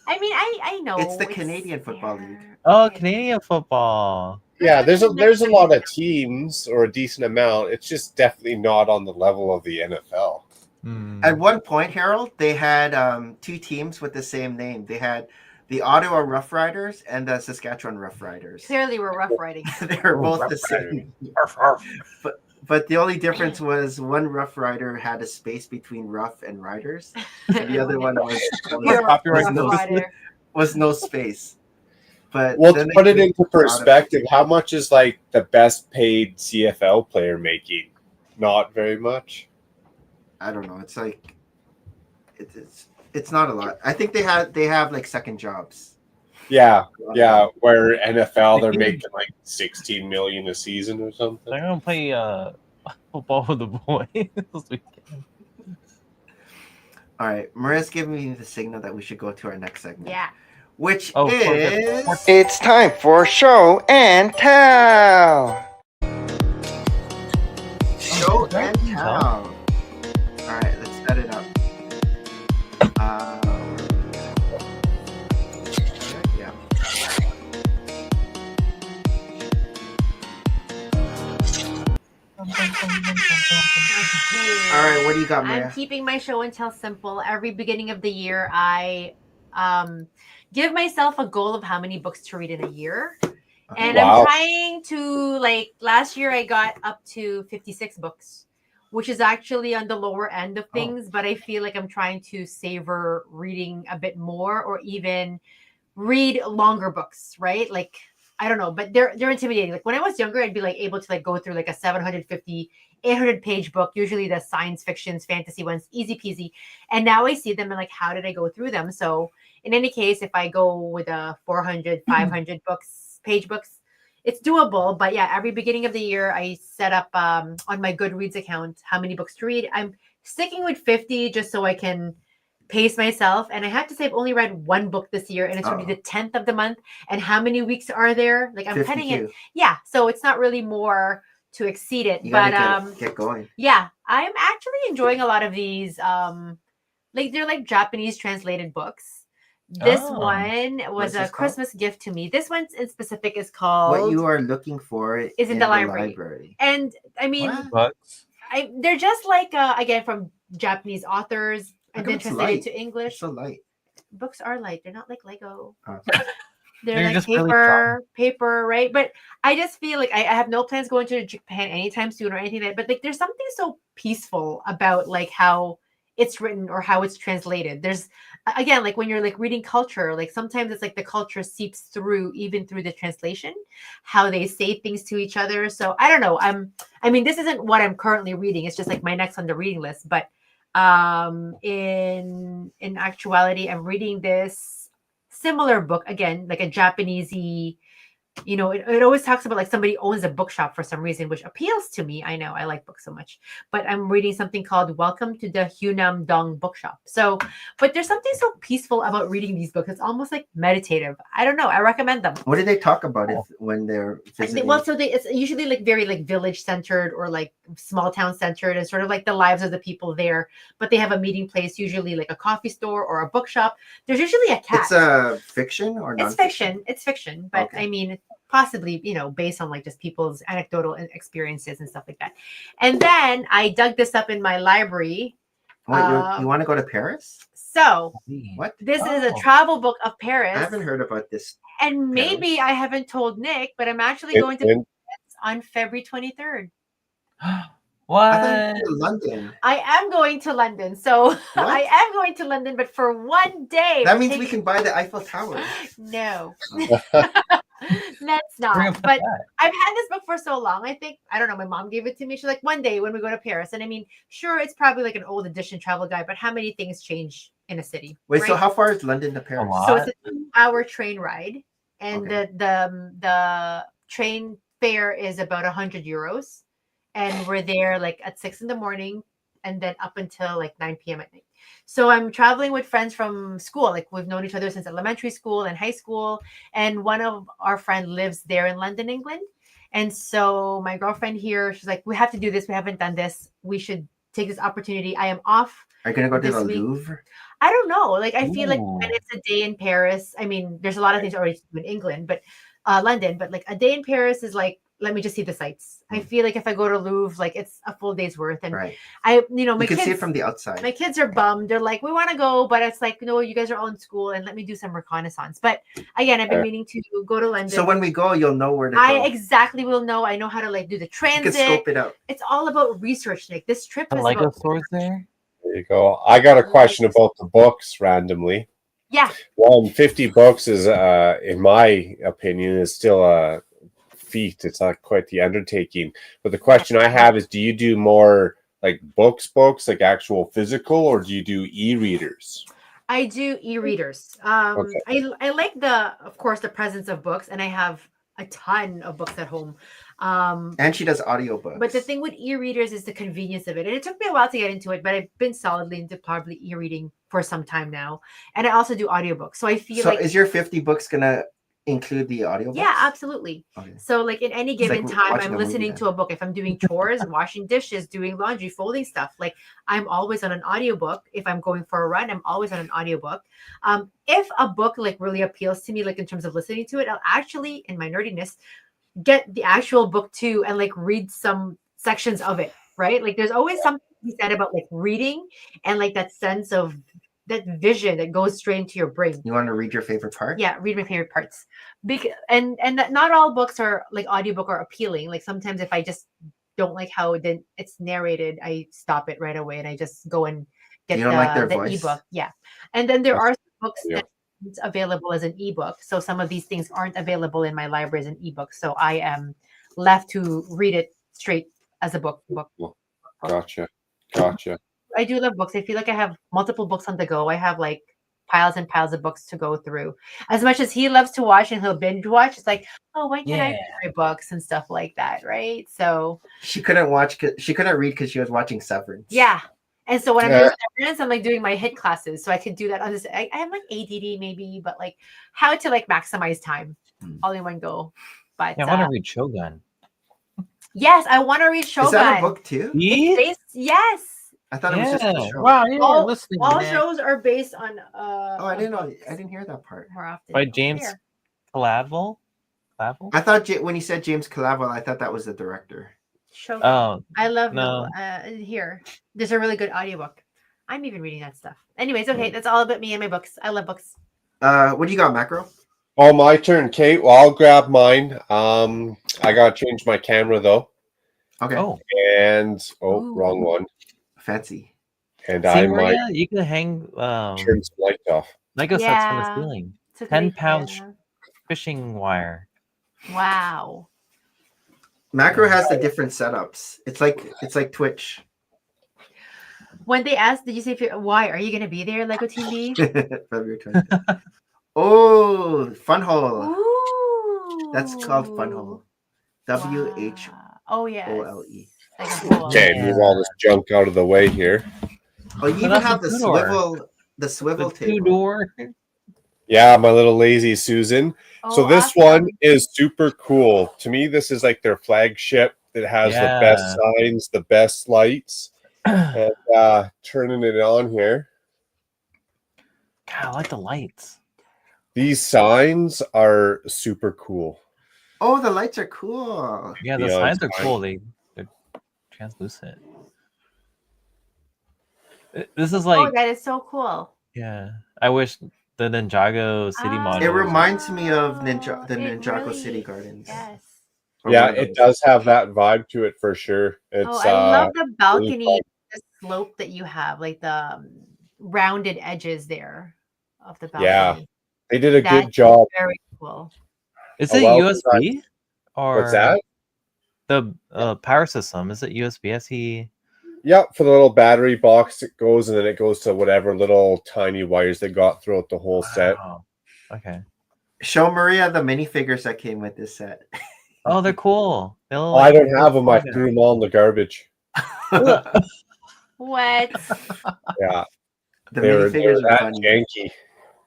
I mean, I know. It's the Canadian Football there. League. Oh, Okay. Canadian football. Yeah, That's what there's a she lot of teams or a decent amount. It's just definitely not on the level of the NFL. At one point, Harold, they had two teams with the same name. They had the Ottawa Rough Riders and the Saskatchewan Rough Riders. Clearly, we're rough riding. They were Oh, both Rough the same. Arf, arf. But the only difference was one Rough Rider had a space between Rough and Riders, and the other one You're a Copyright rough no, rider. was no space. But Well, then to they put it changed into the product. perspective, how much is like the best paid CFL player making? Not very much. I don't know. It's like it's not a lot. I think they have like second jobs. Yeah, yeah. Where NFL they're making like 16 million a season or something. They're gonna play football with the boys this weekend. All right, Maria's giving me the signal that we should go to our next segment. Yeah. Which Oh, is It's time for show and tell. show Okay. and tell. All right, let's set it up. Yeah. All right, what do you got, Maria? I'm keeping my show and tell simple. Every beginning of the year, I give myself a goal of how many books to read in a year. And Wow. I'm trying to, like, last year I got up to 56 books, which is actually on the lower end of things, but I feel like I'm trying to savor reading a bit more or even read longer books, right? Like, I don't know, but they're intimidating. Like when I was younger, I'd be like able to like go through like a 750, 800 page book, usually the science fictions, fantasy ones, easy peasy. And now I see them and like, how did I go through them? So in any case, if I go with a 400, 500 page books, it's doable. But yeah, every beginning of the year, I set up on my Goodreads account how many books to read. I'm sticking with 50 just so I can pace myself. And I have to say, I've only read one book this year, and it's already the 10th of the month. And how many weeks are there? Like I'm cutting it. 52. Yeah. So it's not really more to exceed it. You But gotta get going. yeah, I'm actually enjoying a lot of these. Like they're like Japanese translated books. This Oh. one What's was this a called? Christmas gift to me. This one in specific is called What you are looking for is in the library. And I mean, What? Books. they're just like again from Japanese authors How and come then it's translated light? to English. It's so light. Books are light. They're not like Lego. Oh. They're They're like just really paper, right? But I just feel like I have no plans going to Japan anytime soon or anything like that. But like there's something so peaceful about like how it's written or how it's translated. There's again, like when you're like reading culture, like sometimes it's like the culture seeps through even through the translation, how they say things to each other. So I don't know. I mean, this isn't what I'm currently reading. It's just like my next on the reading list. But in actuality, I'm reading this similar book again, like a Japanesey it always talks about like somebody owns a bookshop for some reason, which appeals to me. I know I like books so much, but I'm reading something called Welcome to the Hunam Dong Bookshop. So, but there's something so peaceful about reading these books. It's almost like meditative. I don't know. I recommend them. What do they talk about when they're visiting? Well, so it's usually like very like village centered or like small town centered and sort of like the lives of the people there. But they have a meeting place, usually like a coffee store or a bookshop. There's usually a cat. It's a fiction or it's fiction. It's fiction, but I mean, possibly based on like just people's anecdotal experiences and stuff like that. And then I dug this up in my library. Wait, you want to go to Paris? So what? This is a travel book of Paris. I haven't heard about this. And maybe I haven't told Nick, but I'm actually going to Paris on February 23rd. What? I thought you were in London. I am going to London. So I am going to London, but for one day. That means we can buy the Eiffel Tower. No. That's not. But I've had this book for so long. I think, I don't know, my mom gave it to me. She's like, one day when we go to Paris. And I mean, sure, it's probably like an old edition travel guide, but how many things change in a city? Wait, right? so how far is London to Paris? So it's a 2-hour train ride. And the train fare is about 100 euros. And we're there like at 6 a.m. and then up until like 9 p.m. at night. So I'm traveling with friends from school. Like we've known each other since elementary school and high school. And one of our friends lives there in London, England. And so my girlfriend here, she's like, we have to do this. We haven't done this. We should take this opportunity. I am off. Are you going to go to the Louvre? I don't know. Like, I feel like when it's a day in Paris, I mean, there's a lot of things already to do in England, but London, but like a day in Paris is like, let me just see the sights. I feel like if I go to Louvre, like it's a full day's worth. And my you can kids see it from the outside. My kids are bummed. They're like, we want to go, but it's like, no, you guys are all in school and let me do some reconnaissance. But again, I've been meaning to go to London. So when we go, you'll know where to go. I exactly will know. I know how to like do the transit. You can scope it out. It's all about research, Nick. This trip is Lego about stores there. There you go. I got a question about the books randomly. Yeah. 50 books is, in my opinion, is still a feat. It's not quite the undertaking. But the question I have is, do you do more like books, like actual physical, or do you do e-readers? I do e-readers. I like of course, the presence of books, and I have a ton of books at home. And she does audiobooks. But the thing with e-readers is the convenience of it. And it took me a while to get into it, but I've been solidly into probably e-reading for some time now. And I also do audiobooks. So I feel like... So is your 50 books going to include the audiobooks? Yeah, absolutely. Okay. So like in any given time, I'm listening to a book. If I'm doing chores, washing dishes, doing laundry, folding stuff, like I'm always on an audiobook. If I'm going for a run, I'm always on an audiobook. If a book like really appeals to me, like in terms of listening to it, I'll actually, in my nerdiness, get the actual book too and like read some sections of it, right? Like there's always something to be said about like reading and like that sense of that vision that goes straight into your brain. You want to read your favorite part? Yeah, read my favorite parts. And not all books are like audiobook are appealing. Like sometimes if I just don't like how it's narrated, I stop it right away and I just go and get the ebook. Yeah. And then there are books that aren't available as an ebook. So some of these things aren't available in my library as an ebook. So I am left to read it straight as a book. Gotcha. I do love books. I feel like I have multiple books on the go. I have like piles and piles of books to go through. As much as he loves to watch and he'll binge watch, it's like, oh, when can I read my books and stuff like that, right? So she couldn't read because she was watching Severance. Yeah. And so when I'm doing Severance, I'm like doing my HIT classes. So I could do that on this. I have like ADD maybe, but like how to like maximize time all in one go. But I want to read Shogun. Yes, I want to read Shogun. Is that a book too? Yes. I thought it was just a show. Wow, you're listening. All shows are based on. I didn't know. I didn't hear that part. More often. By James Clavell. I thought when you said James Clavell, I thought that was the director. Shogun. Oh, I love here. There's a really good audiobook. I'm even reading that stuff. Anyways, okay, that's all about me and my books. I love books. What do you got, Makro? Oh, my turn, Kate. Well, I'll grab mine. I gotta change my camera though. Okay. And wrong one. Fancy. And I might. You can hang turn some lights off. Lego sets from the ceiling. 10-pound fishing wire. Wow. Makro has the different setups. It's like Twitch. When they asked, did you say why are you gonna be there, Lego TV? February 20th. Oh, fun hole. Ooh. That's called fun hole. WHOLE. Oh yes. OLE. Like a blow up. Okay, move all this junk out of the way here. Oh, you even that's have a the two-door. swivel The table. 2-door. Yeah, my little lazy Susan. So Oh, this awesome. one is super cool. To me, this is like their flagship. It has the best signs, the best lights. And turning it on here. God, I like the lights. These signs are super cool. Oh, the lights are cool. Yeah, the Neon signs are sign. cool. They're translucent. This is Oh, like, that is so cool. yeah. I wish the Ninjago City model. It was- reminds me of the It Ninjago really- City Gardens. Yes. Or Yeah, one of it those. does have that vibe to it for sure. It's Oh, I love the balcony, fun. the slope that you have, like the rounded edges there of the Yeah. balcony. They did a That's good job. very cool. Is a it well-designed- USB? Or What's that? the power system? Is it USB-C? Yep, for the little battery box it goes, and then it goes to whatever little tiny wires they got throughout the whole set. Wow. Okay. Show Maria the minifigures that came with this set. Oh, they're cool. They look Oh, I like- don't have them. I threw them all in the garbage. What? Yeah, The they were minifigures are that funny. janky.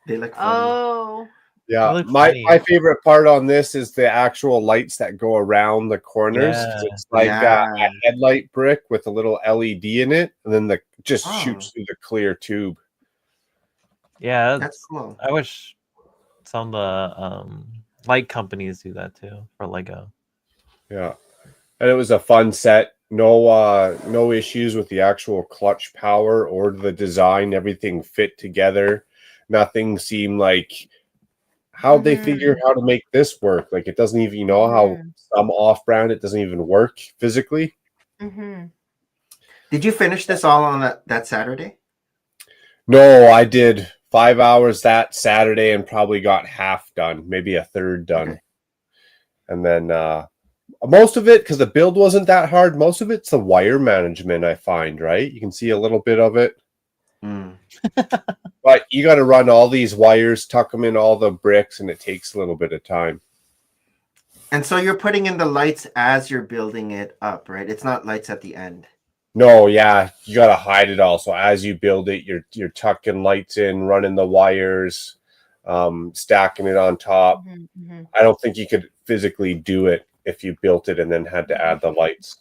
They look funny. Oh, Yeah, They look my funny. favorite part on this is the actual lights that go around the corners. 'Cause Yeah. It's like Yeah. a headlight brick with a little LED in it, and then the just Oh. shoots through the clear tube. Yeah, That's cool. I wish some of the light companies do that too for Lego. Yeah, and it was a fun set. No issues with the actual clutch power or the design. Everything fit together. Nothing seemed like how'd they figure how to make this work. Like it doesn't even how some off-brand it doesn't even work physically. mm-hmm. Did you finish this all on that Saturday? No, I did 5 hours that Saturday and probably got half done, maybe a third done. Okay. And then most of it, because the build wasn't that hard, most of it's the wire management, I find, right? You can see a little bit of it. Mm. But you got to run all these wires, tuck them in all the bricks, and it takes a little bit of time. And so you're putting in the lights as you're building it up, right? It's not lights at the end. No, yeah, you got to hide it all. So as you build it, you're tucking lights in, running the wires, stacking it on top. Mm-hmm. I don't think you could physically do it if you built it and then had to add the lights.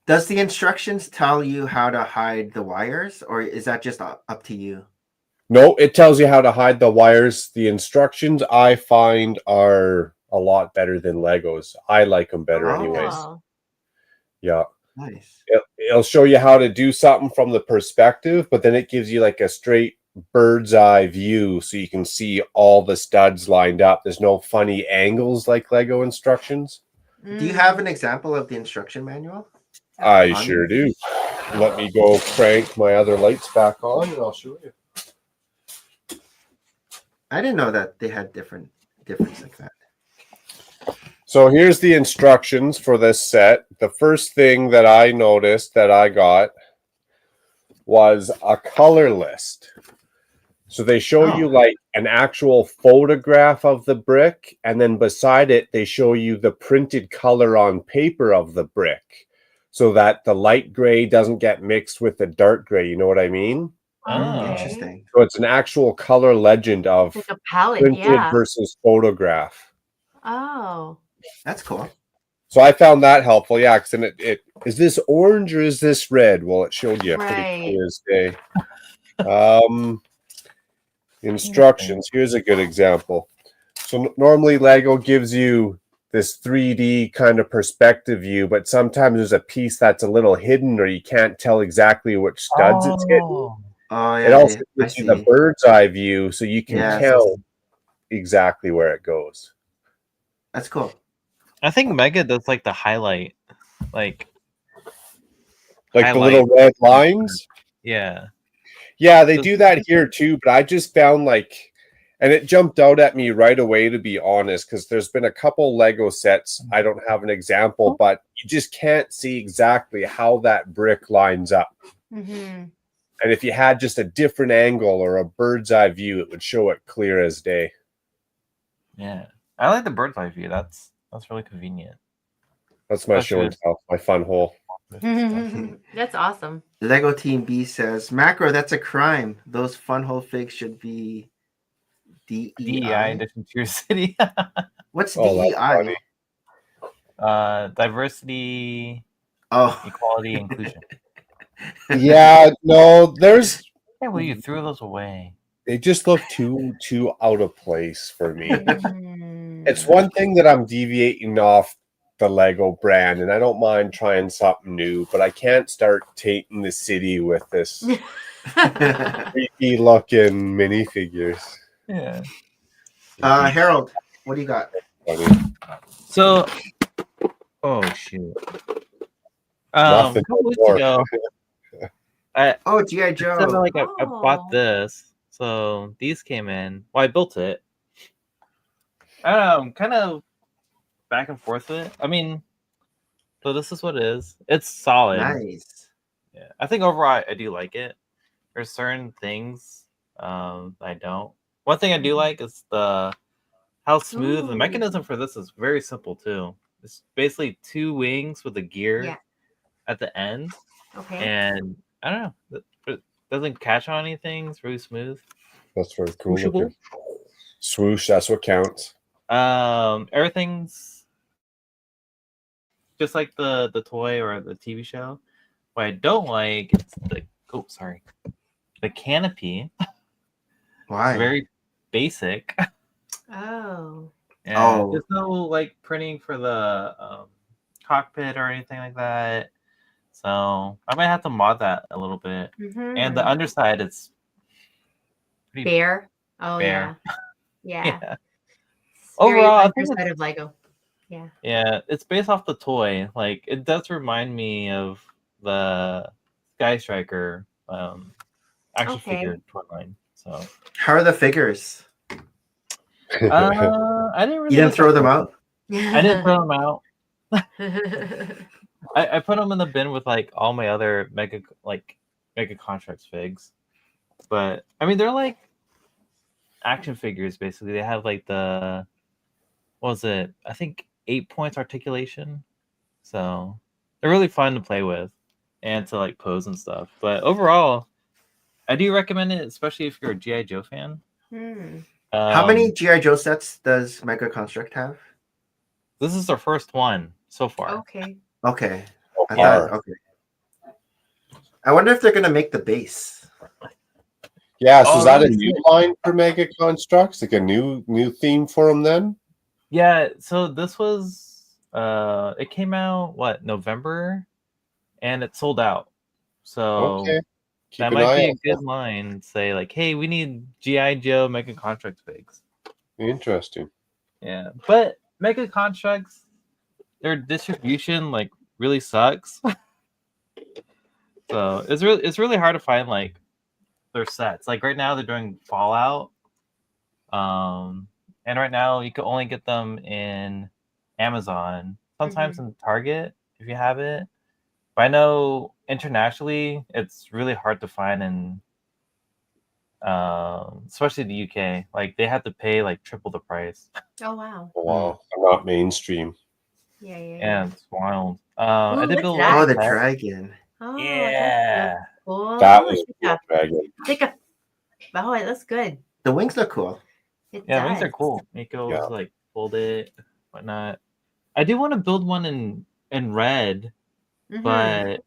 Does the instructions tell you how to hide the wires, or is that just up to you? No, it tells you how to hide the wires. The instructions I find are a lot better than Legos. I like them better anyways. Oh. Yeah. Nice. It'll show you how to do something from the perspective, but then it gives you like a straight bird's eye view so you can see all the studs lined up. There's no funny angles like Lego instructions. Do you have an example of the instruction manual? I On sure it? do. Let me go crank my other lights back on and I'll show you. I didn't know that they had difference like that. So here's the instructions for this set. The first thing that I noticed that I got was a color list. So they show you like an actual photograph of the brick, and then beside it, they show you the printed color on paper of the brick so that the light gray doesn't get mixed with the dark gray. You know what I mean? Oh. Interesting. So it's an actual color legend of Like a palette, printed yeah. versus photograph. Oh. That's cool. So I found that helpful. Yeah, because then it is this orange or is this red? Well, it showed you pretty Right. clear as day. Instructions. Here's a good example. So normally Lego gives you this 3D kind of perspective view, but sometimes there's a piece that's a little hidden or you can't tell exactly which studs it's hitting. Oh. Oh yeah. It also I gives you the see. bird's eye view so you can Yes. tell exactly where it goes. That's cool. I think Mega does like the highlight. Like, Like highlight. the little red lines. Yeah. Yeah, they do that here too, but I just found like, and it jumped out at me right away, to be honest, because there's been a couple Lego sets. I don't have an example, but you just can't see exactly how that brick lines up. Mm-hmm. And if you had just a different angle or a bird's eye view, it would show it clear as day. Yeah. I like the bird's eye view. That's really convenient. That's my That's show and good. tell, my fun hole. That's awesome. Lego Team B says, Macro, that's a crime. Those fun hole figs should be DEI DEI. addition to your city. What's Oh, that's DEI? funny. Diversity, Oh, equality, inclusion. Yeah, no, there's Yeah, well, you threw those away. they just look too out of place for me. Mm. It's one thing that I'm deviating off the Lego brand, and I don't mind trying something new, but I can't start tainting the city with this creepy looking minifigures. Yeah. Harold, what do you got? So, oh shoot. Nothing A couple weeks more. ago, Oh, G.I. so, Joe. like I Oh. bought this. So these came in. Well, I built it. I don't know. I'm kind of back and forth with it. I mean, so this is what it is. It's solid. Nice. Yeah, I think overall I do like it. There's certain things I don't. One thing I do like is how smooth the Ooh. mechanism for this is. Very simple too. It's basically 2 wings with a gear Yeah. at the end, Okay. and I don't know. It doesn't catch on anything. It's really smooth. That's very cool Swooshable. looking. Swoosh, that's what counts. Everything's just like the toy or the TV show. What I don't like is the canopy. Why? It's very basic. Oh. And Oh. there's no like printing for the cockpit or anything like that. So I might have to mod that a little bit. And the underside is pretty Bare. Oh bare. yeah. Yeah. It's Overall, I think very it's- underside of Lego. Yeah. Yeah, it's based off the toy. Like it does remind me of the Sky Striker action Okay. figure toy line. So How are the figures? I didn't really You didn't look throw at them out? I didn't throw them out. I put them in the bin with like all my other mega contracts figs. But I mean they're like action figures basically. They have like the what was it? I think 8 points articulation. So they're really fun to play with and to like pose and stuff. But overall, I do recommend it, especially if you're a G.I. Joe fan. How many G.I. Joe sets does Mega Construct have? This is their first one so far. Okay. Okay. So I far. thought, okay. I wonder if they're gonna make the base. Yeah, so Oh, is that a really? new line for Mega Constructs? Like a new theme for them then? Yeah, so this was it came out November, and it sold out. So Okay. Keep that an might eye be a out. good line. Say like, hey, we need G.I. Joe Mega Contract figs. Interesting. Yeah, but Mega Contracts, their distribution like really sucks. So it's really hard to find like their sets. Like right now they're doing Fallout, and right now you can only get them in Amazon, sometimes in Target if you have it. But I know internationally it's really hard to find in, especially the UK. Like they have to pay like triple the price. Oh wow. Oh, wow. They're not mainstream. Yeah, yeah, yeah. Yeah, it's wild. I Ooh, did what's build that? Oh, the set. dragon. Oh, Yeah. that's so cool. That Oh, was it's a like dragon. oh, it looks good. The wings look cool. It Yeah, does. wings are cool. You can always Yeah. like fold it, whatnot. I do want to build one in red, but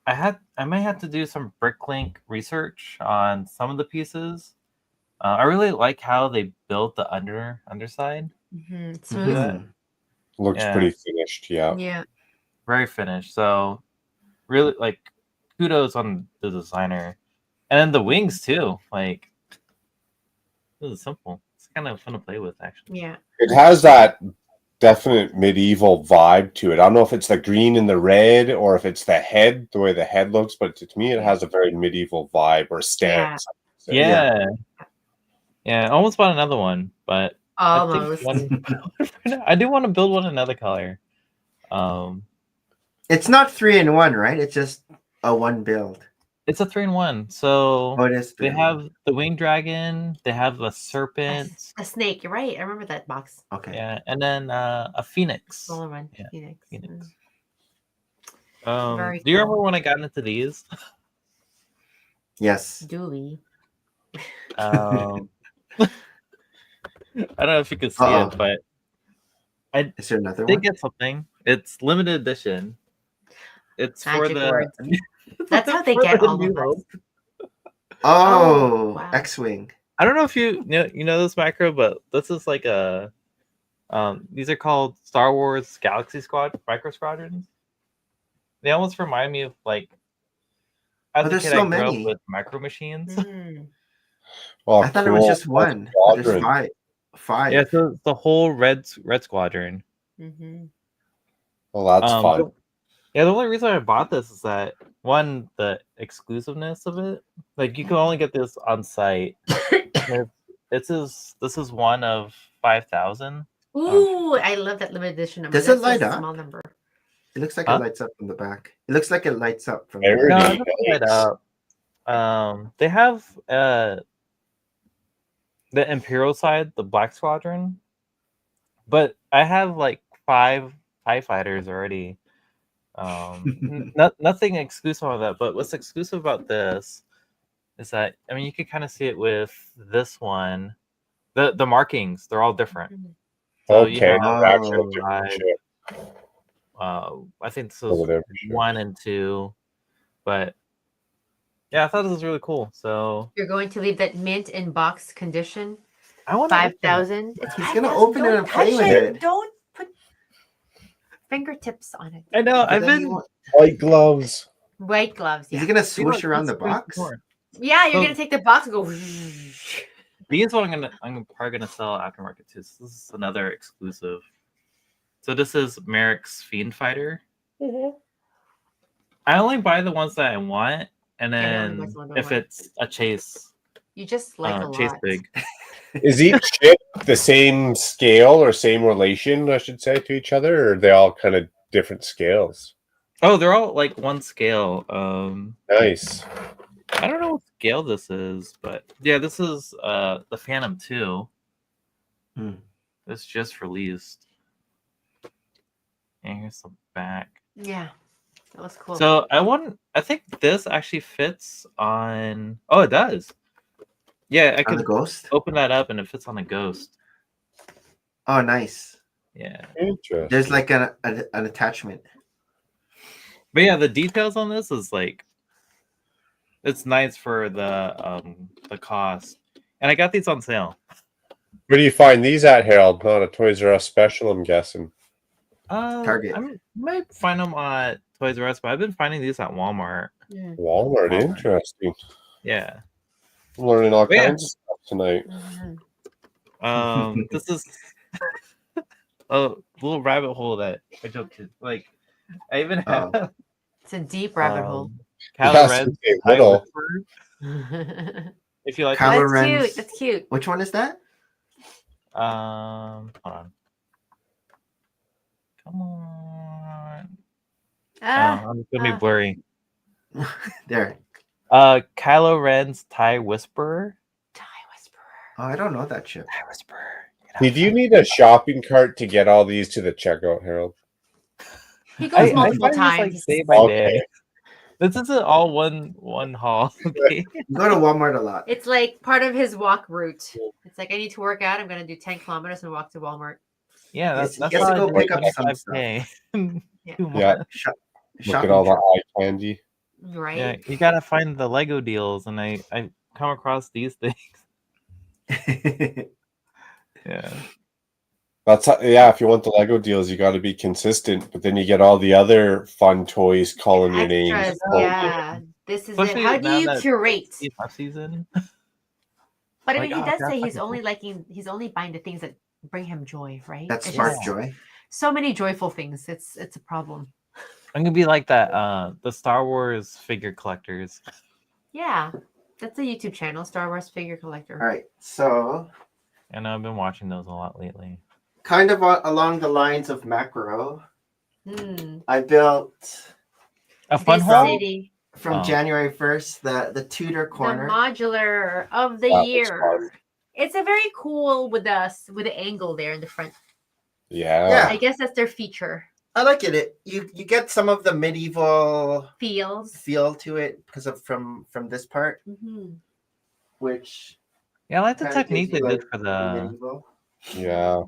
I might have to do some Bricklink research on some of the pieces. I really like how they built the underside. It's Do smooth. that. Looks Yeah. pretty finished, yeah. Yeah. Very finished. So really like kudos on the designer. And then the wings too. Like this is simple. It's kind of fun to play with actually. Yeah. It has that definite medieval vibe to it. I don't know if it's the green and the red or if it's the head, the way the head looks, but to me it has a very medieval vibe or stance. Yeah. Yeah, I almost bought another one, but Almost. I think I do want to build one another color. It's not 3-in-1, right? It's just a one build. It's a 3-in-1. So Oh, it is. they 3-in-1. have the winged dragon. They have a serpent. A snake. You're right. I remember that box. Okay. Yeah, and then a phoenix. Smaller one. Yeah, Phoenix. Phoenix. Very Do you cool. remember when I got into these? Yes. Dooley. I don't know if you can see Uh-oh. it, but Is there another did one? get something. It's limited edition. It's for Magic the. words. That's how they for get the all New of us. Hope. Oh, wow. X-Wing. I don't know if you know this macro, but this is like a. These are called Star Wars Galaxy Squad Micro Squadrons. They almost remind me of like. As Oh, a there's kid, so I grew many. up with micro machines. Mm. Oh, I thought it was cool. just one. But there's Squadron. five. Yeah, so it's the whole red squadron. Mm-hmm. Well, that's fun. Yeah, the only reason I bought this is that one, the exclusiveness of it. Like you can only get this on site. This is one of 5,000. Ooh, I love that limited edition number. Does it That's light a up? small number. It looks like Huh? it lights up from the back. It looks like it lights up from Very the No, back. it doesn't light up. They have the Imperial side, the Black Squadron, but I have like 5 TIE fighters already. Nothing exclusive on that, but what's exclusive about this is that you can kind of see it with this one. The markings, they're all different. So you Okay. have Actually, Oh. different shit. I think this Over was there for sure. 1 and 2, but yeah, I thought this was really cool. So You're going to leave that mint in box condition. I want 5,000. It's He's gonna 5,000. open it Don't and play touch with it. Don't put fingertips on it. I know. But I've then been. White gloves. White gloves. Is Yeah. he gonna swoosh around the box? Yeah, you're So- gonna take the box and go. These one I'm probably gonna sell aftermarket too. So this is another exclusive. So this is Merrick's Fiend Fighter. I only buy the ones that I want, and Yeah, he only then buys the one I if want. it's a chase, You just like a chase lot. big. Is each ship the same scale or same relation, I should say, to each other, or are they all kind of different scales? Oh, they're all like one scale. Nice. I don't know what scale this is, but yeah, this is the Phantom 2. Hmm. This just released. And here's the back. Yeah, that was cool. So I think this actually fits on. Oh, it does. Yeah, I On the could Ghost? open that up and it fits on a Ghost. Oh, nice. Yeah, Interesting. There's like an attachment. but yeah, the details on this is like, it's nice for the cost, and I got these on sale. Where do you find these at, Harold? Not a Toys R Us special, I'm guessing. Target. I might find them at Toys R Us, but I've been finding these at Walmart. Walmart, interesting. Yeah. I'm learning all Yeah. kinds of stuff tonight. This is a little rabbit hole that I joked to. Like, I even have It's a deep rabbit hole. Yes, Kylo Ren. it's a little. If you like, Kylo That's Ren's- cute. That's cute. Which one is that? hold on. Come on. Ah, I'm gonna be blurry. There. Kylo Ren's TIE Whisperer. TIE Whisperer. Oh, I don't know that ship. TIE Whisperer. Did you need a shopping cart to get all these to the checkout, Harold? He goes multiple find this, times. like, day by Okay. day. This isn't all one haul. Okay. You go to Walmart a lot. It's like part of his walk route. It's like I need to work out. I'm gonna do 10 kilometers and walk to Walmart. Yeah, Yes, that's he has how to I go do pick up some 25K. Yeah. 2 Yeah. months. Look Shopping at all the trip. eye candy. Right? Yeah, you gotta find the Lego deals, and I come across these things. Yeah. That's how, yeah. If you want the Lego deals, you got to be consistent. But then you get all the other fun toys calling your name. Extras, Oh, yeah. This is Especially it. How do now you that curate? it's off season. But I like, mean, he oh, does God, say he's fucking he's only buying the things that bring him joy, right? That's It's smart just joy. so many joyful things. It's a problem. I'm gonna be like that. The Star Wars figure collectors. Yeah, that's a YouTube channel, Star Wars Figure Collector. All right. So, And I've been watching those a lot lately. kind of along the lines of Makro, Hmm. I built A fun This haul. city. from Oh. January 1st, the Tudor corner. The modular of the That was year. fun. It's a very cool with the angle there in the front. Yeah. I guess that's their feature. I like it. You get some of the medieval Feels. feel to it because of from this part, which Yeah, I like the kinda gives technique they you, did like, for the medieval. Yeah.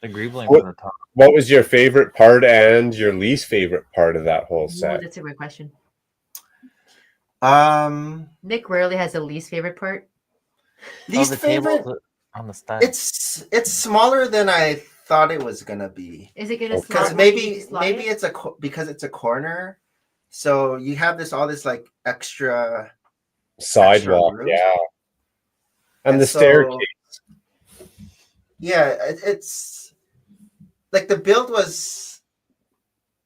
greebling What- for the top. What was your favorite part and your least favorite part of that whole Ooh, set? that's a great question. Least Nick rarely has a least favorite part. The favorite. tables on the side. It's smaller than I thought it was gonna be. Is it gonna Okay. slot? Because when you maybe slot it? it's because it's a corner, so you have all this like extra Sidewalk, rooms. yeah. And the so, staircase. Yeah, it's like the build was.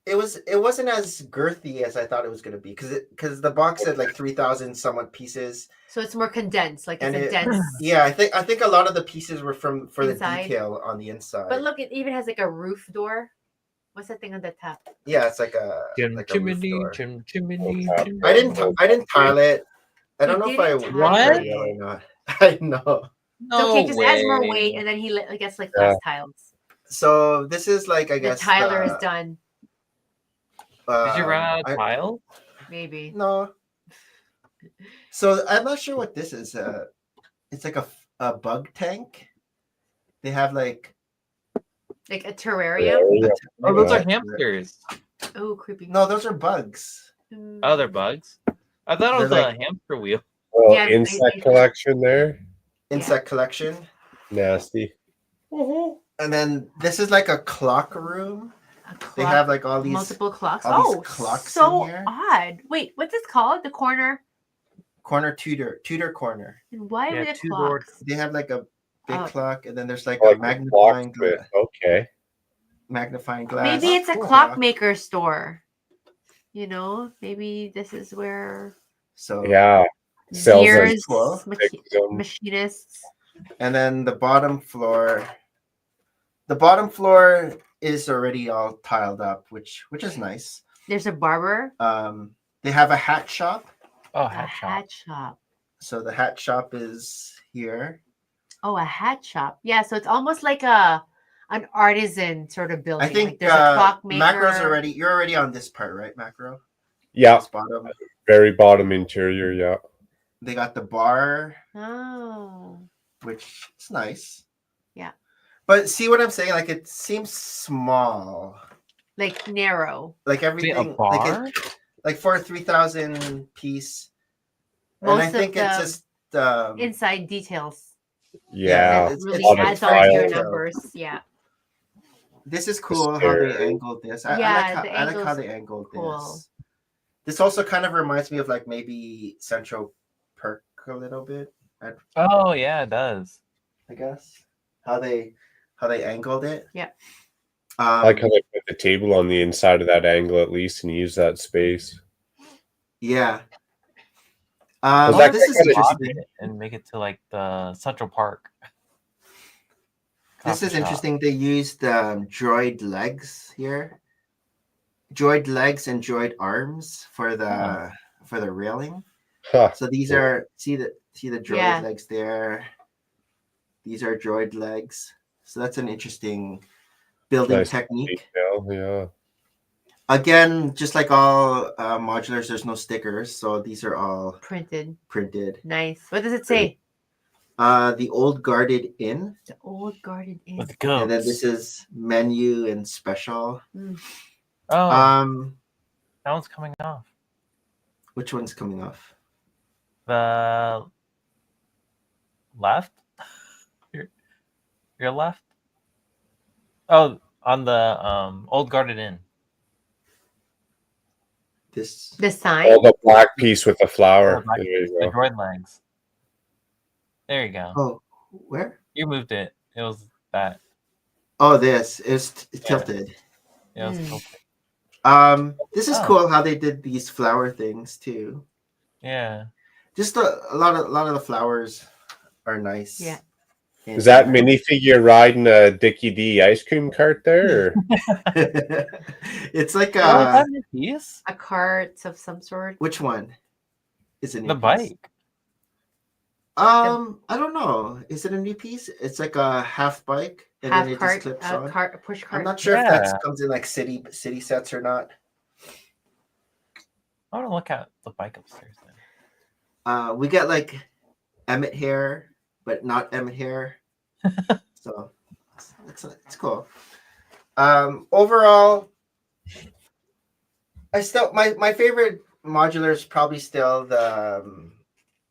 It wasn't as girthy as I thought it was gonna be because the box had like 3,000 somewhat pieces. So it's more condensed, like it's And a it- dense. Yeah, I think a lot of the pieces were for Inside. the detail on the inside. But look, it even has like a roof door. What's that thing on the top? Yeah, it's like a roof door. Chimney. I didn't tile it. I don't know if I didn't would tile for it? you or not. I know. It's okay, just adds more weight, and then he gets like less tiles. So this is like I The guess tiler is done. Did you run out of tile? Maybe. No. So I'm not sure what this is. It's like a bug tank. They have like Like a terrarium. Oh, those are Yeah. hamsters. Oh, creepy. No, those are bugs. Oh, they're bugs? I thought it was They're a like- hamster wheel. Well, Yeah, insect I- collection there. Insect collection. Nasty. And then this is like a clock room. A clock, They have like all these multiple clocks. all these Oh, clocks so in here. odd. Wait, what's this called? The corner. corner Tudor corner. And why Yeah, are the two doors. clocks? They have like a big Oh. clock, and then there's like Like a the magnifying clocksmith. Okay. magnifying glass. Maybe it's a Cool. clockmaker store. You know, maybe this is where So Yeah. Sells Sears and Cool. fixes them. machinists. and then the bottom floor is already all tiled up, which is nice. There's a barber. They have a hat shop. Oh, A hat shop. hat shop. So the hat shop is here. Oh, a hat shop. Yeah, so it's almost like an artisan sort of building. I think like there's a clockmaker. Macro's you're already on this part, right, Macro? Yeah. This bottom. Very bottom interior, yeah. They got the bar, Oh. which is nice. Yeah. But see what I'm saying? Like it seems small. Like narrow. Like Wait, everything. a bar? Like for a 3,000 piece. Most and I of think it's the just inside details. Yeah. it's- It really lot of adds on to your tiles. numbers. Yeah. this is cool how they stairs. angled this. I Yeah, like the how angle's they angled cool. this. This also kind of reminds me of like maybe Central Perk a little bit, Oh, yeah, it does. I guess. How they angled it. Yeah. I like how they put the table on the inside of that angle at least and use that space. Yeah. Was that This is kinda interesting. And make it to like the Central Park. This Coffee is shop. interesting. They used droid legs here. Droid legs and droid arms for the railing. Huh. So these are see the droid Yeah. legs there. These are droid legs. So that's an interesting building Nice technique. detail, yeah. Again, just like all modulars, there's no stickers, so these are all Printed. printed. Nice. What does it say? The old guarded inn, The old garden inn. With goats. and then this is menu and special. Oh, That one's coming off. which one's coming off? The left? Your left? Oh, on the old Garden Inn. This The sign. Oh, the black piece with the flower. Oh, black There you The go. droid legs. There you go. Oh, where? You moved it. It was that. Oh, this is tilted. It was Mm. tilted. This is Oh. cool how they did these flower things too. Yeah. Just a lot of the flowers are nice. Yeah. Is that minifigure riding a Dickie D ice cream cart there? Or? It's like Oh, is that a piece? A cart of some sort. which one? It's a new The piece. bike. I don't know. Is it a new piece? It's like a half bike, and Half then it cart, just clips on. cart, push I'm cart. not sure if that Yeah. comes in like city sets or not. I want to look at the bike upstairs. Then. We get like Emmett hair, but not Emmett hair. So it's cool. Overall, I still my favorite modular is probably still the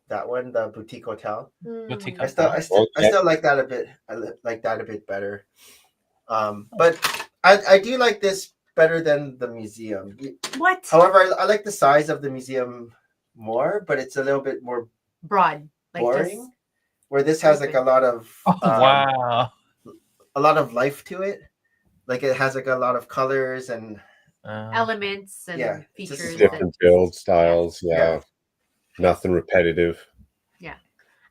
that one, the boutique hotel. Boutique I hotel. still like that a bit. I like that a bit better. But I do like this better than the museum. What? However, I like the size of the museum more, but it's a little bit more Broad. Like boring. just Where this has like a lot of Oh, wow. a lot of life to it. Like it has like a lot of colors and elements and Yeah, it's features. just Different build styles. Yeah. Yeah. Nothing repetitive.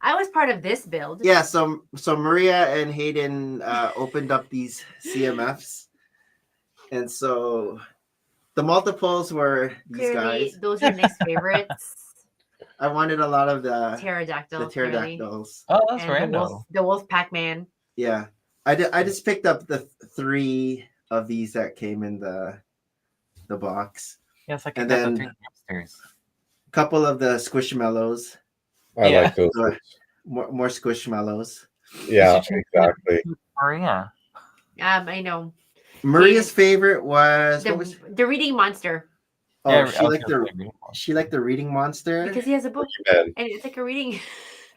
I was part of this build. yeah. So Maria and Hayden opened up these CMFs, and so the multiples were these Clearly, guys. those are Nick's favorites. I wanted a lot of the Pterodactyl. Clearly. pterodactyls. Oh, that's And random. the wolf Pac-Man. Yeah, I just picked up the 3 of these that came in the box. Yeah, it's like And I got the then- 3 upstairs. Couple of the Squishmallows, I Yeah. like those. Sure. more Squishmallows. Yeah, You should change that. exactly. Maria. I know. Maria's favorite was The, what was? the reading monster. Oh, Yeah, she I was liked gonna the say reading one. she liked the reading monster, Because he has a book. Man. And it's like a reading.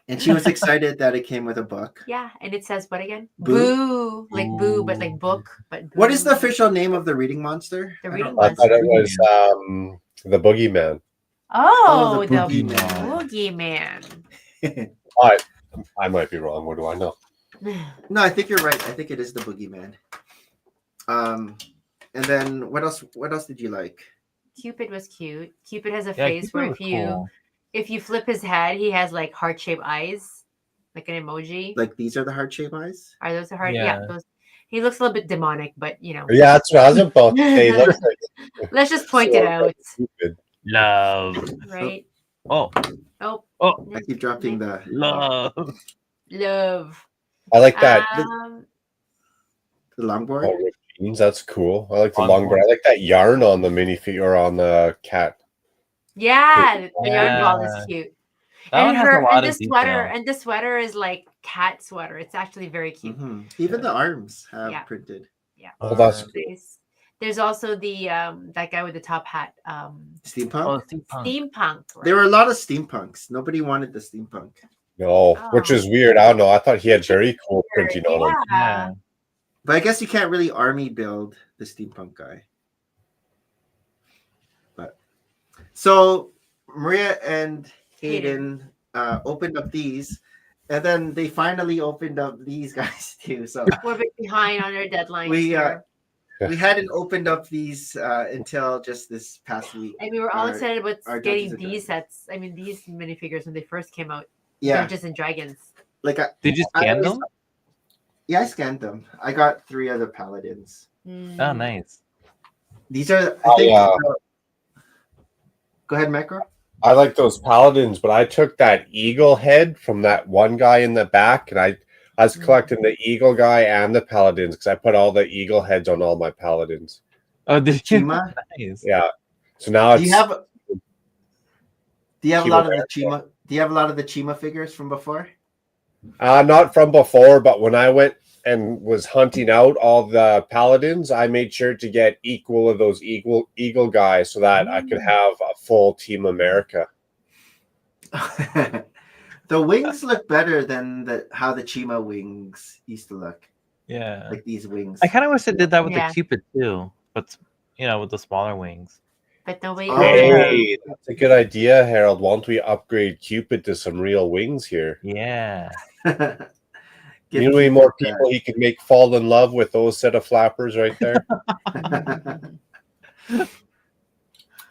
and she was excited that it came with a book. Yeah. And it says what again? Boo. Boo. Like boo, but like book. But boo. What is the official name of the reading monster? The I reading don't- I thought it monster. was the boogeyman. Oh, the the boogeyman. boogeyman. I might be wrong. What do I know? No, I think you're right. I think it is the boogeyman. And then what else? What else did you like? Cupid was cute. Cupid has a Yeah, face Cupid where was cool. if you flip his head, he has like heart-shaped eyes, like an emoji. Like these are the heart-shaped eyes. Are those the heart? Yeah. Yeah. Those. He looks a little bit demonic, but you know. Yeah, that's what I was about to say. It looks like Let's just point it out, stupid. Love. right? Oh, Oh, oh, I keep dropping the. love. love. I like that. The longboard. Oh, jeans, that's cool. I like the Longboard. longboard. I like that yarn on the minifigure or on the cat. Yeah, the yarn ball Yeah. is cute. That one And has her a lot and the of sweater detail. and the sweater is like cat sweater. It's actually very cute. Mhm. Even the arms have Yeah. printed. Yeah. Oh, that's cool. Nice. There's also the that guy with the top hat. Steampunk. Oh, steampunk. Steampunk. Right? There were a lot of steampunks. Nobody wanted the steampunk. No, which Oh. is weird. I don't know. I thought he had very cool printing on him. Yeah. But I guess you can't really army build the steampunk guy. But so Maria and Hayden opened up these, and then they finally opened up these guys too. So We're a bit behind on our deadlines. we here. we hadn't opened up these until just this past week. And we were all our- excited about our getting Dungeons and these sets. I mean, these minifigures when they first came out. Yeah, Dungeons and Dragons. like Did you I scan always- them? yeah, I scanned them. I got 3 other paladins. Mm. Oh, nice. These are. I Oh, think, yeah. Go ahead, Makro. I like those paladins, but I took that eagle head from that one guy in the back, and I was collecting the eagle guy and the paladins because I put all the eagle heads on all my paladins. Oh, did you? Chima? Nice. Yeah. So now Do it's you have a Chima lot of the Chima? Do you have a lot of the Chima figures from before? not from before, but when I went and was hunting out all the paladins, I made sure to get equal of those eagle guys so that I could have a full Team America. The wings look better than how the Chima wings used to look. Yeah. Like these wings. I kind of wish it did that with Yeah. the Cupid too, but with the smaller wings. But no way. Oh, Hey, that's a good idea, Harold. Why don't we upgrade Cupid to some real wings here? Yeah. Get You know how many more Cupid people he could make fall in love with those set of flappers right there?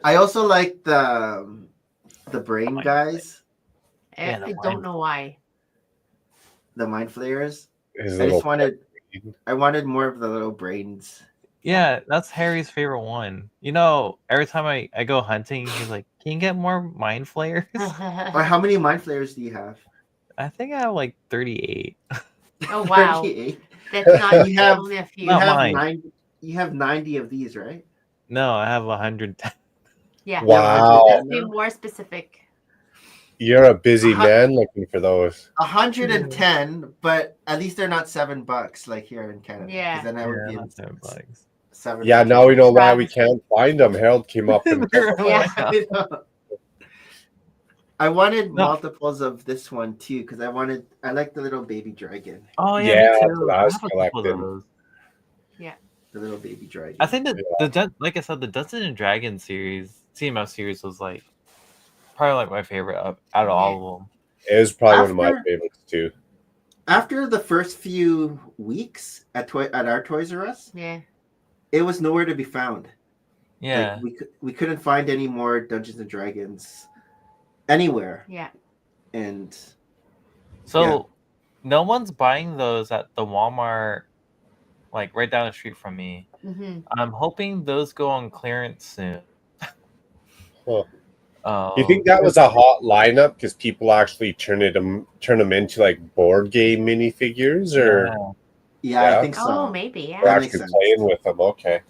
I also like the brain mind guys, Yeah, I the don't wine. know why. the mind flayers. His I little just wanted more of the little brains Yeah, that's Harry's favorite one. You know, every time I go hunting, he's like, "Can you get more mind flayers?" Or how many mind flayers do you have? I think I have like 38. Oh wow, 38. that's not You have only a few. you Not have mine. 90. You have 90 of these, right? No, I have 110. Yeah. You have Wow. 110 Let's be now? more specific. You're a busy Uh-huh. man looking for those. 110, but at least they're not $7 like here in Canada. 'cause Yeah. then that would be Not $7. $7. Yeah, now we know why we Travis. can't find them. Harold came up and Yeah. I wanted No. multiples of this one too because I like the little baby dragon. Oh Yeah, yeah, me that's too. what I was have a couple of collecting. those. The little baby dragon. I think that like I said, the Dungeons and Dragons series, CMS series, was like probably like my favorite out of all of them. It was probably one of my After- favorites too. After the first few weeks at our Toys R Us, Yeah. it was nowhere to be found. Yeah, Like, we couldn't find any more Dungeons and Dragons anywhere. Yeah. And so no one's buying those at the Walmart, like right down the street from me. Mm-hmm. I'm hoping those go on clearance soon. Huh. Oh, You think that was a hot lineup because people actually turn them into like board game minifigures, or yeah, Yeah. I think so. Oh, maybe. they're Yeah. That makes actually sense. playing with them? Okay.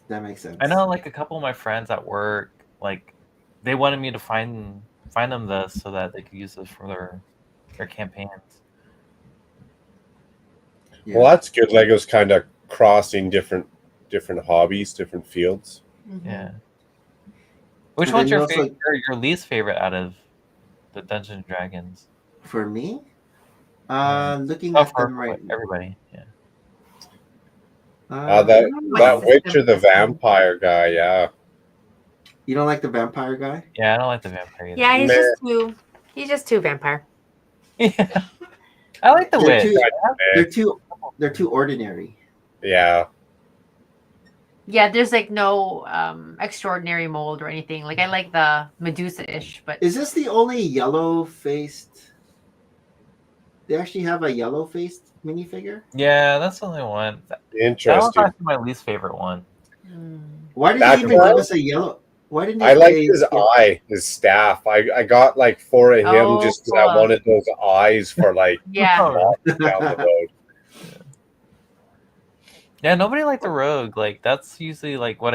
That makes sense. I know, like a couple of my friends at work, like they wanted me to find them this so that they could use this for their campaigns. Yeah. Well, that's good. Lego's kind of crossing different hobbies, different fields. Mhm. Yeah. Which And one's then your you also- favorite, or your least favorite out of the Dungeons and Dragons? For me, looking Oh, at for them right now. everybody. Yeah. That What's witch or the this one? vampire guy, yeah. You don't like the vampire guy? Yeah, I don't like the vampire either. Yeah, Meh. he's just too vampire. Yeah. I like the They're witch. too, they're too ordinary. Yeah. Yeah, there's like no extraordinary mold or anything. Like I like the Medusa-ish, but Is this the only yellow-faced? They actually have a yellow-faced minifigure? Yeah, that's the only one. That was Interesting. actually my least favorite one. Why did That he even guy? give us a yellow? Why didn't he I like say- his eye, his staff. I got like 4 of him Oh, just because I cool. wanted those eyes for like yeah. walking down the road. Yeah, nobody liked the rogue. Like that's usually like what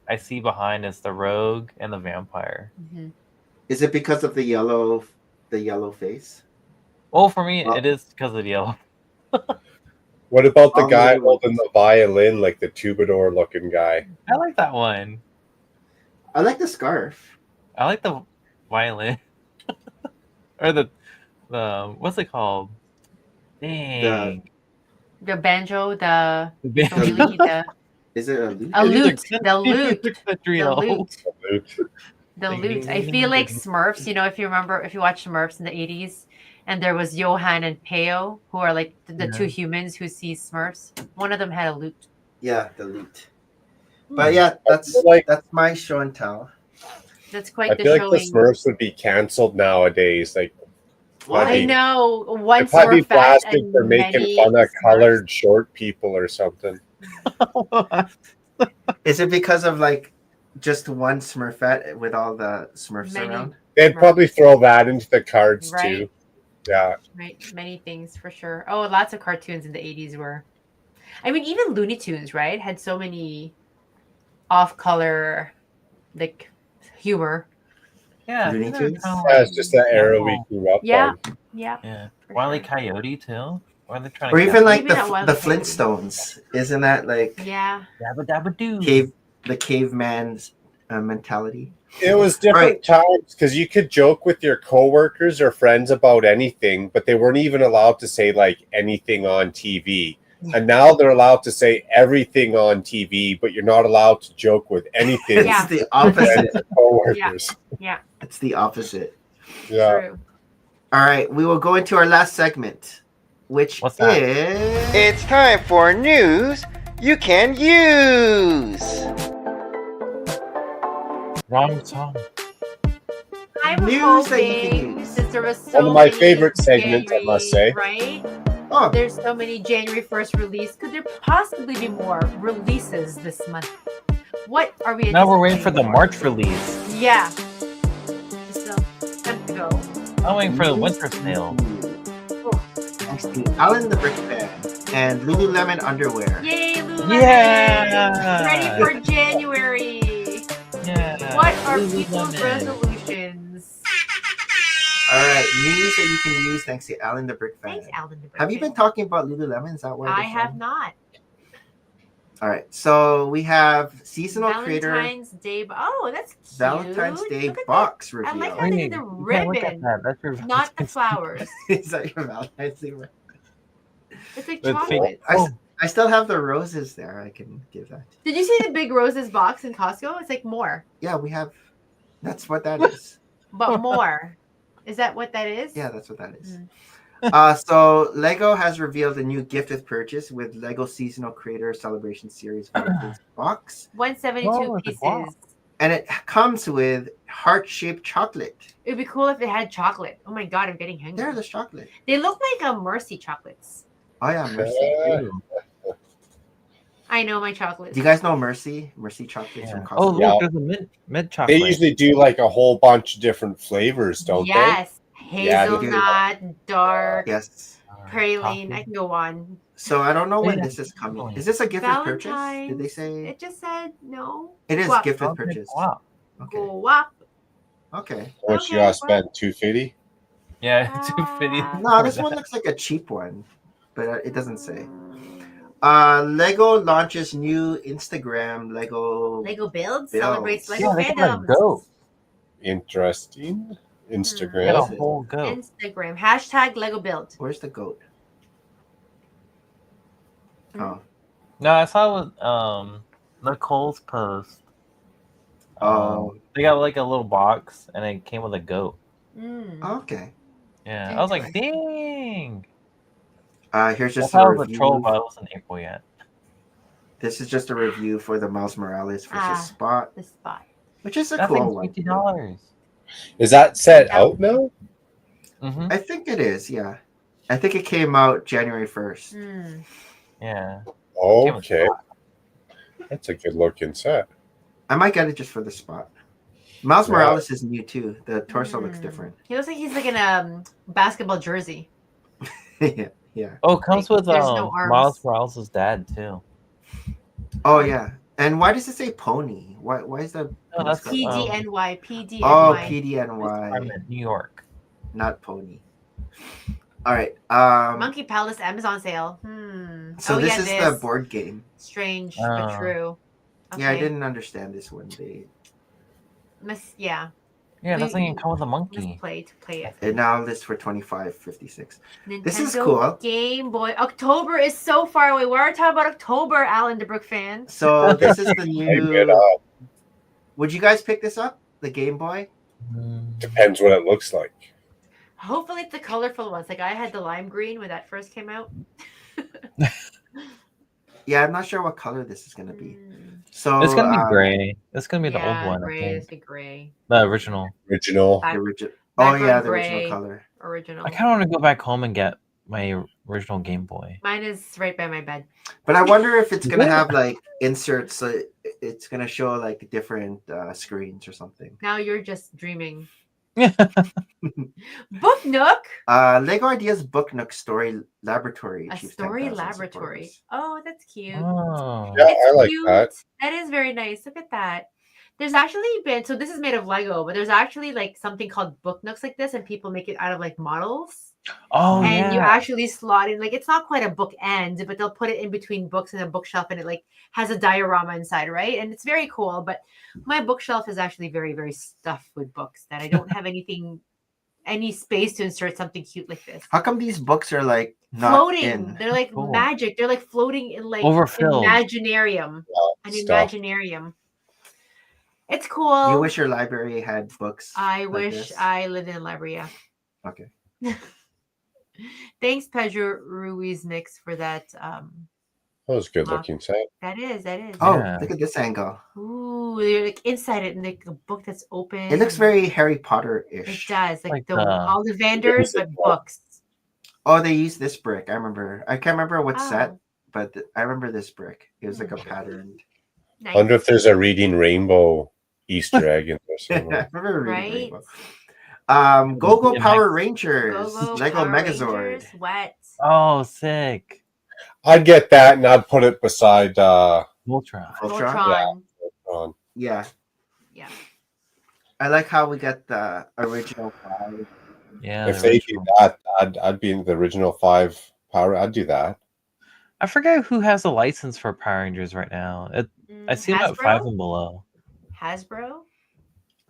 I see behind is the rogue and the vampire. Mhm. Is it because of the yellow face? Well, for me, Well- it is because of the yellow. What about the I'll guy maybe look. holding the violin, like the troubadour looking guy? I like that one. I like the scarf. I like the violin, or the what's it called? Dang, The banjo, the the the banjo. lute, the Is it a lute? a lute, the lute, The the trio. lute, Luke. the Ding, lute. ding, I ding, feel like ding. Smurfs. You know, if you watched Smurfs in the 80s, and there was Johan and Peo, who are like the Yeah. two humans who see Smurfs. One of them had a lute. Yeah, the lute. But yeah, that's feel like- my show and tell. That's I quite the feel like the showing. Smurfs would be canceled nowadays. Like, Why? I know. One they'd probably be Smurfette blasted and for making many fun of Smurfs. colored short people or something. Is it because of like just one Smurfette with all the Smurfs Many. around? They'd probably throw that into the cards too. Right. Yeah. Right, many things for sure. Oh, lots of cartoons in the 80s were. I mean, even Looney Tunes, right, had so many off-color, like humor. Yeah, Looney they're Tunes? kinda Yeah, like- it's just that era we grew up Yeah. on. Yeah. Yeah, for Wile E. sure. Coyote too. Why are they trying Or to even like Maybe not Wile the E. Coyote. Flintstones? Isn't that like Yeah. Dabba Dabba Doo? the caveman's mentality? It was different Right. times because you could joke with your coworkers or friends about anything, but they weren't even allowed to say like anything on TV. And now they're allowed to say everything on TV, but you're not allowed to joke with anything Yeah. It's the with opposite. your coworkers. It's the opposite. Yeah. True. All right, we will go into our last segment, which What's that? is It's time for news you can use. Wrong song. I'm News that you can hoping use. since there was so One of my many favorite segments, I must say. scary, right? Oh, There's so many January 1st release. Could there possibly be more releases this month? What are we Now we're waiting for the anticipating? March release. Yeah. Still time to go. I'm waiting for the winter sale. thanks to Alan the Brick Fan and Lululemon underwear. Yay, Lululemon! Yeah. Ready for January. Yeah. What are people's Lululemon. resolutions? All right, news that you can use thanks to Alan the Brick Fan. Thanks, Alden. the Have you Brick been talking about Lululemon? Is that why? I this have one? not. All right, so we have seasonal creator Valentine's Day. Oh, that's cute. Valentine's Day Look at box that. reveal. I like how they did the You can't look at ribbon, that. That's your not the flowers. Is that your Valentine's Day? It's like With chocolate. I still have the roses there. I can give that. Did you see the big roses box in Costco? It's like more, Yeah, we have. That's what that is. but more. Is that what that is? Yeah, that's what that is. Mm. So Lego has revealed a new gift with purchase with Lego Seasonal Creator Celebration Series Valentine's box, 172 Oh, it's a pieces. box. and it comes with heart-shaped chocolate. It'd be cool if it had chocolate. Oh my god, I'm getting hungry. There's the chocolate. They look like Mercy chocolates. Oh yeah, Mercy. I know my chocolates. Do you guys know Mercy? Mercy chocolates from Yeah. Costco. Oh, look, Yeah. there's a mid They chocolate. usually do like a whole bunch of different flavors, don't Yes, Yeah, they do. hazelnut, dark, Yes. praline. I can go on. So I don't know when Yeah. this is coming. Is this a gift with purchase? Did they say It just said no. it is Swap. gift with Okay, purchase? Wow. Okay. Go up. Okay. How much you Okay, gotta spend? $250? Yeah, 250. No, this one looks like a cheap one, but it doesn't say. Lego launches new Instagram Lego Builds. Builds celebrates Lego Yeah, they got a fandoms. goat. Interesting. They Instagram. got a whole goat. Instagram hashtag Lego Build. Where's the goat? Oh, No, I saw with Nicole's post. Oh. They got like a little box and it came with a goat. Mm. okay. Yeah, I was like, dang. Here's I just thought a it was a review. troll, but it wasn't April yet. This is just a review for the Miles Morales versus Ah. Spot, The spot. which is a That cool thing's one. $50. Is that set out now? Mm-hmm. I think it is. Yeah, I think it came out January 1st. Mm. Yeah. Okay. That's a good looking set. I might get it just for the Spot. Miles Yeah. Morales is new too. The torso looks Mm. different. He looks like he's like in a basketball jersey. yeah. Yeah. Oh, it comes Like, with there's no arms. Miles Morales' dad too. Oh yeah. And why does it say pony? Why is the Oh, that's PDNY. PDNY. Oh, I'm PDNY, in New York. not pony. All right. Monkey Palace Amazon sale. So oh, this yeah, is this. the board game. Strange Oh. but true. Yeah, I Okay. didn't understand this one. Yeah. Yeah, it We- doesn't even come with a Let's monkey. play it. It now lists for $25.56. Nintendo This is cool. Game Boy. October is so far away. Why are we talking about October, Alan DeBrook fan? So this is the Hey, but, new. Would you guys pick this up? The Game Boy? depends what it looks like. Hopefully it's the colorful ones. Like I had the lime green when that first came out. Yeah, I'm not sure what color this is gonna be. Mm, So It's gonna be gray. It's gonna be the yeah, old one. I gray think. is the gray. The original. Original. The original. Oh background yeah, the gray. original color. Original. I kind of want to go back home and get my original Game Boy. Mine is right by my bed. But I wonder if it's gonna Yeah. have like inserts. So it's gonna show like different screens or something. Now you're just dreaming. Book Nook, Lego Ideas Book Nook Story Laboratory. a achieves story 10,000 laboratory. supporters. Oh, that's cute. Oh. Yeah, It's I like cute. that. That is very nice. Look at that. There's actually been so this is made of Lego, but there's actually like something called Book Nooks like this, and people make it out of like models. Oh And you yeah. actually slot in like it's not quite a book end, but they'll put it in between books in a bookshelf, and it like has a diorama inside, right? And it's very cool. But my bookshelf is actually very, very stuffed with books that I don't have any space to insert something cute like this. How come these books are like not Floating, in? they're like Cool. magic. They're like floating in like Overfilled. imaginarium. An Stuff. imaginarium. It's cool. You wish your library had books. I like wish this? I lived in a library. Yeah. Okay. Thanks, Pedro Ruiz Mix, for that. That was a good looking set. That is. Oh, Yeah. look at this angle. Ooh, you're like inside it, and like a book that's open. It looks and very Harry It Potter-ish. does, like Like the the- Ollivanders, but books. Oh, they used this brick. I remember. I can't remember what set, Oh, but I remember this brick. It was like a patterned. nice. Wonder if there's a reading rainbow Easter egg in there I somewhere. remember reading Right? Rainbow. Go BMX. Power Rangers, Go Lego Power Megazord. Rangers, wet. Oh, sick. I'd get that and I'd put it beside Voltron. Voltron. Voltron. on. Yeah, Yeah. I like how we got the original 5. Yeah. If the they did original. that, I'd be in the original 5 power. I'd do that. I forget who has a license for Power Rangers right now. I see them at 5 Hasbro? and below. Hasbro?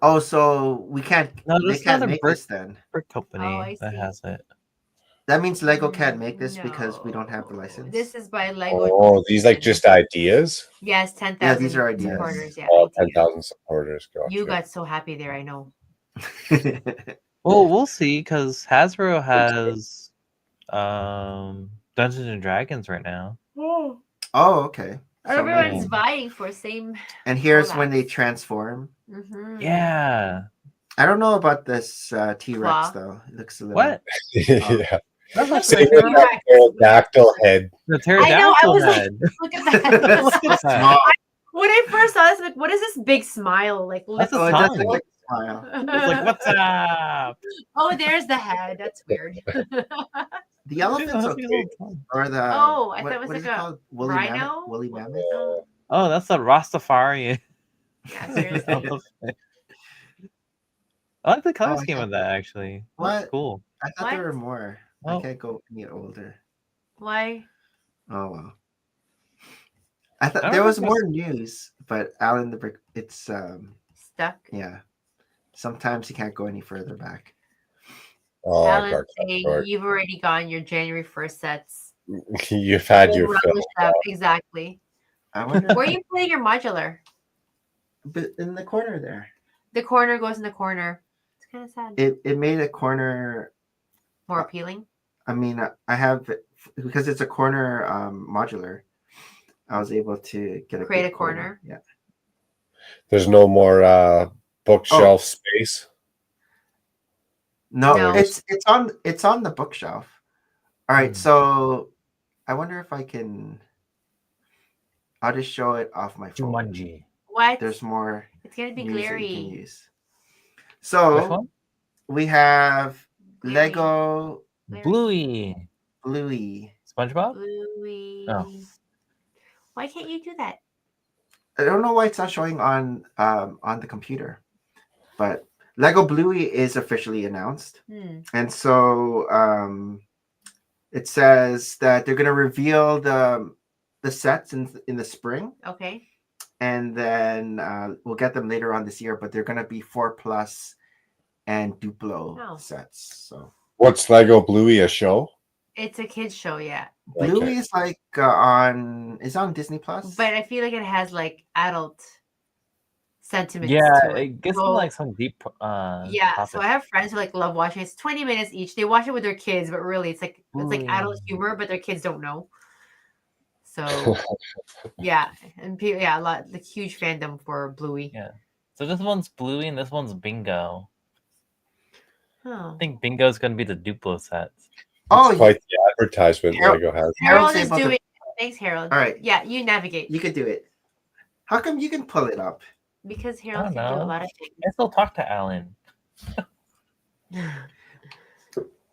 Oh, so we can't. No, They there's can't another make this then. brick company Oh, I that see. has it. That means Lego can't make this because we don't have the No. license. This is by Lego. Oh, these like just ideas? Yes, 10,000 Yeah, these are ideas. supporters. Yeah, Oh, idea. 10,000 supporters. Gotcha. You got so happy there, I know. Well, we'll see because Hasbro has Dungeons and Dragons right now. Oh. Oh, okay. So Everyone's maybe- vying for same. And here's when they collabs. transform. Mhm. Yeah. I don't know about this T-Rex Claw. though. It looks a little. What? Yeah. That looks Same like with that pterodactyl head. the I know. I pterodactyl was like, head. look at that. Look at that. Small. When I first saw this, like, what is this big smile? Like, That's Oh, a it does tongue. look like a smile. It's like, what's up? Oh, there's the head. That's weird. The elephant's Look at his okay. little tongue. Or the Oh, I thought it was what is like a called? Woolly rhino? mammoth. Woolly mammoth. Oh, Oh, that's a Rastafarian. yeah, seriously. elephant. I like the color Oh, I scheme thought- of that actually. What? That's cool. I thought there What? were more. Oh. I can't go any older. Why? Oh well. I thought I don't there was think more news, but Alan the Brick. It's Stuck. yeah. Sometimes you can't go any further back. Oh, Alan God, saying Lord. you've already gotten your January 1st sets. You've had your Relish fill. them, exactly. I wonder. Where are you putting your modular? But in the corner there, The corner goes in the corner. It's kind of sad. it made a corner. More appealing. I mean, I have because it's a corner modular. I was able to get Create good a corner. Yeah. There's no more bookshelf space. No, No. it's on the bookshelf. All right, so I wonder if I can. I'll just show it off my phone. Jumanji. What? There's more It's gonna be news that you can glary. use. Which So one? we have Glary. Lego Glary. Bluey. Bluey. SpongeBob? Bluey. Oh. Why can't you do that? I don't know why it's not showing on the computer, but Lego Bluey is officially announced. And so it says that they're going to reveal the sets in the spring, Okay. and then we'll get them later on this year. But they're going to be 4+ and Duplo Oh. sets. So What's Lego Bluey, a show? It's a kids show, yeah. Bluey is like on Disney Plus. But I feel like it has like adult sentiments. Yeah, to it. it gets So- into like some deep Yeah, so I have friends who like love watching. It's 20 minutes each. They watch it with their kids, but really it's like adult humor, but their kids don't know. So yeah, and a lot like huge fandom for Bluey. Yeah. So this one's Bluey and this one's Bingo. Oh. I think Bingo's gonna be the Duplo sets. Oh, Quite the advertisement Harold- Lego has. Harold Harold's is able to- doing. Thanks, Harold. All right. Yeah, you navigate You could do it. How come you can pull it up? because I Harold don't can do a know. lot of things. I still talk to Alan. What's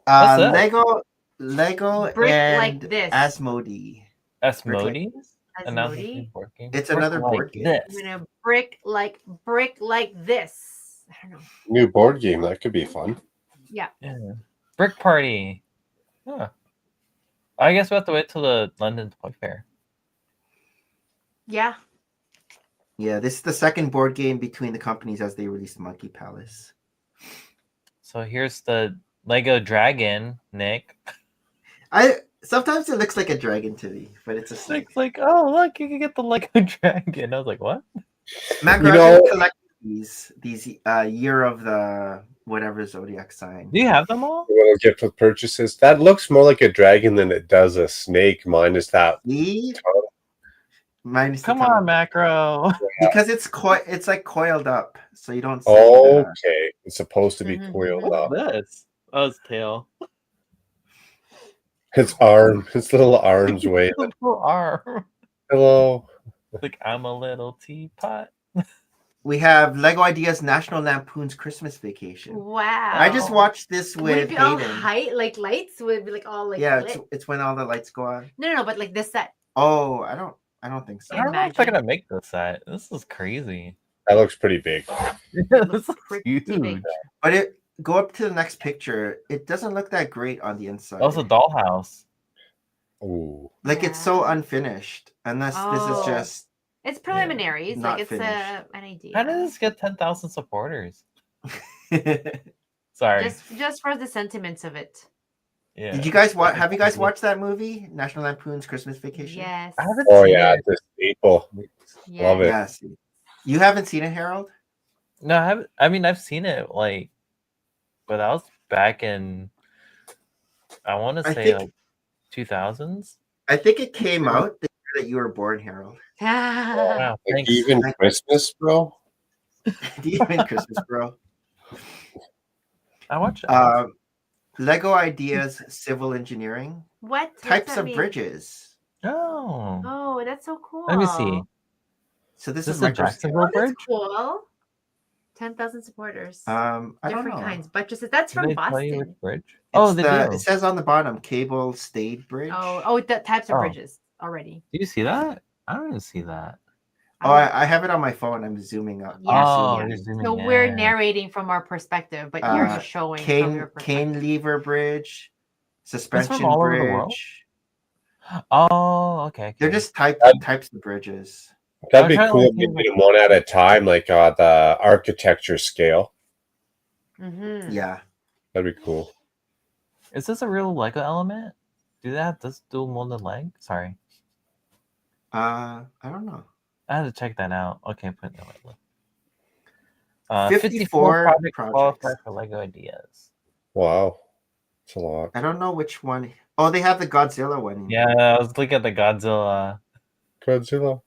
that? Lego Brick and like this. Asmodee. Asmodee? As Another Modi. board game. It's Brick another like board game. This. I'm gonna brick like this. I don't know. New board game. That could be fun. Yeah. Yeah. Brick Party. Huh. I guess we have to wait till the London Toy Fair. Yeah. Yeah, this is the second board game between the companies as they released Monkey Palace. So here's the Lego Dragon, Nick. Sometimes it looks like a dragon to me, but it's a snake. Nick's like, oh look, you can get the Lego Dragon. I was like, what? Makro, You I know- collect these year of the whatever zodiac sign. Do you have them all? Little gift with purchases. That looks more like a dragon than it does a snake, minus that. See? Minus the Come tongue. on, Macro. Because it's like coiled up, so you don't see Okay. It's supposed to be Mhm, coiled mhm. up. What's this? Oh, it's tail. His little arms waving. Little arm. Hello. Like I'm a little teapot. We have Lego Ideas National Lampoon's Christmas Vacation. Wow. I just watched this Would it with be all Hayden. height, like lights? Would it be like all like Yeah, lit? it's when all the lights go on. No, but like this set. Oh, I don't think so. I don't know if they're Imagine. gonna make this set. This is crazy. That looks pretty big. This is pretty big. huge. But go up to the next picture. It doesn't look that great on the inside. That was a dollhouse. Ooh. Like it's so Yeah. unfinished. Unless this is Oh. just It's preliminaries. not Like it's finished. an idea. How did this get 10,000 supporters? Sorry. Just for the sentiments of it. Yeah. Did you guys watch? Have you guys watched that movie, National Lampoon's Christmas Vacation? Yes. I haven't Oh seen yeah, it. this staple. Yes. Love it. Yes. You haven't seen it, Harold? No, I haven't. I mean, I've seen it, like, but that was back in, I want to I say, think- like, 2000s. I think it came out the year that you were born, Harold. Wow, Like thanks. even Christmas, bro. Do you mean Christmas, bro? I watched it. Lego Ideas Civil Engineering. What? What's Types that of mean? bridges. Oh. Oh, that's so cool. Let me see. So this This is is a micro. Jacksonville Oh, that's Bridge? cool. 10,000 supporters. I don't Different know. kinds, but just that's Did from they tell you Boston. which bridge? Oh, It's they the- do. It says on the bottom, cable stayed bridge. Oh, the types of Oh. bridges already. Do you see that? I don't even see that. Oh, I have it on my phone. I'm zooming up. Yeah. Oh, yeah. you're zooming So we're in. narrating from our perspective, but you're just showing from your perspective. Cane lever bridge, suspension all over the world? bridge. Oh, okay. They're okay. just types of bridges. That'd I'm be trying to, cool like, if they see did them one at a time, like the architecture scale. Mm-hmm. Yeah. That'd be cool. Is this a real Lego element? Do they have this dual molded leg? Sorry. I don't know. I had to check that out. Okay, put that way. 54 projects projects. qualify for Lego Ideas. Wow. It's a lot. I don't know which one. Oh, they have the Godzilla one. Yeah, I was looking at the Godzilla. Godzilla.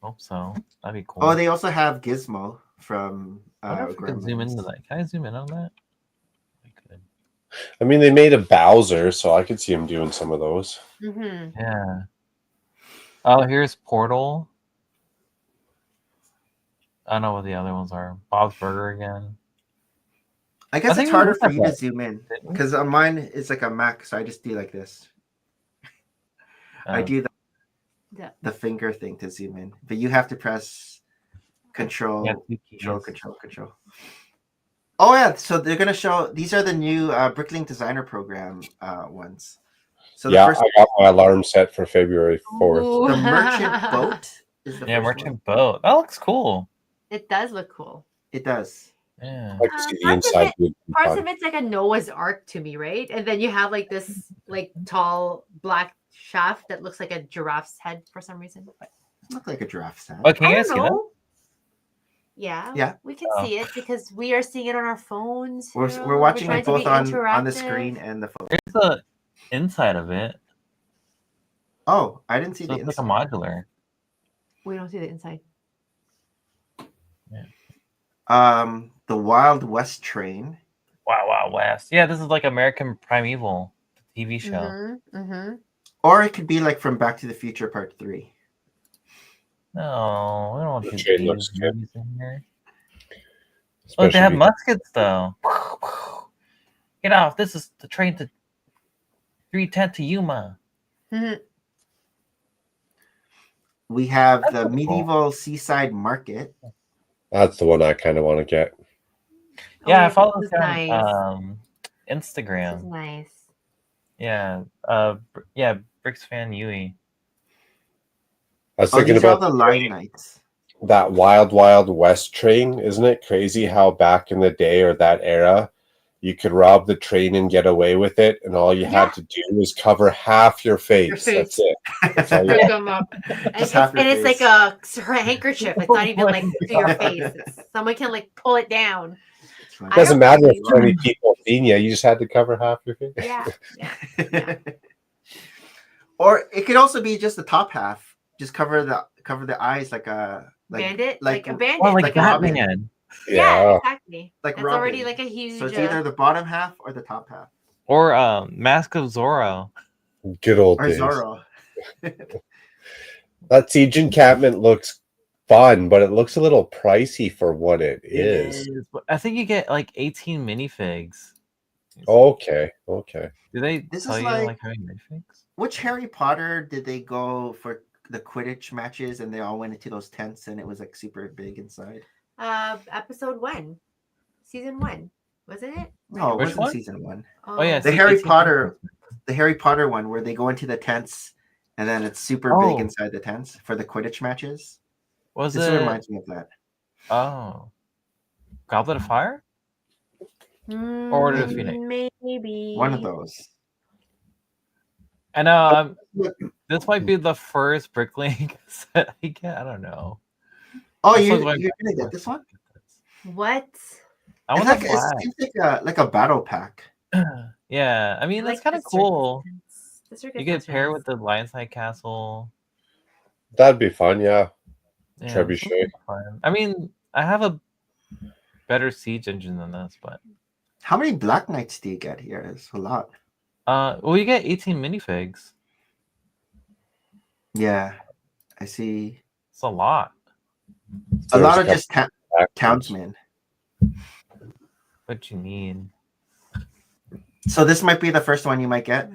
Hope so. That'd be cool. Oh, they also have Gizmo from I wonder if we can zoom Gremlins. into that. Can I zoom in on that? I could. I mean, they made a Bowser, so I could see him doing some of those. Mm-hmm. Yeah. Oh, here's Portal. I don't know what the other ones are. Bob's Burger again. I guess I think it's we harder looked for at you to that, zoom in didn't we? because on mine it's like a Mac, so I just do like this. I do the finger thing to zoom in, but you have to press Control, Yeah, two keys. Control. Oh yeah, so they're gonna show these are the new Bricklink Designer Program ones. So the Yeah, first, I got my alarm set for February 4th. Ooh. the Merchant Boat is the Yeah, first Merchant one. Boat. That looks cool. It does look cool. It does. Yeah. I like to see the Parts of inside. it- view. Parts of it's like a Noah's Ark to me, right? And then you have like this like tall black shaft that looks like a giraffe's head for some reason. But Look like a giraffe head. Oh, can you I guys don't see that? know. Yeah, Yeah. we can Oh. see it because we are seeing it on our phones. We're you know, we're watching trying it to both be on the interactive. screen and the phone. Here's the inside of it. Oh, I didn't see So the it's like a inside. modular. We don't see the inside. The Wild West Train. Wow, wow, West. Yeah, this is like American Primeval, the TV show. Mm-hmm, mm-hmm. Or it could be like from Back to the Future Part 3. No, we don't want The to train these looks good. movies in here. Look, they have Especially- muskets though. Get off! This is the train to 310 to Yuma. We have That's the cool. Medieval Seaside Market. That's the one I kind of want to get. Yeah, I Oh, follow this this is guy nice. on This is Instagram. nice. Yeah, Bricks fan Yui. I was Oh, thinking these are all about the line nights. that Wild Wild West train. Isn't it crazy how back in the day or that era, you could rob the train and get away with it, and all you had to do was cover half your face. face. That's it. That's all you Pick had. 'em up. And, Just half your it's like face. a handkerchief. It's not even like to your face. Someone can like pull it down. It's fine. I Doesn't don't matter if blame 20 people seen you. You just had to cover half your face. Yeah, yeah. Or it could also be just the top half. Just cover the eyes like a Bandit, like a like- bandit. Oh, like Like Robin. Batman. yeah, Yeah. exactly. Like That's already Robin. like a huge. So it's either the bottom half or the top half. Or Mask of Zorro. Good old Or days. Zorro. That siege encampment looks fun, but it looks a little pricey for what it It is. is, but I think you get like 18 minifigs. Okay. Do they This tell is you like- like having minifigs? Which Harry Potter did they go for the Quidditch matches and they all went into those tents and it was like super big inside? Episode 1, season 1, wasn't it? No, it Which wasn't one? season 1. Oh yeah, The see, Harry 18 Potter- minifigs. The Harry Potter one where they go into the tents and then it's super big inside the tents for the Quidditch matches. Was This it? reminds me of that. Oh, Goblet of Fire? Order of the Phoenix. Maybe One of those. I know. This might be the first Bricklink set I get. I don't know. Oh, This you're was my- gonna get this one? What? I It's want like, the it flag. seems like a battle pack. Yeah, I mean I that's like kind of the cool. circus. The circus You get sounds paired nice. with the Lionside Castle. That'd be fun, yeah. Yeah, Trebuchet. this looks fun. I mean, I have a better siege engine than this, but How many Black Knights do you get here? It's a lot. well, you get 18 minifigs. Yeah, I see. It's a lot. A lot of There's just couple townsmen. What you need? So this might be the first one you might get.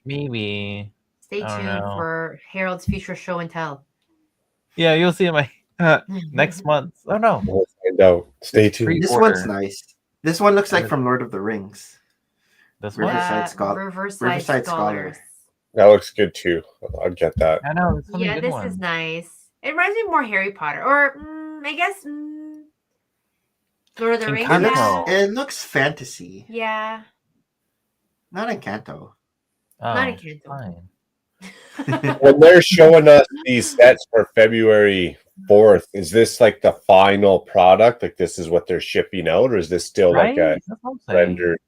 Maybe. Stay I don't tuned know. for Harold's future show and tell. Yeah, you'll see in my next month. Oh no. We'll find out. Stay tuned. This Order. one's nice. This one looks like Order. from Lord of the Rings. This one. Riverside Scholar. Riverside Scholar. Scholars. That looks good too. I'd get that. I know. It's Yeah, good this one. is nice. It reminds me more Harry Potter, or I guess Lord of the Rings. Encanto. Yeah. It looks fantasy, Yeah. not Encanto. Not Oh, Encanto. fine. When they're showing us these sets for February 4th, is this like the final product? Like this is what they're shipping out, or is this still Right? like a That's what I'm saying. rendered?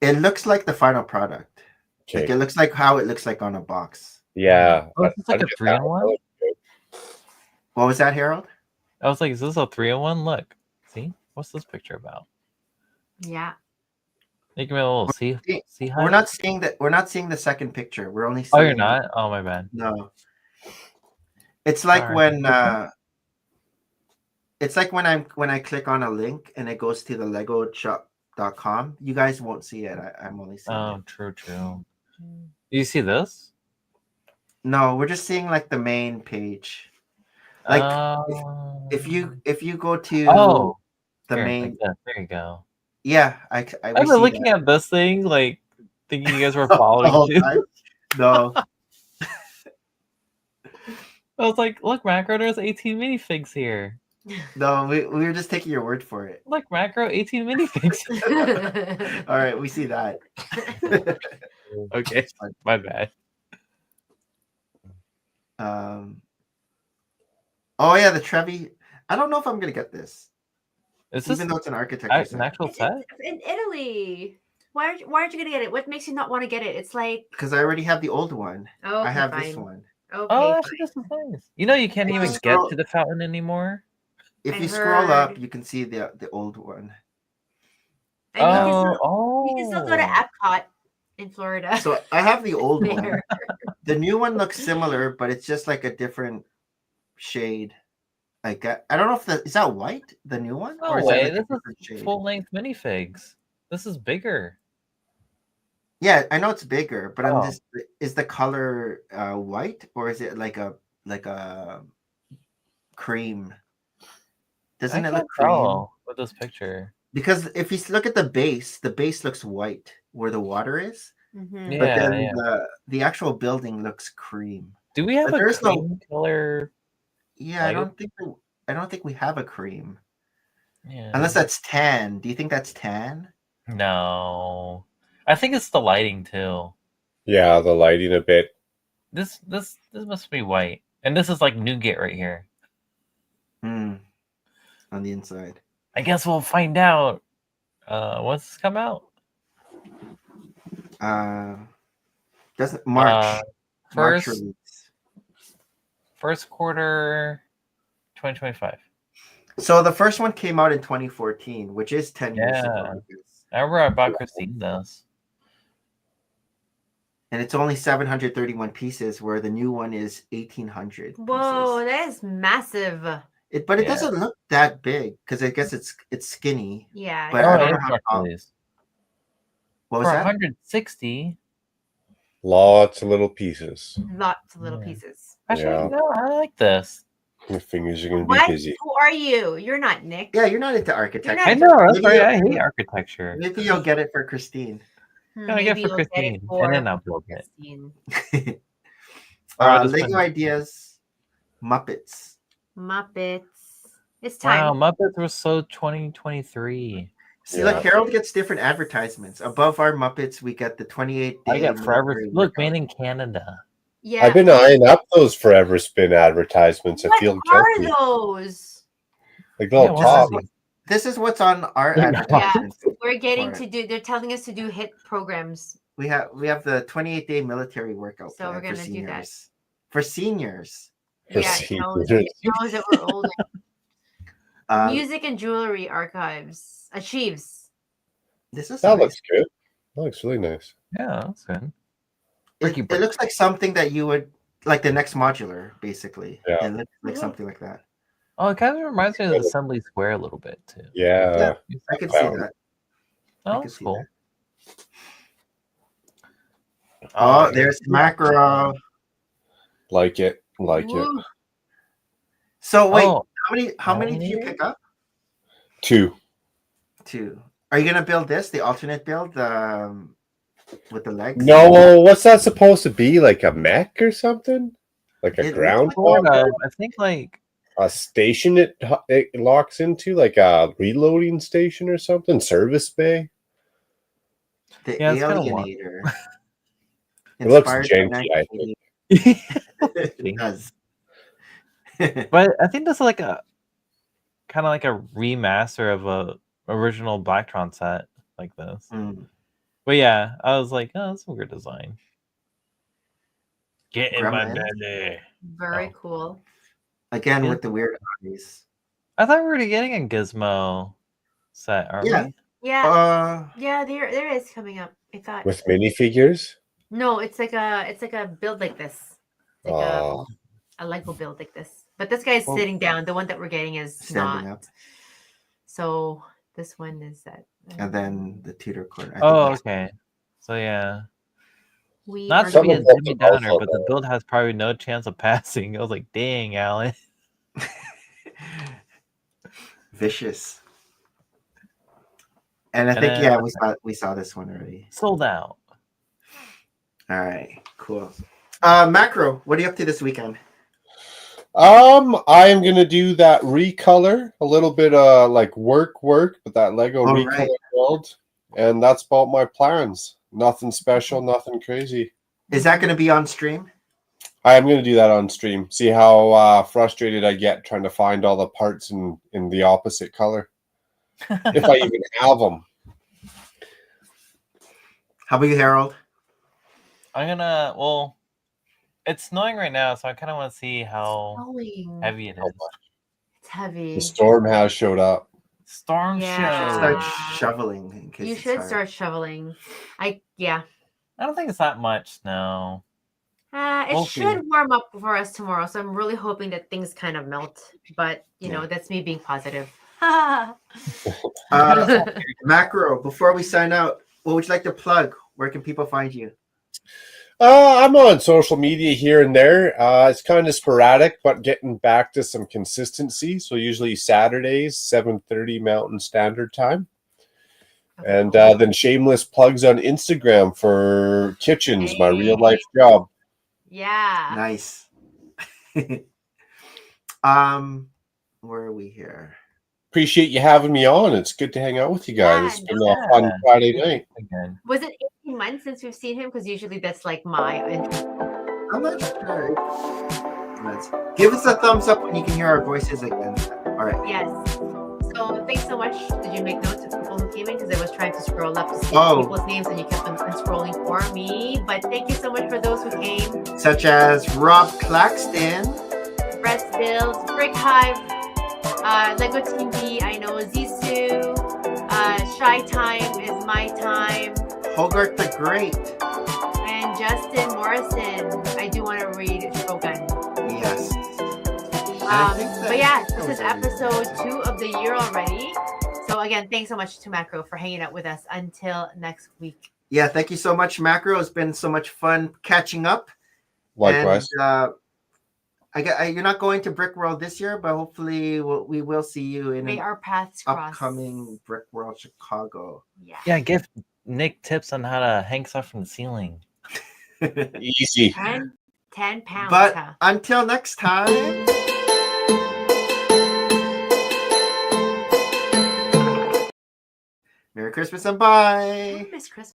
It looks like the final product. Okay. Like it looks like how it looks like on a box. Yeah. Oh, is this like I'd a get 3-in-1? that. What was that, Harold? I was like, is this a 3-in-1? Look. See? What's this picture about? Yeah. Make me a little see We're not seeing that. We're not seeing the second picture. We're only. Oh, Seeing, you're not? Oh, my bad. No. It's like Alright. when I click on a link and it goes to the LegoShop.com. You guys won't see it. I'm only seeing Oh, it. true. Do you see this? No, we're just seeing like the main page. Like if you go to Oh, the here, main, like that. There you go. yeah, I I've we been see looking that. at this thing, like thinking you guys were the following whole too. time. No, I was like, look, Macro, there's 18 minifigs here. no, we were just taking your word for it. Look, Macro, 18 minifigs. All right, we see that. Okay, my bad. Oh yeah, the Trevi. I don't know if I'm gonna get this, Is this even though it's an architecture an set. actual set? It's in Italy. Why aren't you gonna get it? What makes you not want to get it? It's like, Because I already have the old one. oh, I have fine. this one. Okay. Oh, actually, this is nice. You know, you can't even get Scroll- to the fountain anymore. If I you scroll up, heard- you can see the old one. And Oh, you can still go to Epcot in Florida. So I have the old one. There. The new one looks similar, but it's just like a different shade. Like I don't know if is that white, the new one, No is way. that like a This different is shade? full-length minifigs. This is bigger. Yeah, I know it's bigger, but Oh. I'm just is the color white or is it like a cream? Doesn't I it can't look cream? tell with this picture. Because if you look at the base looks white where the water is, Mhm. Yeah, but then yeah. the actual building looks cream. Do we have But a there's no- cream color? Yeah, Lego? I don't think we have a cream. Yeah. Unless that's tan. Do you think that's tan? No. I think it's the lighting too. Yeah, the lighting a bit. This must be white. And this is like nougat right here. On the inside. I guess we'll find out. Once this come out? Doesn't March. March First release. first quarter 2025. So the first one came out in 2014, which is 10 years ago. Yeah. I guess. I remember I bought Christine this. And it's only 731 pieces, where the new one is 1,800 Whoa, pieces. that is massive. But it Yeah. doesn't look that big because I guess it's skinny. Yeah. But Oh, I it don't is know how tall. actually. What For was that? 160. Lots of little pieces. Lots of little Yeah. pieces. Actually, Yeah. no, I like this. Your fingers are going to What? be busy. Who are you? You're not Nick. Yeah, you're not into architecture. not- I know. That's Maybe right. I you'll- hate architecture. Maybe you'll get it for Christine. Gotta get Maybe for you'll get it Christine, for and then I'll build it. Christine. Or I'll just Lego put- ideas, Muppets. Muppets. It's Wow, time. Muppets were so 2023. See, Yeah. look, Harold gets different advertisements. Above our Muppets, we get the 28-day. I get forever. military Look, workout. made in Canada. Yeah. I've been eyeing up those Forever Spin advertisements. I What feel are guilty. those? Like little Yeah, top. what's This is what's on our Yeah. advertisements. We're getting for to it. do. They're telling us to do hit programs. We have the 28-day military workout So plan we're for gonna do that. seniors. For seniors. For Yeah, seniors. it knows that we're older. Um, Music and jewelry archives achieves. this is That nice. looks good. That looks really nice. Yeah, that's good. It looks like something that you would like the next modular, basically. Yeah. It looks like Mhm. something like that. Oh, it kind of reminds me of Assembly Square a little bit too. Yeah. I can see Wow. that. Oh, can that's see cool. Oh, there's Makro. Like it. Like it. Woo. So wait, Oh, how many did you pick up? 2. 2. Are you gonna build this, the alternate build, with the legs? No, what's that supposed to be? Like a mech or something? Like a It ground sort walker? of. I think like A station it locks into? Like a reloading station or something? Service bay? The Yeah, it's kinda long. Alienator. It looks Inspired by janky, I think. 1980. It does. But I think that's like a kind of like a remaster of a original Blacktron set like this. Mm. But yeah, I was like, oh, that's a weird design. Get in my Gremlins. belly. Very Oh. cool. Again Yeah. with the weird eyes. I thought we were getting a Gizmo set, aren't Yeah. we? Yeah. Uh, Yeah, there is coming up. I thought. With minifigures? No, it's like a build like this. Like Oh. a Lego build like this. But this guy's Well- sitting down. The one that we're getting is Standing not. up. So this one is that. And then the Tudor corner. Oh, okay. So yeah, we not are to be Someone a built Jimmy them both Downer, of but the them. build has probably no chance of passing. I was like, dang, Alan. Vicious. And I And think then- we saw this one already. Sold out. All right, cool. Macro, what are you up to this weekend? I am gonna do that recolor, a little bit like work, but that Lego All recolor right. build, and that's about my plans. Nothing special, nothing crazy. Is that going to be on stream? I am gonna do that on stream. See how frustrated I get trying to find all the parts in the opposite color, if I even have them. How about you, Harold? I'm gonna. Well, it's snowing right now, so I kind of want to see how Snowing. heavy it is. It's heavy. The storm has showed up. Storm Yeah. Start show. shoveling in case You it's should hard. start shoveling. I don't think it's that much snow. It Okay. should warm up for us tomorrow, so I'm really hoping that things kind of melt. But you know, that's me being positive. Macro, before we sign out, what would you like to plug? Where can people find you? I'm on social media here and there. It's kind of sporadic, but getting back to some consistency. So usually Saturdays, 7:30 Mountain Standard Time. And then shameless plugs on Instagram for Kitchens, my real life job. Yeah. Nice. Where are we here? Appreciate you having me on. It's good to hang out with you guys. It's been a fun Yeah. Friday night. Again. Was it 18 months since we've seen him? Because usually that's like my. I'm not sure. Give us a thumbs up when you can hear our voices again. All right. Yes. So thanks so much. Did you make notes of people who came in? Because I was trying to scroll up to see people's names and you kept them scrolling for me. But thank you so much for those who came. Such as Rob Claxton, Brett Stills, Brick Hive, Lego Team B, I know Zisu, Shy Time is my time, Hogarth the Great, and Justin Morrison. I do want to read Shogun. Yes. I think that But yeah, that this was is already- episode 2 of the year already. So again, thanks so much to Makro for hanging out with us until next week. Yeah, thank you so much, Macro. It's been so much fun catching up. Likewise. And, you're not going to Brick World this year, but hopefully we will see you in May an our paths cross. upcoming Brick World Chicago. Yeah. Yeah, give Nick tips on how to hang stuff from the ceiling. Easy. 10 pounds. But huh? until next time. Merry Christmas and bye. Miss Christmas.